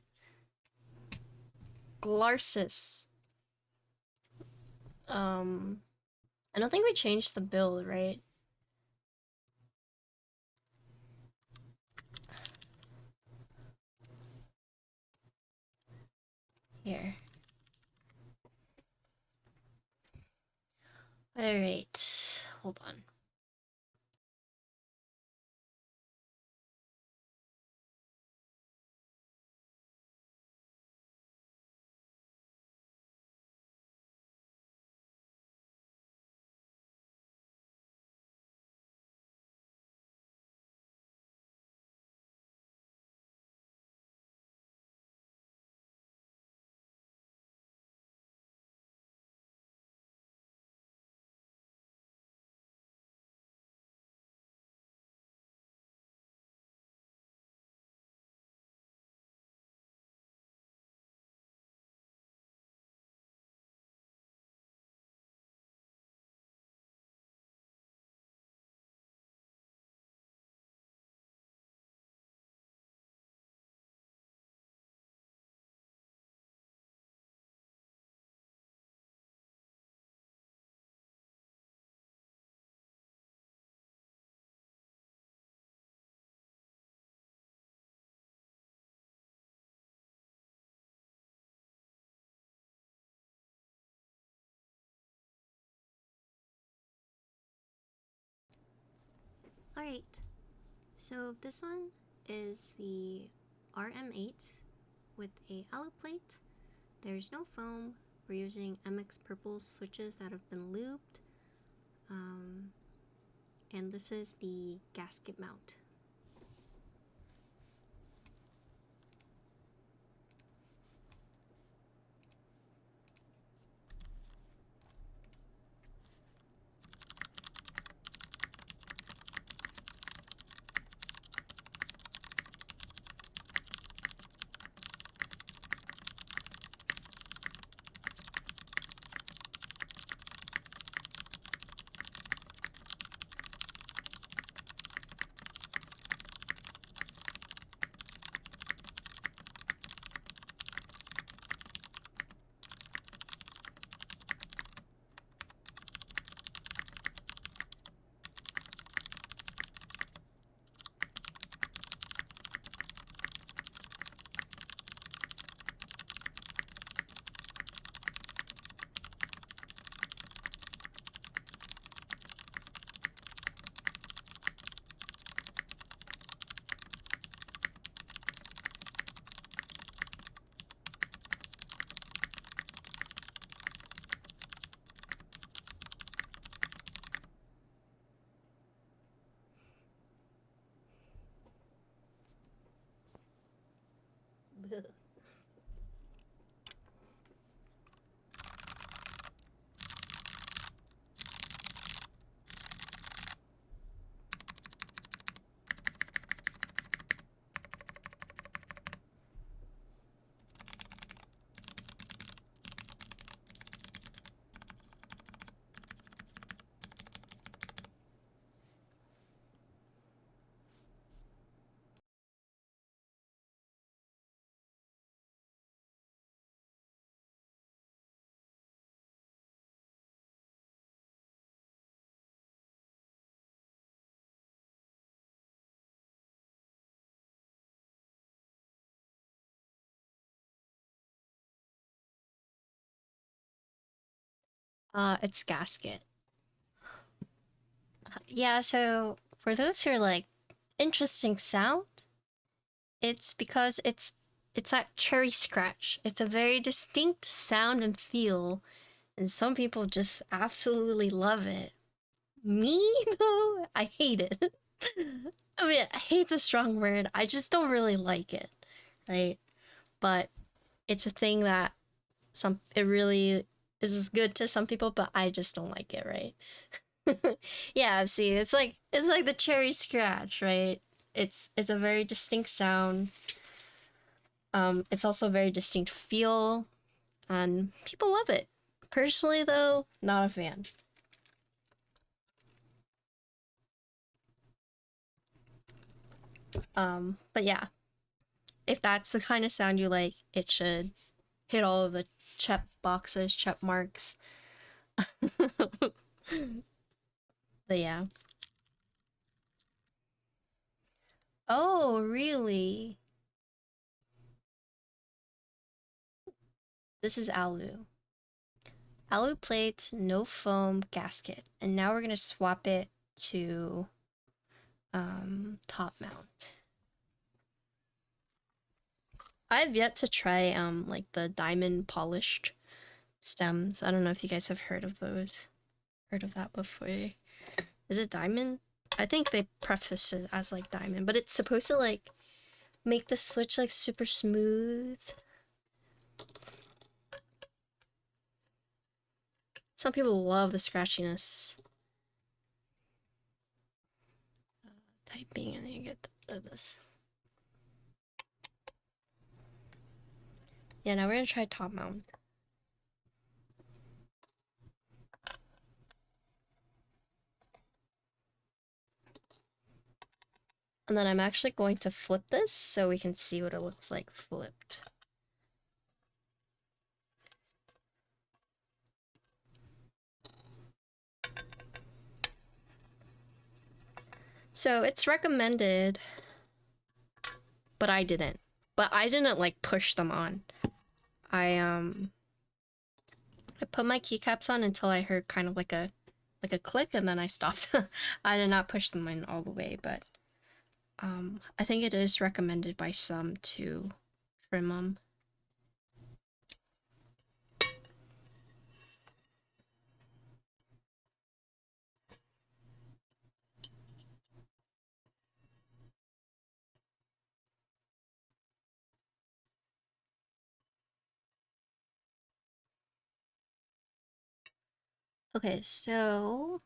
Glarsis. I don't think we changed the build, right? Here. Alright, hold on. Alright, so this one is the RM.8 with a alloy plate. There's no foam. We're using MX purple switches that have been lubed. And this is the gasket mount. It's gasket. Yeah, so for those who are like, interesting sound, it's because it's that cherry scratch. It's a very distinct sound and feel, and some people just absolutely love it. Me though, I hate it. I mean, hate's a strong word. I just don't really like it, right? But it's a thing that it really is good to some people, but I just don't like it, right? Yeah, see, it's like the cherry scratch, right? It's a very distinct sound. It's also a very distinct feel, and people love it. Personally, though, not a fan. But yeah, if that's the kind of sound you like, it should hit all of the check boxes, check marks. But yeah. Oh, really? This is Alu. Alu plate, no foam gasket. And now we're gonna swap it to top mount. I've yet to try like the diamond polished stems. I don't know if you guys have heard of those. Heard of that before. Is it diamond? I think they preface it as like diamond, but it's supposed to like make the switch like super smooth. Some people love the scratchiness. Typing and you get this. Yeah, now we're gonna try top mount. And then I'm actually going to flip this so we can see what it looks like flipped. So it's recommended, but I didn't. But I didn't like push them on. I put my keycaps on until I heard kind of like a click, and then I stopped. I did not push them in all the way, but I think it is recommended by some to trim them. Okay, so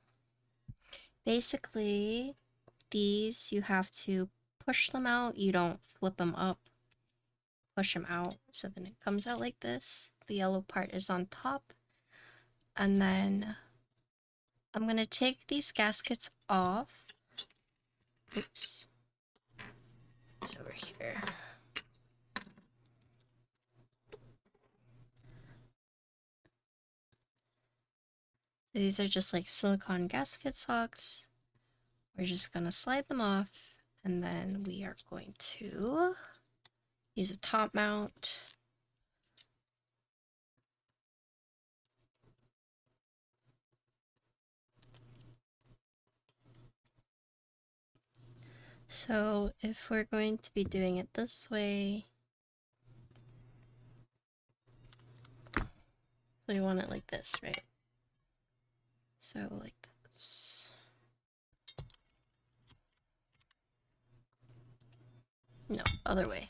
basically these you have to push them out. You don't flip them up. Push them out. So then it comes out like this. The yellow part is on top. And then I'm gonna take these gaskets off. Oops. It's over here. These are just like silicone gasket socks. We're just gonna slide them off, and then we are going to use a top mount. So if we're going to be doing it this way, so you want it like this, right? So like this. No, other way.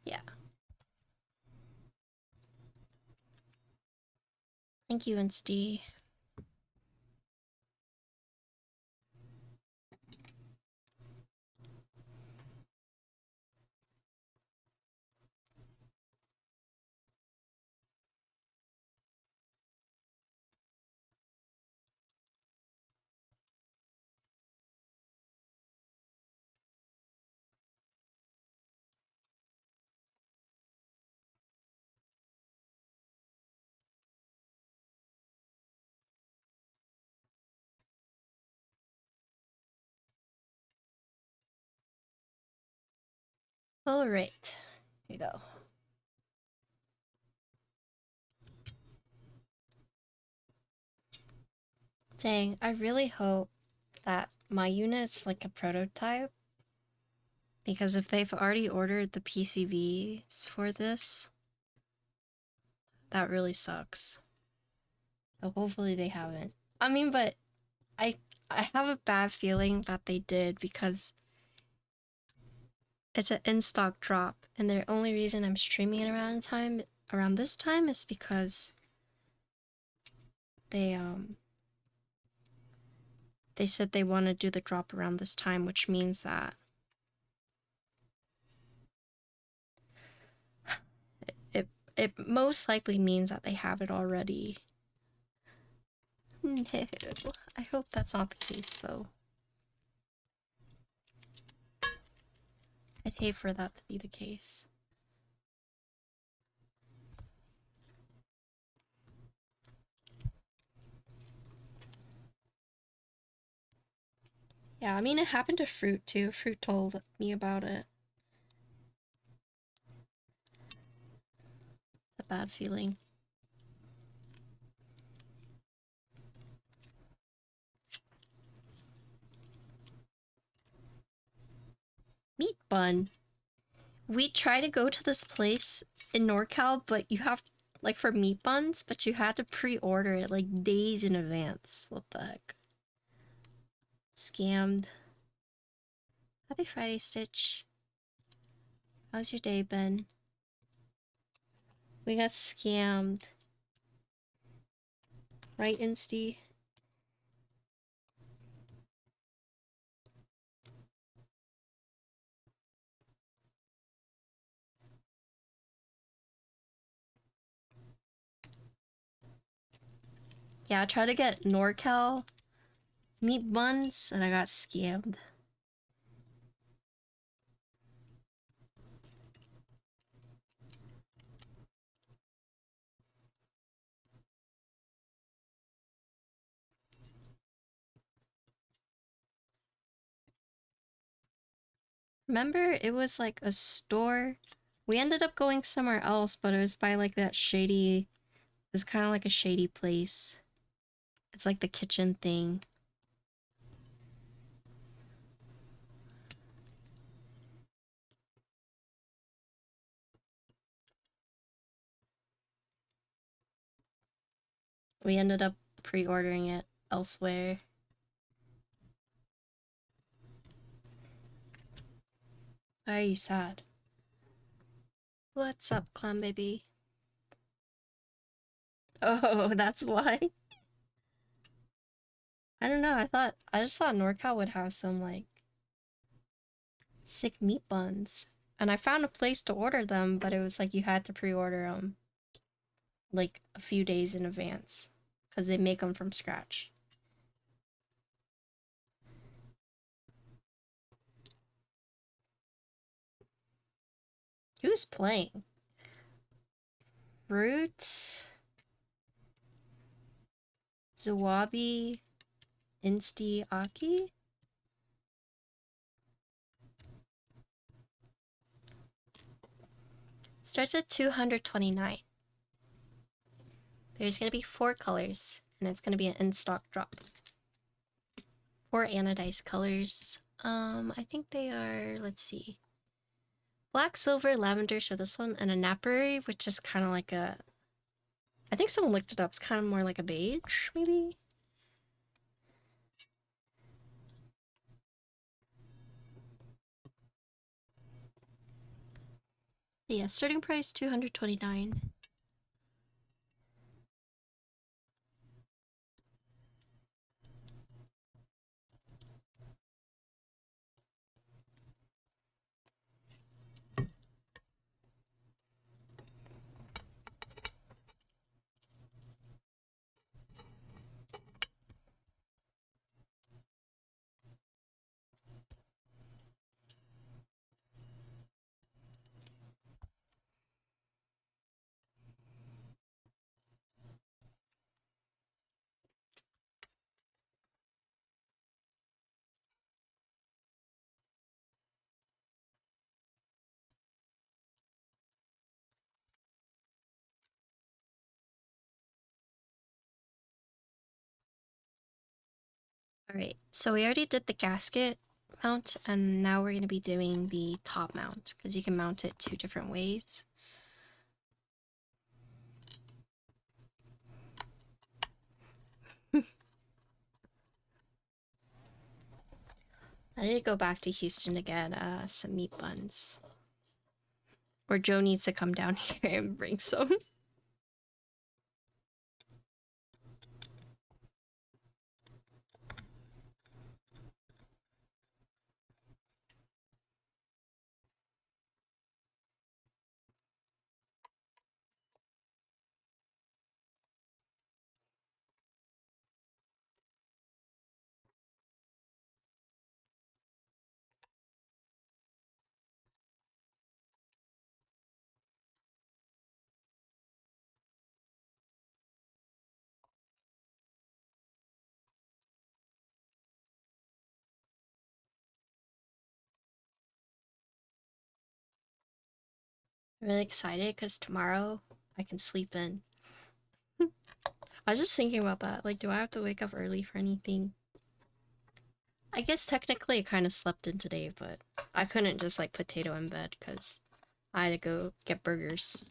Yeah. Thank you, Insty. Alright, here you go. Dang, I really hope that my unit is like a prototype. Because if they've already ordered the PCBs for this, that really sucks. So hopefully they haven't. I mean, but I have a bad feeling that they did because it's an in-stock drop, and the only reason I'm streaming it around this time is because they said they want to do the drop around this time, which means that it most likely means that they have it already. No, I hope that's not the case though. I'd hate for that to be the case. Yeah, I mean, it happened to Fruit too. Fruit told me about it. It's a bad feeling. Meat bun. We try to go to this place in NorCal, but you have, like, for meat buns, but you had to pre-order it, like, days in advance. What the heck? Scammed. Happy Friday, Stitch. How's your day been? We got scammed. Right, Insty? Yeah, I tried to get NorCal meat buns, and I got scammed. Remember, it was like a store. We ended up going somewhere else, but it was by like that shady. It was kind of like a shady place. It's like the kitchen thing. We ended up pre-ordering it elsewhere. Why are you sad? What's up, clown baby? Oh, that's why? I don't know, I just thought NorCal would have some, like, sick meat buns. And I found a place to order them, but it was like you had to pre-order them, like, a few days in advance. Because they make them from scratch. Who's playing? Fruit, Zawabi, Insty, Aki? Starts at 229. There's gonna be 4 colors, and it's gonna be an in-stock drop. 4 anodized colors. I think they are, let's see. Black, silver, lavender, so this one, and a napery, which is kind of like a... I think someone looked it up, it's kind of more like a beige, maybe? But yeah, starting price 229. Alright, so we already did the gasket mount, and now we're going to be doing the top mount, because you can mount it 2 different ways. I need to go back to Houston to get some meat buns. Or Joe needs to come down here and bring some. I'm really excited because tomorrow I can sleep in. I was just thinking about that. Like, do I have to wake up early for anything? I guess technically I kind of slept in today, but I couldn't just like potato in bed because I had to go get burgers.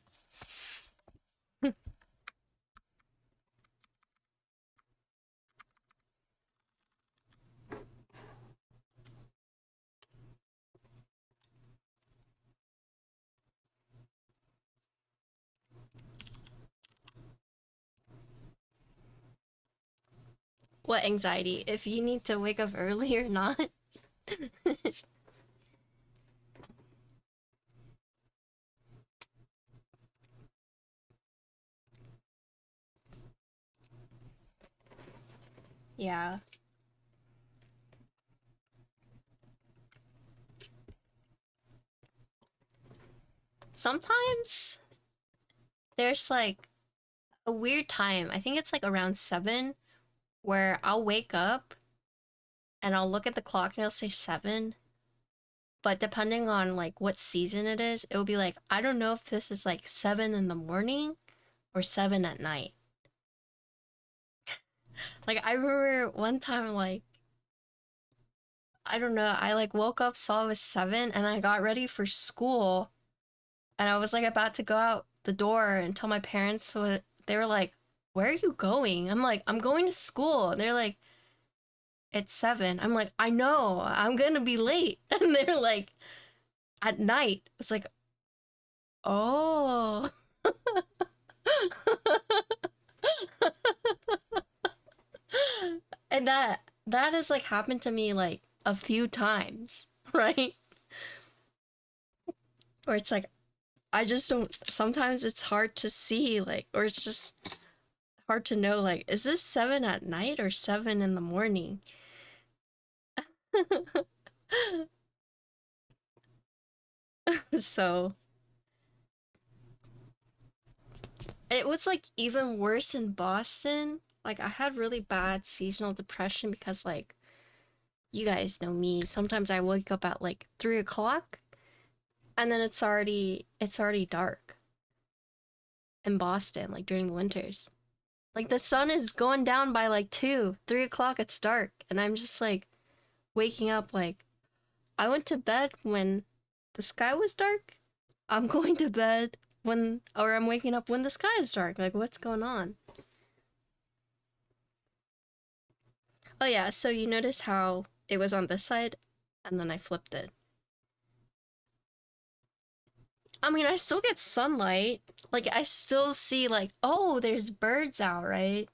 What anxiety? If you need to wake up early or not? Yeah. Sometimes there's like a weird time. I think it's like around 7 where I'll wake up and I'll look at the clock and it'll say 7. But depending on like what season it is, it'll be like, I don't know if this is like 7 in the morning or 7 at night. Like I remember one time like I don't know, I like woke up, saw it was 7, and I got ready for school and I was like about to go out the door and tell my parents, so they were like, "Where are you going?" I'm like, "I'm going to school." And they're like, "It's 7." I'm like, "I know, I'm gonna be late." And they're like, "At night." It's like, "Oh." And that has like happened to me like a few times, right? Or it's like I just don't, sometimes it's hard to see like, or it's just hard to know like, is this 7 at night or 7 in the morning? So it was like even worse in Boston. Like I had really bad seasonal depression because like you guys know me. Sometimes I wake up at like 3 o'clock and then it's already dark in Boston, like during the winters. Like the sun is going down by like 3 o'clock, it's dark. And I'm just like waking up like I went to bed when the sky was dark. I'm going to bed or I'm waking up when the sky is dark. Like what's going on? Oh yeah, so you notice how it was on this side and then I flipped it. I mean, I still get sunlight. Like I still see like, oh, there's birds out, right?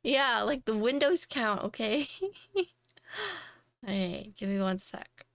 Yeah, like the windows count, okay? Hey, give me 1 sec.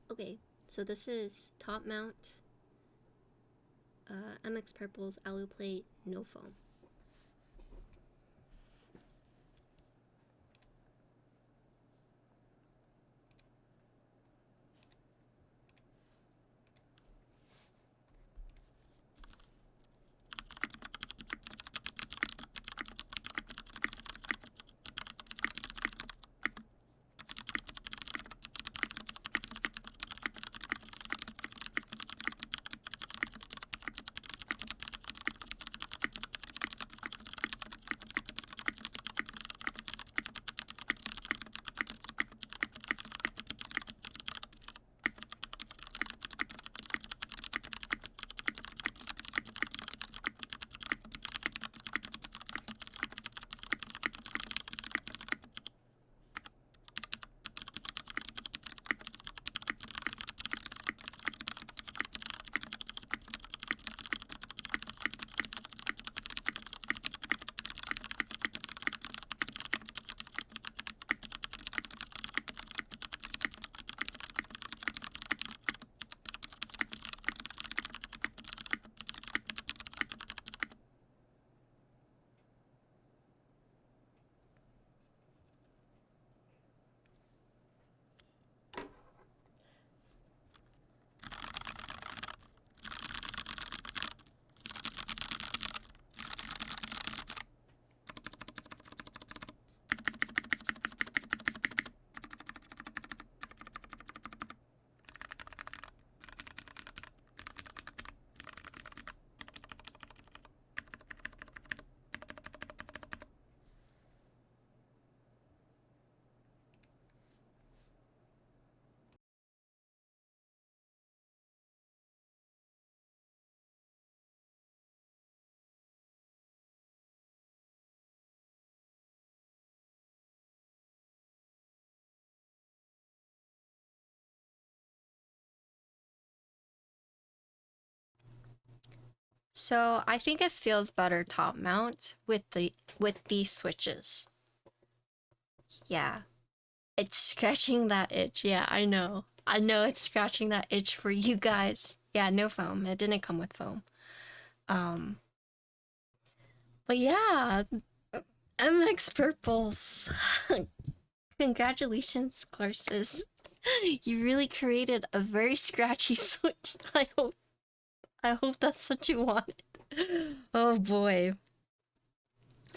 Okay, so this is top mount, MX Purple's alloy plate, no foam. So I think it feels better top mount with these switches. Yeah. It's scratching that itch. Yeah, I know. I know it's scratching that itch for you guys. Yeah, no foam. It didn't come with foam. Um, but yeah, MX Purples. Congratulations, Clarsis. You really created a very scratchy switch. I hope that's what you wanted. Oh boy.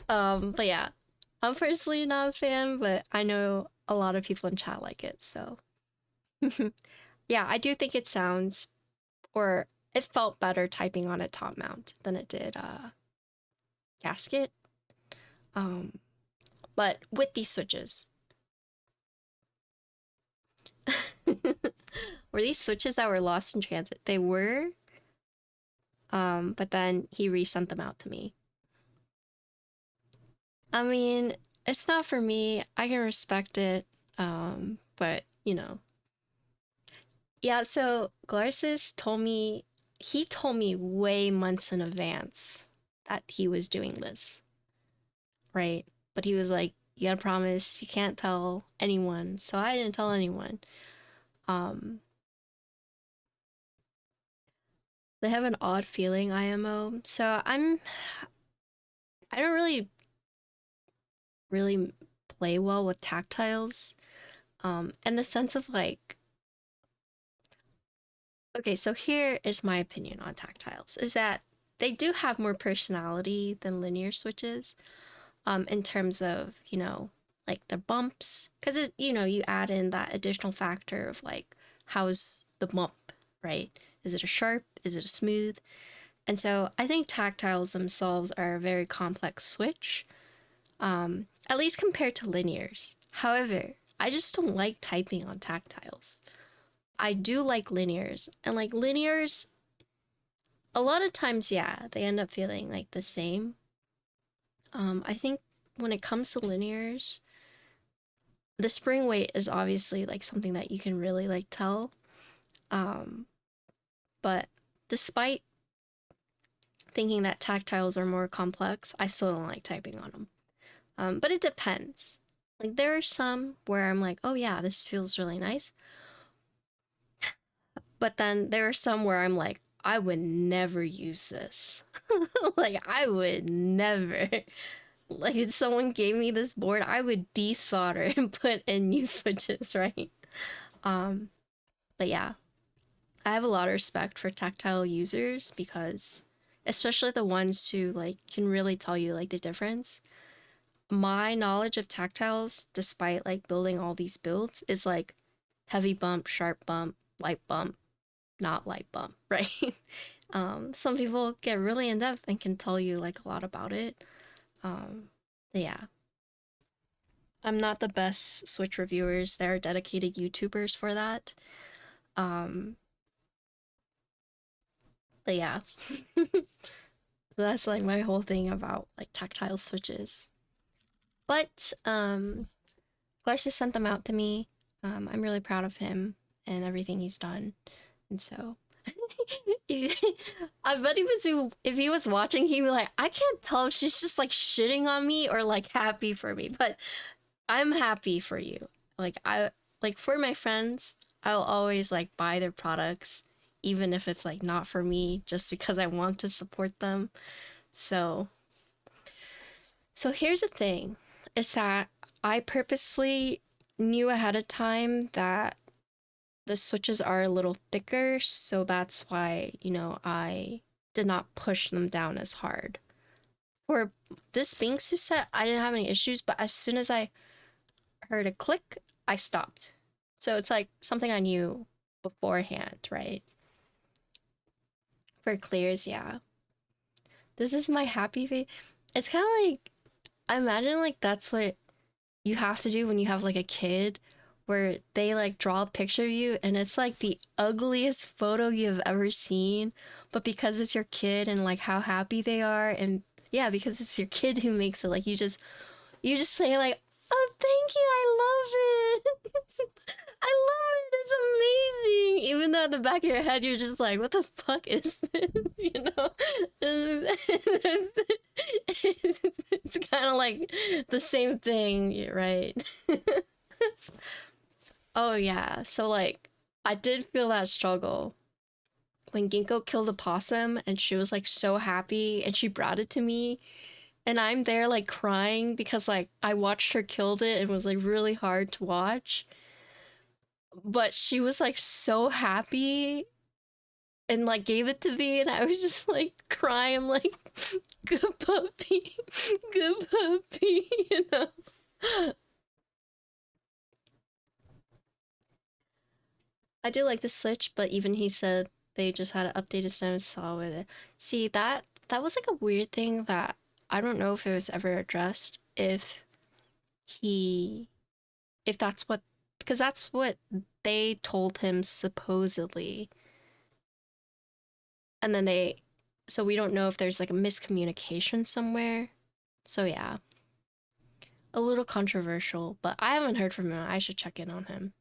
But yeah. I'm personally not a fan, but I know a lot of people in chat like it, so yeah, I do think it sounds or it felt better typing on a top mount than it did gasket. Um, but with these switches. Were these switches that were lost in transit? They were. But then he resent them out to me. I mean, it's not for me. I can respect it. But you know. Yeah, so Glarcis told me he told me way months in advance that he was doing this. Right? But he was like, you gotta promise you can't tell anyone. So I didn't tell anyone. Um they have an odd feeling, IMO. So I don't really play well with tactiles. In the sense of like, okay, so here is my opinion on tactiles is that they do have more personality than linear switches, in terms of, like the bumps. Because, you add in that additional factor of like, how's the bump, right? Is it a sharp? Is it a smooth? And so I think tactiles themselves are a very complex switch, at least compared to linears. However, I just don't like typing on tactiles. I do like linears, and like linears, a lot of times, yeah, they end up feeling like the same. I think when it comes to linears, the spring weight is obviously like something that you can really like tell. Um, but despite thinking that tactiles are more complex, I still don't like typing on them. But it depends. Like there are some where I'm like, oh yeah, this feels really nice. But then there are some where I'm like, I would never use this. Like I would never. Like if someone gave me this board, I would desolder and put in new switches, right? Um, but yeah, I have a lot of respect for tactile users because especially the ones who like can really tell you like the difference. My knowledge of tactiles, despite like building all these builds, is like heavy bump, sharp bump, light bump, not light bump, right? Some people get really in depth and can tell you like a lot about it. Yeah, I'm not the best Switch reviewers. There are dedicated YouTubers for that. Um, but yeah, that's like my whole thing about like tactile switches. But Garcia sent them out to me. I'm really proud of him and everything he's done. And so I bet if he was watching, he'd be like, I can't tell if she's just like shitting on me or like happy for me. But I'm happy for you. Like for my friends, I'll always like buy their products, even if it's like not for me, just because I want to support them. So so here's the thing, is that I purposely knew ahead of time that the switches are a little thicker, so that's why, I did not push them down as hard. For this Bingsu set, I didn't have any issues, but as soon as I heard a click, I stopped. So it's like something I knew beforehand, right? For clears, yeah. This is my happy face. It's kind of like, I imagine like that's what you have to do when you have like a kid where they like draw a picture of you and it's like the ugliest photo you've ever seen, but because it's your kid and like how happy they are, and yeah, because it's your kid who makes it, like you just say like, oh thank you, I love it. I love It's amazing. Even though at the back of your head you're just like, what the fuck is this? You know? It's kind of like the same thing, right? Oh yeah. So like I did feel that struggle when Ginkgo killed a possum and she was like so happy and she brought it to me and I'm there like crying because like I watched her killed it and it was like really hard to watch. But she was like so happy and like gave it to me and I was just like crying. I'm like, good puppy, good puppy, you know. I do like the Switch, but even he said they just had to update his nose saw with it. See, that was like a weird thing that I don't know if it was ever addressed he if that's what because that's what they told him supposedly. And then so we don't know if there's like a miscommunication somewhere. So yeah. A little controversial, but I haven't heard from him. I should check in on him.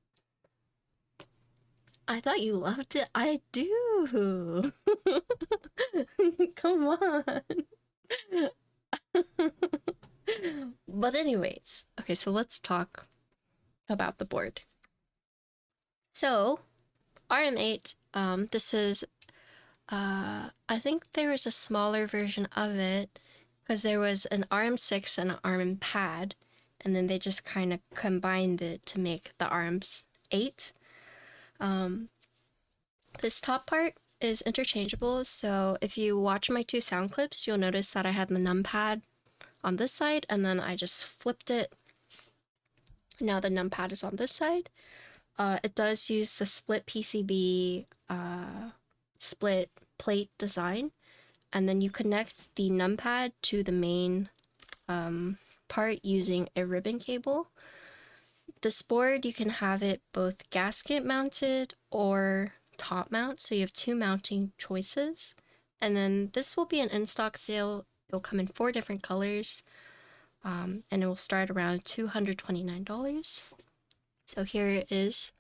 I thought you loved it. I do. Come on. But anyways, okay, so let's talk about the board. So, RM.8, this is I think there was a smaller version of it because there was an RM6 and an RM pad, and then they just kind of combined it to make the RM8. This top part is interchangeable, so if you watch my 2 sound clips, you'll notice that I had the numpad on this side, and then I just flipped it. Now the numpad is on this side. It does use the split PCB, split plate design, and then you connect the numpad to the main part using a ribbon cable. This board, you can have it both gasket mounted or top mount, so you have 2 mounting choices. And then this will be an in-stock sale. It'll come in 4 different colors, and it will start around $229. So here is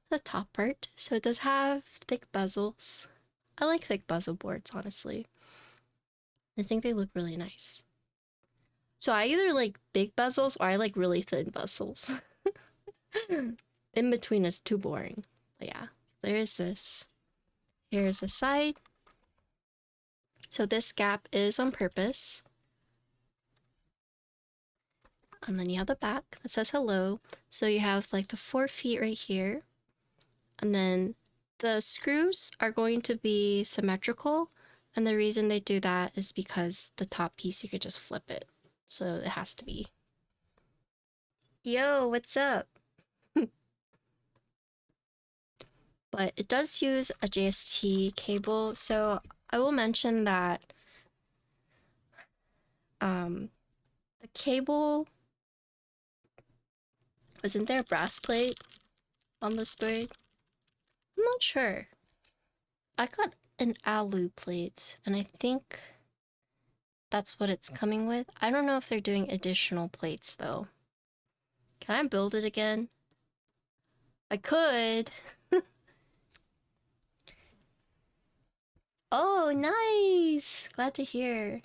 the top part. So it does have thick bezels. I like thick bezel boards, honestly. I think they look really nice. So I either like big bezels or I like really thin bezels. In between is too boring. But yeah, there's this. Here's the side. So this gap is on purpose. And then you have the back that says hello. So you have like the 4 feet right here. And then the screws are going to be symmetrical. And the reason they do that is because the top piece, you could just flip it. So it has to be. Yo, what's up? But it does use a JST cable. So I will mention that the cable, wasn't there a brass plate on this board? I'm not sure. I got an alu plate, and I think that's what it's coming with. I don't know if they're doing additional plates though. Can I build it again? I could. Oh, nice! Glad to hear.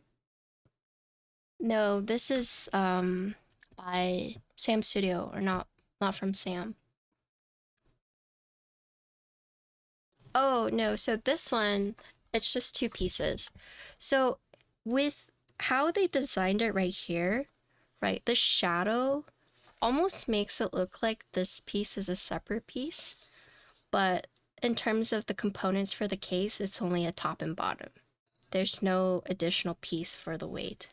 No, this is by Sam Studio, or not from Sam. Oh, no, so this one, it's just 2 pieces. So with how they designed it right here, right, the shadow almost makes it look like this piece is a separate piece, but in terms of the components for the case, it's only a top and bottom. There's no additional piece for the weight.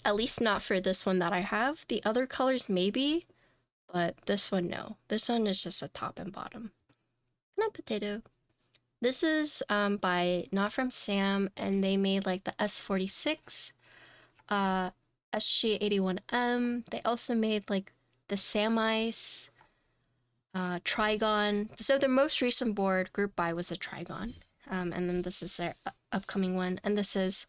At least not for this one that I have. The other colors maybe, but this one no. This one is just a top and bottom. Good potato. This is by Not From Sam, and they made like the S46, SG81M. They also made like the Samice, Trigon. So their most recent board, Group Buy, was a Trigon. And then this is their upcoming one. And this is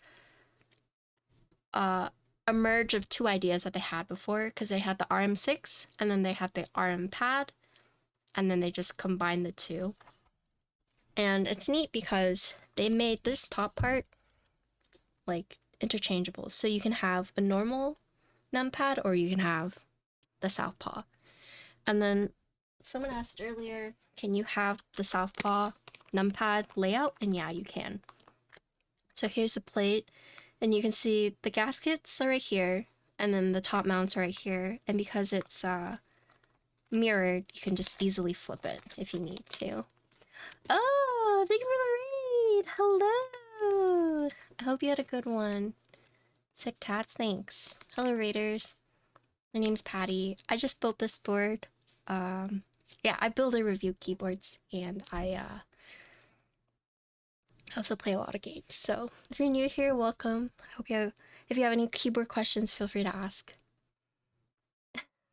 a merge of two ideas that they had before, because they had the RM.6 and then they had the RM pad, and then they just combined the two. And it's neat because they made this top part like interchangeable. So you can have a normal numpad or you can have the southpaw. And then someone asked earlier, can you have the southpaw numpad layout? And yeah, you can. So here's the plate, and you can see the gaskets are right here, and then the top mounts are right here. And because it's mirrored, you can just easily flip it if you need to. Oh, thank you for the raid! Hello! I hope you had a good one. Sick tats, thanks. Hello, raiders. My name's Patty. I just built this board. Yeah, I build and review keyboards, and I also play a lot of games. So if you're new here, welcome. I hope if you have any keyboard questions, feel free to ask.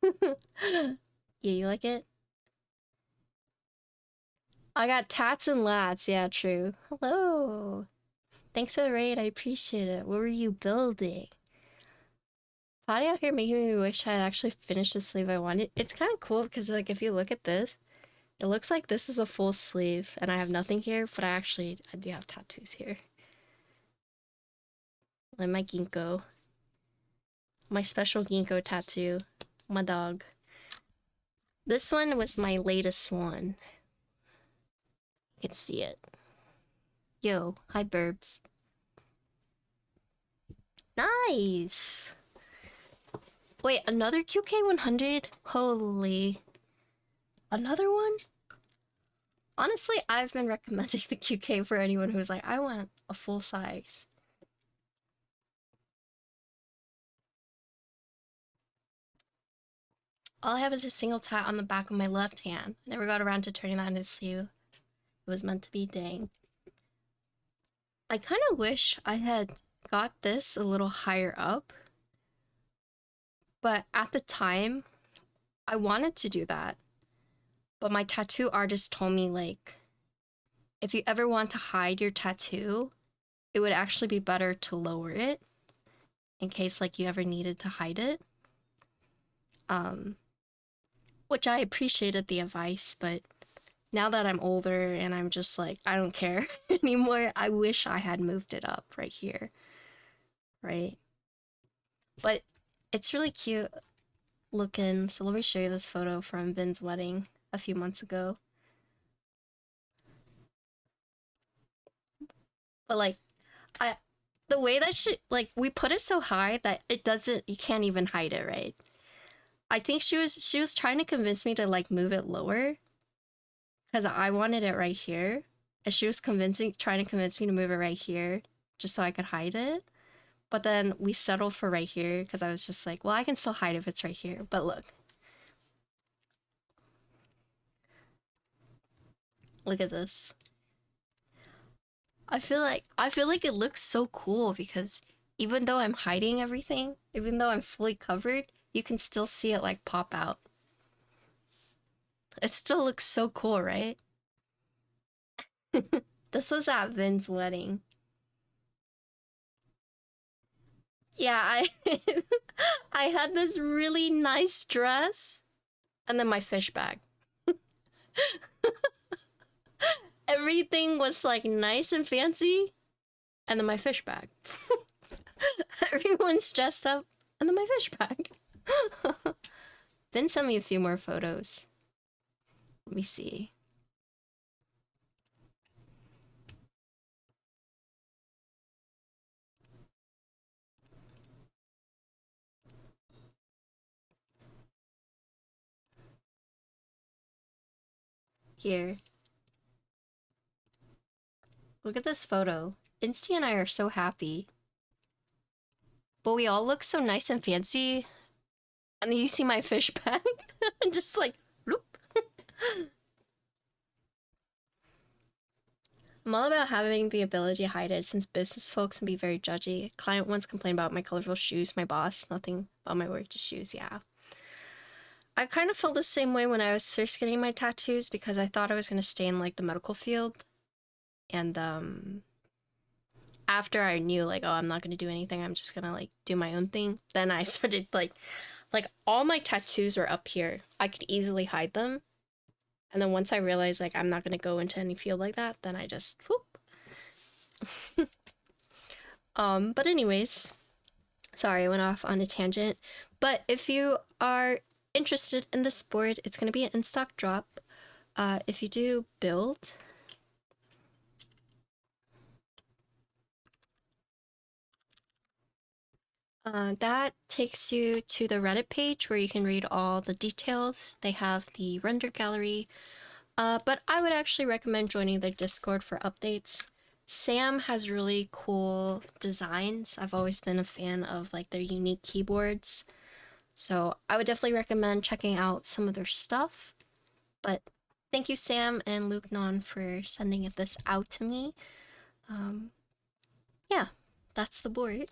Yeah, you like it? I got tats and lats. Yeah, true. Hello. Thanks for the raid. I appreciate it. What were you building? Patty out here making me wish I had actually finished the sleeve I wanted. It's kind of cool because, like, if you look at this, it looks like this is a full sleeve and I have nothing here, but I do have tattoos here. Like my ginkgo. My special ginkgo tattoo. My dog. This one was my latest one. You can see it. Yo, hi burbs. Nice! Wait, another QK100? Holy. Another one? Honestly, I've been recommending the QK for anyone who's like, I want a full size. All I have is a single tat on the back of my left hand. I never got around to turning that into sleeve. It was meant to be, dang. I kind of wish I had got this a little higher up. But at the time, I wanted to do that. But my tattoo artist told me, like, if you ever want to hide your tattoo, it would actually be better to lower it in case, like, you ever needed to hide it. Which I appreciated the advice, but now that I'm older and I'm just like, I don't care anymore, I wish I had moved it up right here. Right? But it's really cute looking. So let me show you this photo from Vin's wedding a few months ago. But like, the way that like, we put it so high that it doesn't, you can't even hide it, right? I think she was trying to convince me to like move it lower because I wanted it right here. And she was trying to convince me to move it right here just so I could hide it. But then we settled for right here because I was just like, well, I can still hide if it's right here. But look. Look at this. I feel like it looks so cool because even though I'm hiding everything, even though I'm fully covered, you can still see it like pop out. It still looks so cool, right? This was at Vin's wedding. Yeah, I had this really nice dress and then my fish bag. Everything was like nice and fancy and then my fish bag. Everyone's dressed up and then my fish bag. Vin sent me a few more photos. Let me see. Here. Look at this photo. Insty and I are so happy. But we all look so nice and fancy. And then you see my fish bag. And just like, bloop. I'm all about having the ability to hide it since business folks can be very judgy. A client once complained about my colorful shoes, my boss. Nothing about my work, just shoes, yeah. I kind of felt the same way when I was first getting my tattoos because I thought I was going to stay in like the medical field. And after I knew like, oh, I'm not gonna do anything, I'm just gonna like do my own thing, then I started like all my tattoos were up here. I could easily hide them. And then once I realized like I'm not gonna go into any field like that, then I just whoop. But anyways, sorry, I went off on a tangent. But if you are interested in the sport, it's gonna be an in-stock drop. If you do build, that takes you to the Reddit page where you can read all the details. They have the render gallery, but I would actually recommend joining their Discord for updates. Sam has really cool designs. I've always been a fan of like their unique keyboards. So I would definitely recommend checking out some of their stuff. But thank you, Sam and Luke Non, for sending this out to me. Um, yeah, that's the board.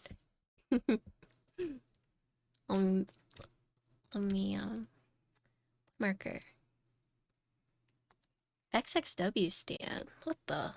um, let me marker. XXW stand. What the?